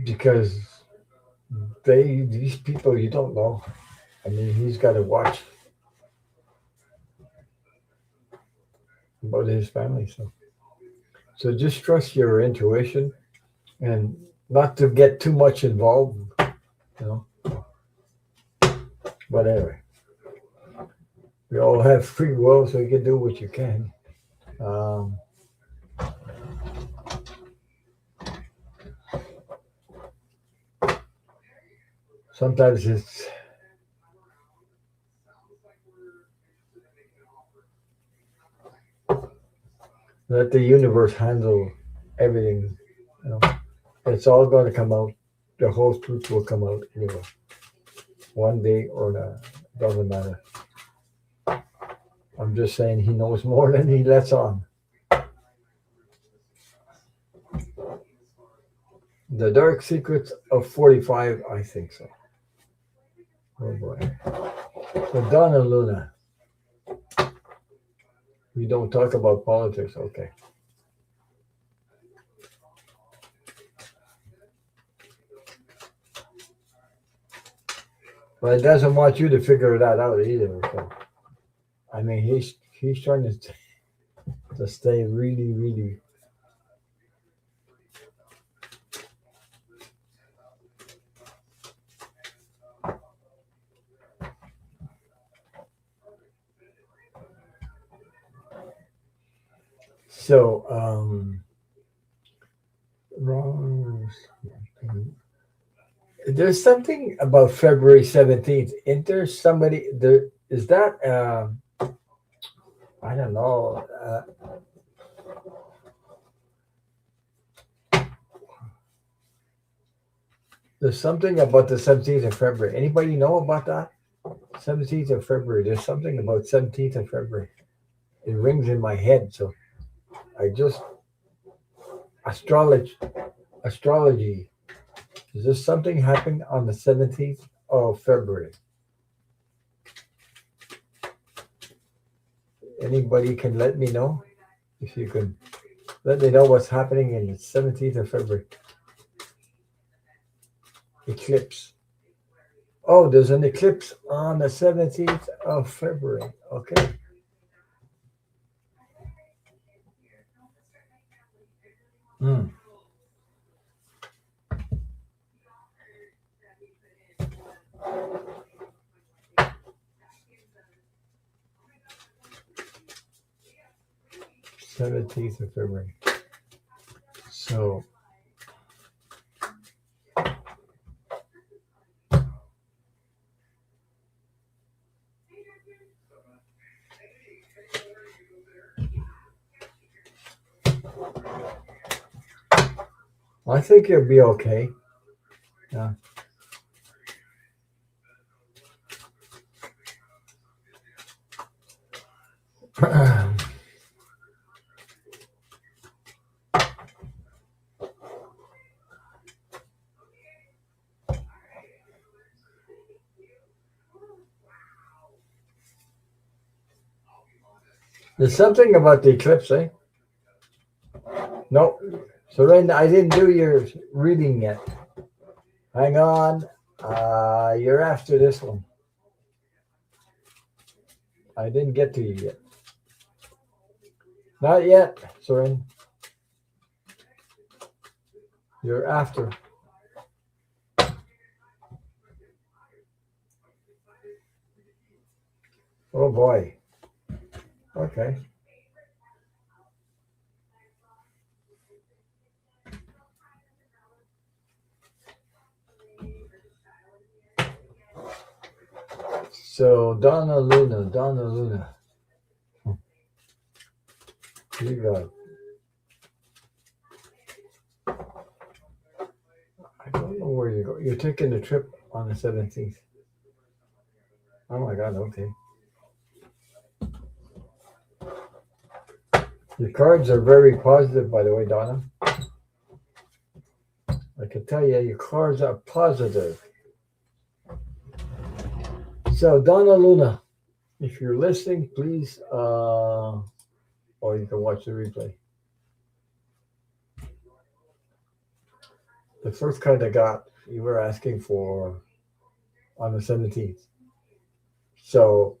because these people you don't know. I mean, he's got to watch about his family. So just trust your intuition and not to get too much involved. You know, but anyway, we all have free will, so you can do what you can. Um, Sometimes it's let the universe handle everything. You know, it's all going to come out. The whole truth will come out anyway, one day or not. Doesn't matter. I'm just saying he knows more than he lets on. The Dark Secrets of 45, I think so. Oh boy. So Don and Luna, we don't talk about politics, okay. But it doesn't want you to figure that out either. So I mean, he's trying to stay really, really. So wrong. There's something about February 17th. Is there somebody there? Is that I don't know. There's something about the 17th of February. Anybody know about that? 17th of February. There's something about 17th of February. It rings in my head. So I just astrology. Astrology. Is there something happening on the 17th of February? Anybody can let me know if you can let me know what's happening in the 17th of February. Eclipse. Oh, there's an eclipse on the 17th of February. Okay. Hmm. 17th of February. So I think you'll be okay. Yeah. There's something about the eclipse, eh? No. So then I didn't do your reading yet. Hang on. You're after this one. I didn't get to you yet. Not yet, Soren. You're after. Oh boy. Okay. So Donna Luna, you got. I don't know where you go. You're taking the trip on the 17th. Oh my God. Okay. Your cards are very positive, by the way, Donna. I can tell you, your cards are positive. So Donna Luna, if you're listening, please, or you can watch the replay. The first card I got, you were asking for on the 17th. So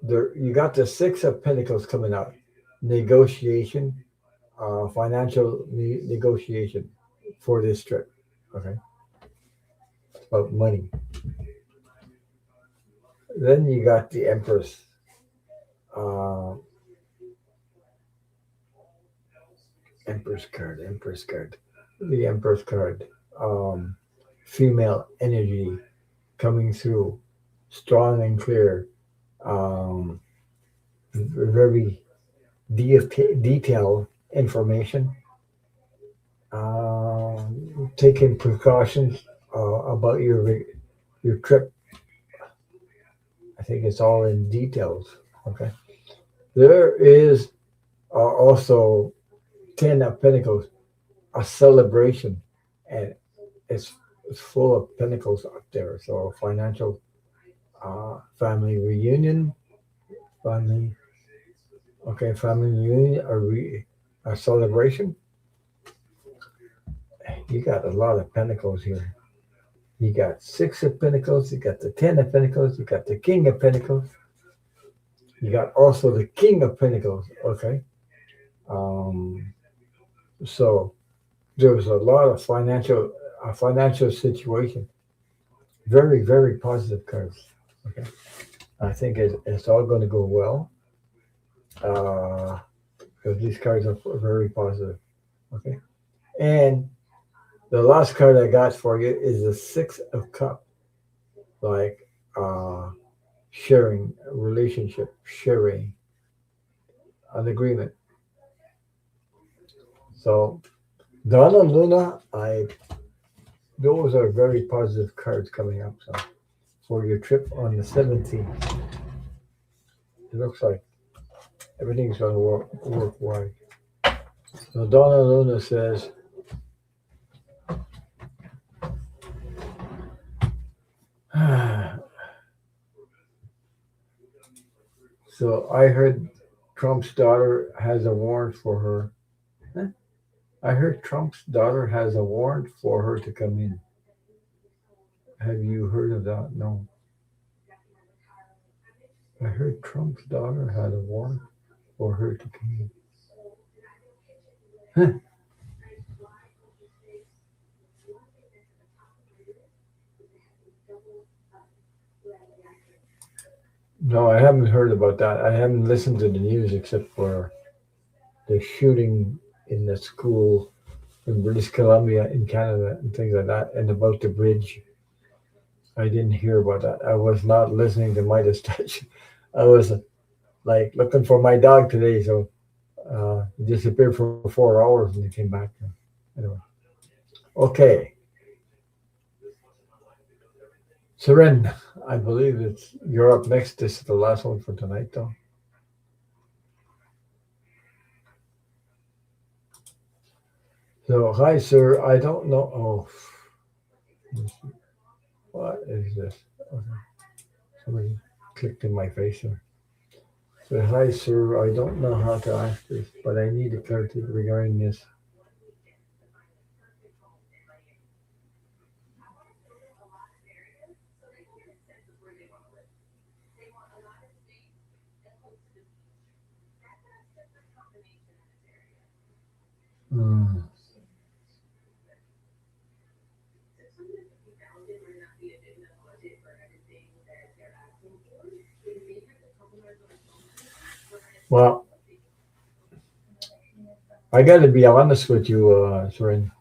there, you got the Six of Pentacles coming out. Negotiation, financial negotiation for this trip. Okay, it's about money. Then you got the Empress, uh, Empress card, the Empress card. Um, Female energy coming through, strong and clear. Um, Very detailed information. Taking precautions about your trip. I think it's all in details. Okay. There is also Ten of Pentacles, a celebration, and it's it's full of pentacles up there. So financial, family reunion, family, okay, family reunion, a celebration. You got a lot of pentacles here. You got Six of Pentacles, you got the Ten of Pentacles, you got the King of Pentacles, you got also the King of Pentacles. Okay. Um, so there's a lot of financial situation. Very, very positive cards. Okay. I think it's all going to go well. Uh, because these cards are very positive. Okay. And the last card I got for you is the Six of Cups. Like, sharing, relationship, sharing, an agreement. So Donna Luna, I those are very positive cards coming up. So for your trip on the 17th, it looks like everything's going to work right. So Donna Luna says, so I heard Trump's daughter has a warrant for her. Huh? I heard Trump's daughter has a warrant for her to come in. Have you heard of that? No. I heard Trump's daughter had a warrant for her to come in. Huh? No, I haven't heard about that. I haven't listened to the news except for the shooting in the school in British Columbia in Canada and things like that, and about the bridge. I didn't hear about that. I was not listening to Midas Touch. I was like looking for my dog today, so he disappeared for 4 hours and he came back. Anyway, okay, Seren, I believe it's you're up next. This is the last one for tonight, though. So, hi, sir. I don't know. Oh, what is this? Okay. Somebody clicked in my face here. So, hi, sir. I don't know how to ask this, but I need a clarity regarding this. Hmm. Well, I got to be honest with you, Soren.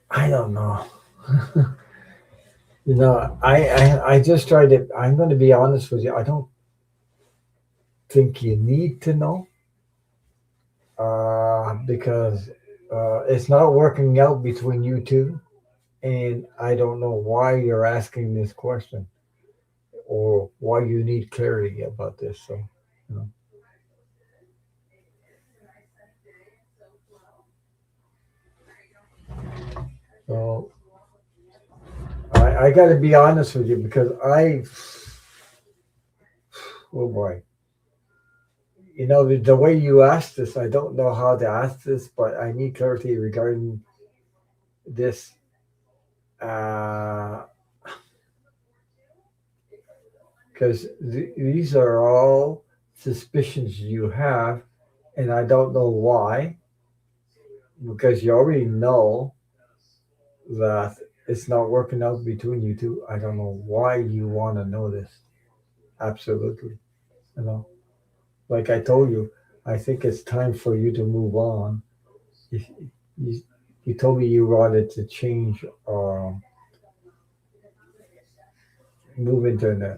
I don't know. I just tried to. I'm going to be honest with you. I don't think you need to know because it's not working out between you two, and I don't know why you're asking this question or why you need clarity about this. So, you know, so I got to be honest with you because oh boy, the way you asked this, I don't know how to ask this, but I need clarity regarding this. Uh, because these are all suspicions you have, and I don't know why, because you already know that it's not working out between you two. I don't know why you want to know this. Absolutely. You know, like I told you, I think it's time for you to move on. You, you, you told me you wanted to change or move into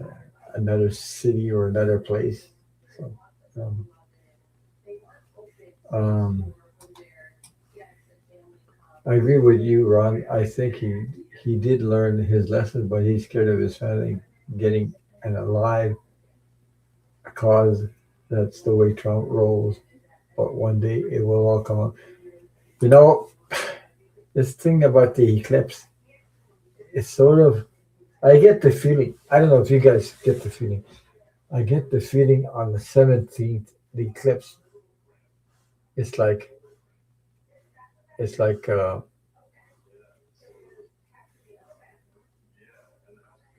another city or another place. So, um, um, I agree with you, Ron. I think he did learn his lesson, but he's scared of his family getting an alive cause. That's the way Trump rolls. But one day it will all come out. You know, this thing about the eclipse, it's sort of. I get the feeling. I don't know if you guys get the feeling. I get the feeling on the 17th, the eclipse. It's like it's like uh,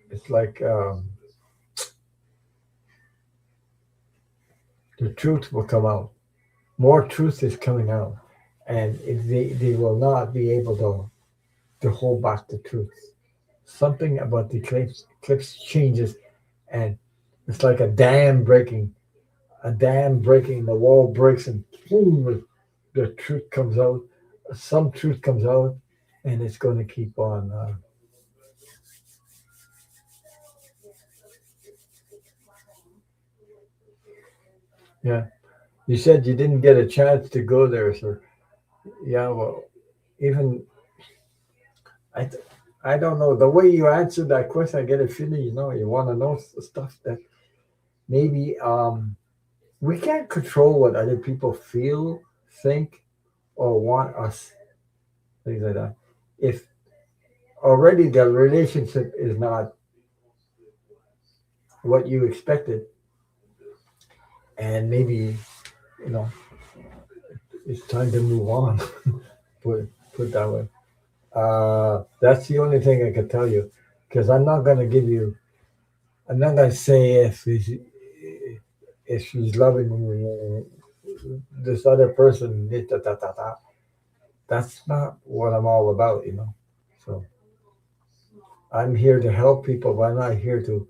it's like the truth will come out. More truth is coming out, and they will not be able to hold back the truth. Something about the eclipse changes, and it's like a dam breaking, the wall breaks, and boom, the truth comes out. Some truth comes out, and it's going to keep on. Yeah, you said you didn't get a chance to go there, sir. Yeah, well, even I, I don't know the way you answered that question. I get a feeling you want to know stuff that maybe we can't control what other people feel, think, or want us, things like that. If already the relationship is not what you expected, and maybe you know it's time to move on. Put that way. That's the only thing I can tell you, because I'm not gonna give you. I'm not gonna say if she's loving this other person. Da, da, da, da. That's not what I'm all about. So I'm here to help people, but I'm not here to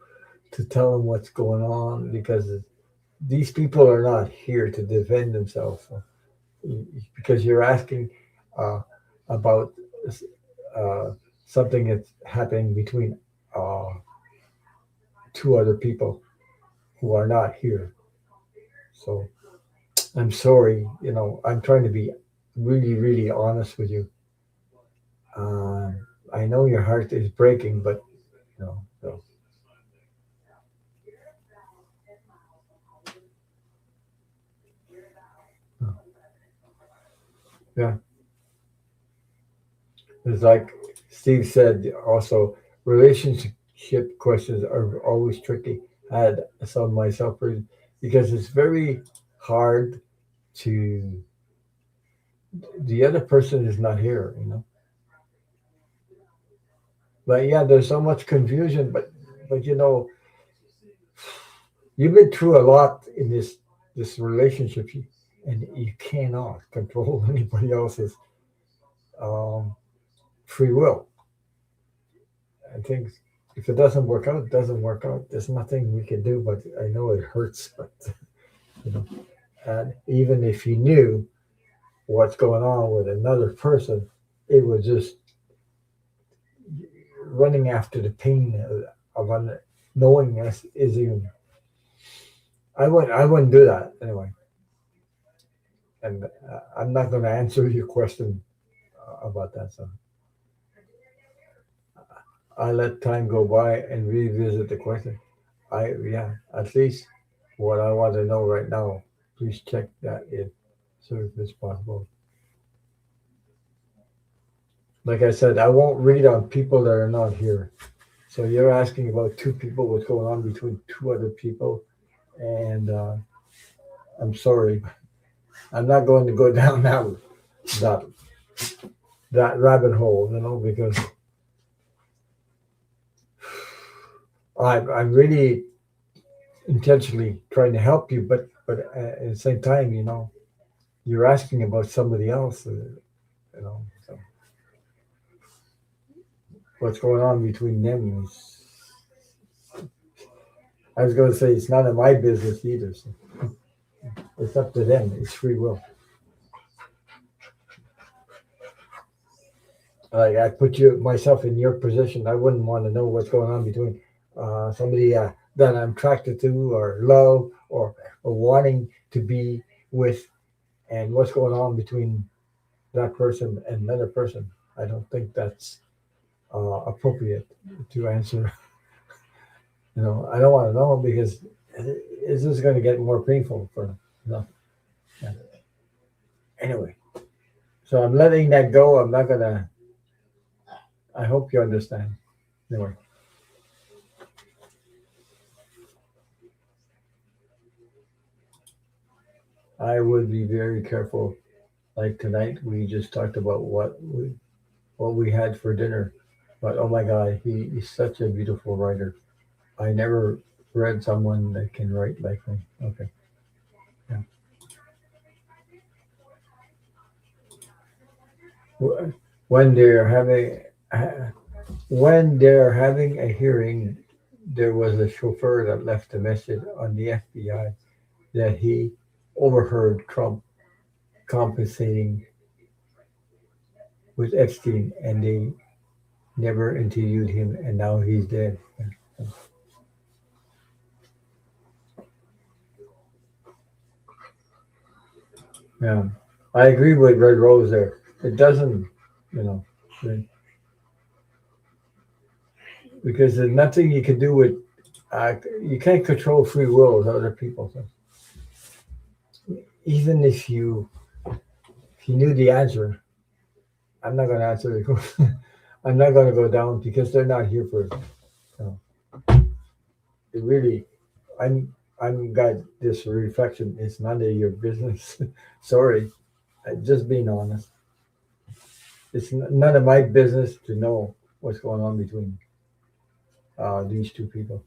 tell them what's going on because these people are not here to defend themselves. So, because you're asking uh, about uh, something that's happening between uh, two other people who are not here. So I'm sorry. I'm trying to be really, really honest with you. I know your heart is breaking, but so yeah. It's like Steve said also, relationship questions are always tricky. I had some myself because it's very hard to, the other person is not here. But yeah, there's so much confusion, but you've been through a lot in this. this relationship, and you cannot control anybody else's um, free will. I think if it doesn't work out, it doesn't work out. There's nothing we can do, but I know it hurts. But you know, and even if you knew what's going on with another person, it was just running after the pain of unknowingness is even. I wouldn't do that anyway. And I'm not going to answer your question about that. So I let time go by and revisit the question. Yeah, at least what I want to know right now. Please check that if so if it's possible. Like I said, I won't read on people that are not here. So you're asking about two people, what's going on between two other people, and I'm sorry, I'm not going to go down that that rabbit hole, because I'm really intentionally trying to help you, but at the same time, you're asking about somebody else, so what's going on between them is, I was going to say it's none of my business either. So it's up to them. It's free will. Like I put you myself in your position, I wouldn't want to know what's going on between somebody that I'm attracted to or love or wanting to be with, and what's going on between that person and another person. I don't think that's appropriate to answer. I don't want to know because it's just going to get more painful for them. Yeah. Anyway, so I'm letting that go. I'm not gonna. I hope you understand. Anyway, I would be very careful. Like tonight, we just talked about what we had for dinner. But oh my God, he is such a beautiful writer. I never read someone that can write like him. Okay, yeah. Wh- When they're having when they're having a hearing, there was a chauffeur that left a message on the FBI that he overheard Trump compensating with Epstein, and they never interviewed him, and now he's dead. Yeah, I agree with Red Rose there. It doesn't, you know, because there's nothing you can do with. You can't control free will of other people. So even if you knew the answer, I'm not going to answer the question. I'm not going to go down because they're not here for. It really, I'm got this reflection. It's none of your business. Sorry, just being honest. It's none of my business to know what's going on between these two people.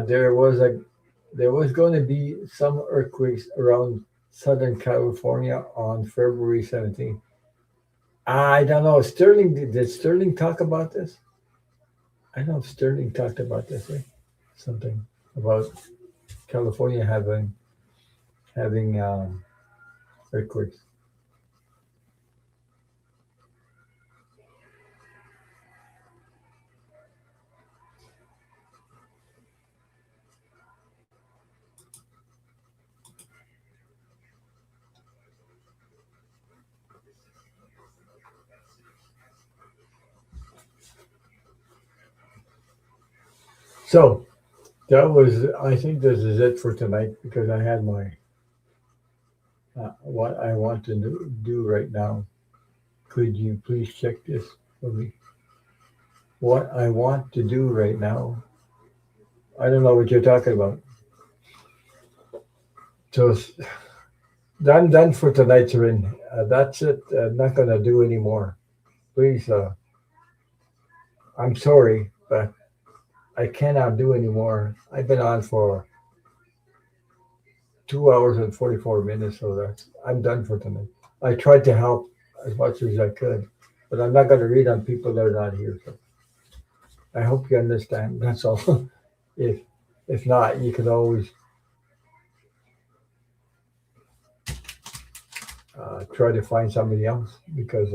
There was going to be some earthquakes around Southern California on February 17th. I don't know. Sterling did Sterling talk about this? I know Sterling talked about this, right? Something about California having earthquakes. So that was. I think this is it for tonight because I had my what I want to do right now. Could you please check this for me? What I want to do right now. I don't know what you're talking about. So I'm done for tonight, Corinne. That's it. I'm not going to do any more. Please I'm sorry, but I cannot do anymore. I've been on for 2 hours and 44 minutes, so I'm done for tonight. I tried to help as much as I could, but I'm not going to read on people that are not here. So I hope you understand. That's all. if if not, you can always try to find somebody else because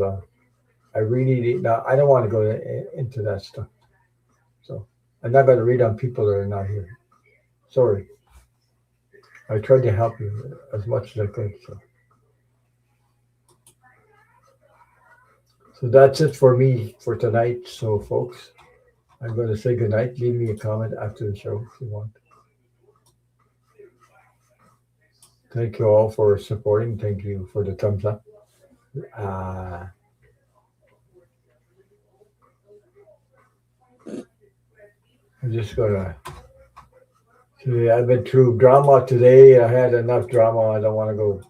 I really need, now I don't want to go into that stuff. So I'm not going to read on people that are not here. Sorry. I tried to help you as much as I could. So that's it for me for tonight. So folks, I'm going to say goodnight. Leave me a comment after the show if you want. Thank you all for supporting. Thank you for the thumbs up. Uh, I'm just gonna see. I've been through drama today. I had enough drama. I don't want to go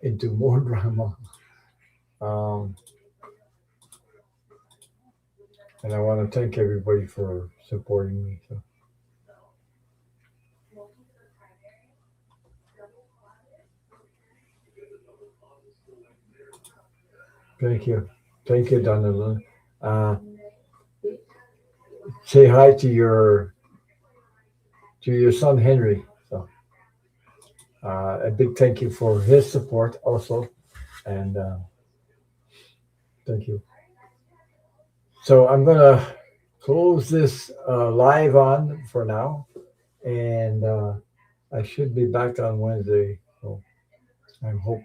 into more drama. Um, and I want to thank everybody for supporting me. So thank you, Donald. Uh, say hi to your son Henry. So a big thank you for his support also, and thank you. So I'm gonna close this live on for now, and I should be back on Wednesday. So I hope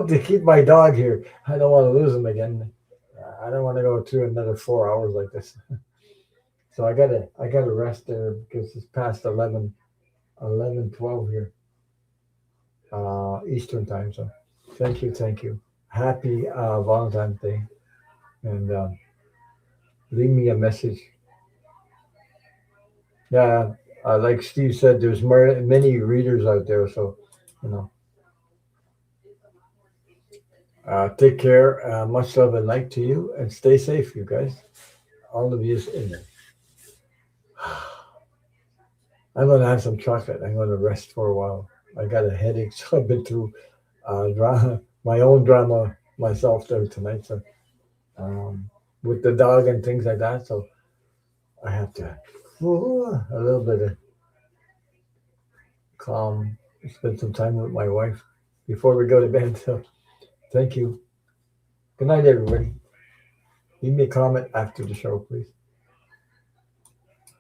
to keep my dog here. I don't want to lose him again. I don't want to go through another 4 hours like this. So I gotta rest there because it's past 11:12 here, Eastern time. So thank you. Happy Valentine's Day, and leave me a message. Yeah, like Steve said, there's many readers out there. So you know, take care. Much love and light to you, and stay safe, you guys. All of you in there. I'm gonna have some chocolate. I'm gonna rest for a while. I got a headache, so I've been through my own drama myself there tonight. So with the dog and things like that. So I have to a little bit of calm, spend some time with my wife before we go to bed. So thank you. Good night, everybody. Leave me a comment after the show, please.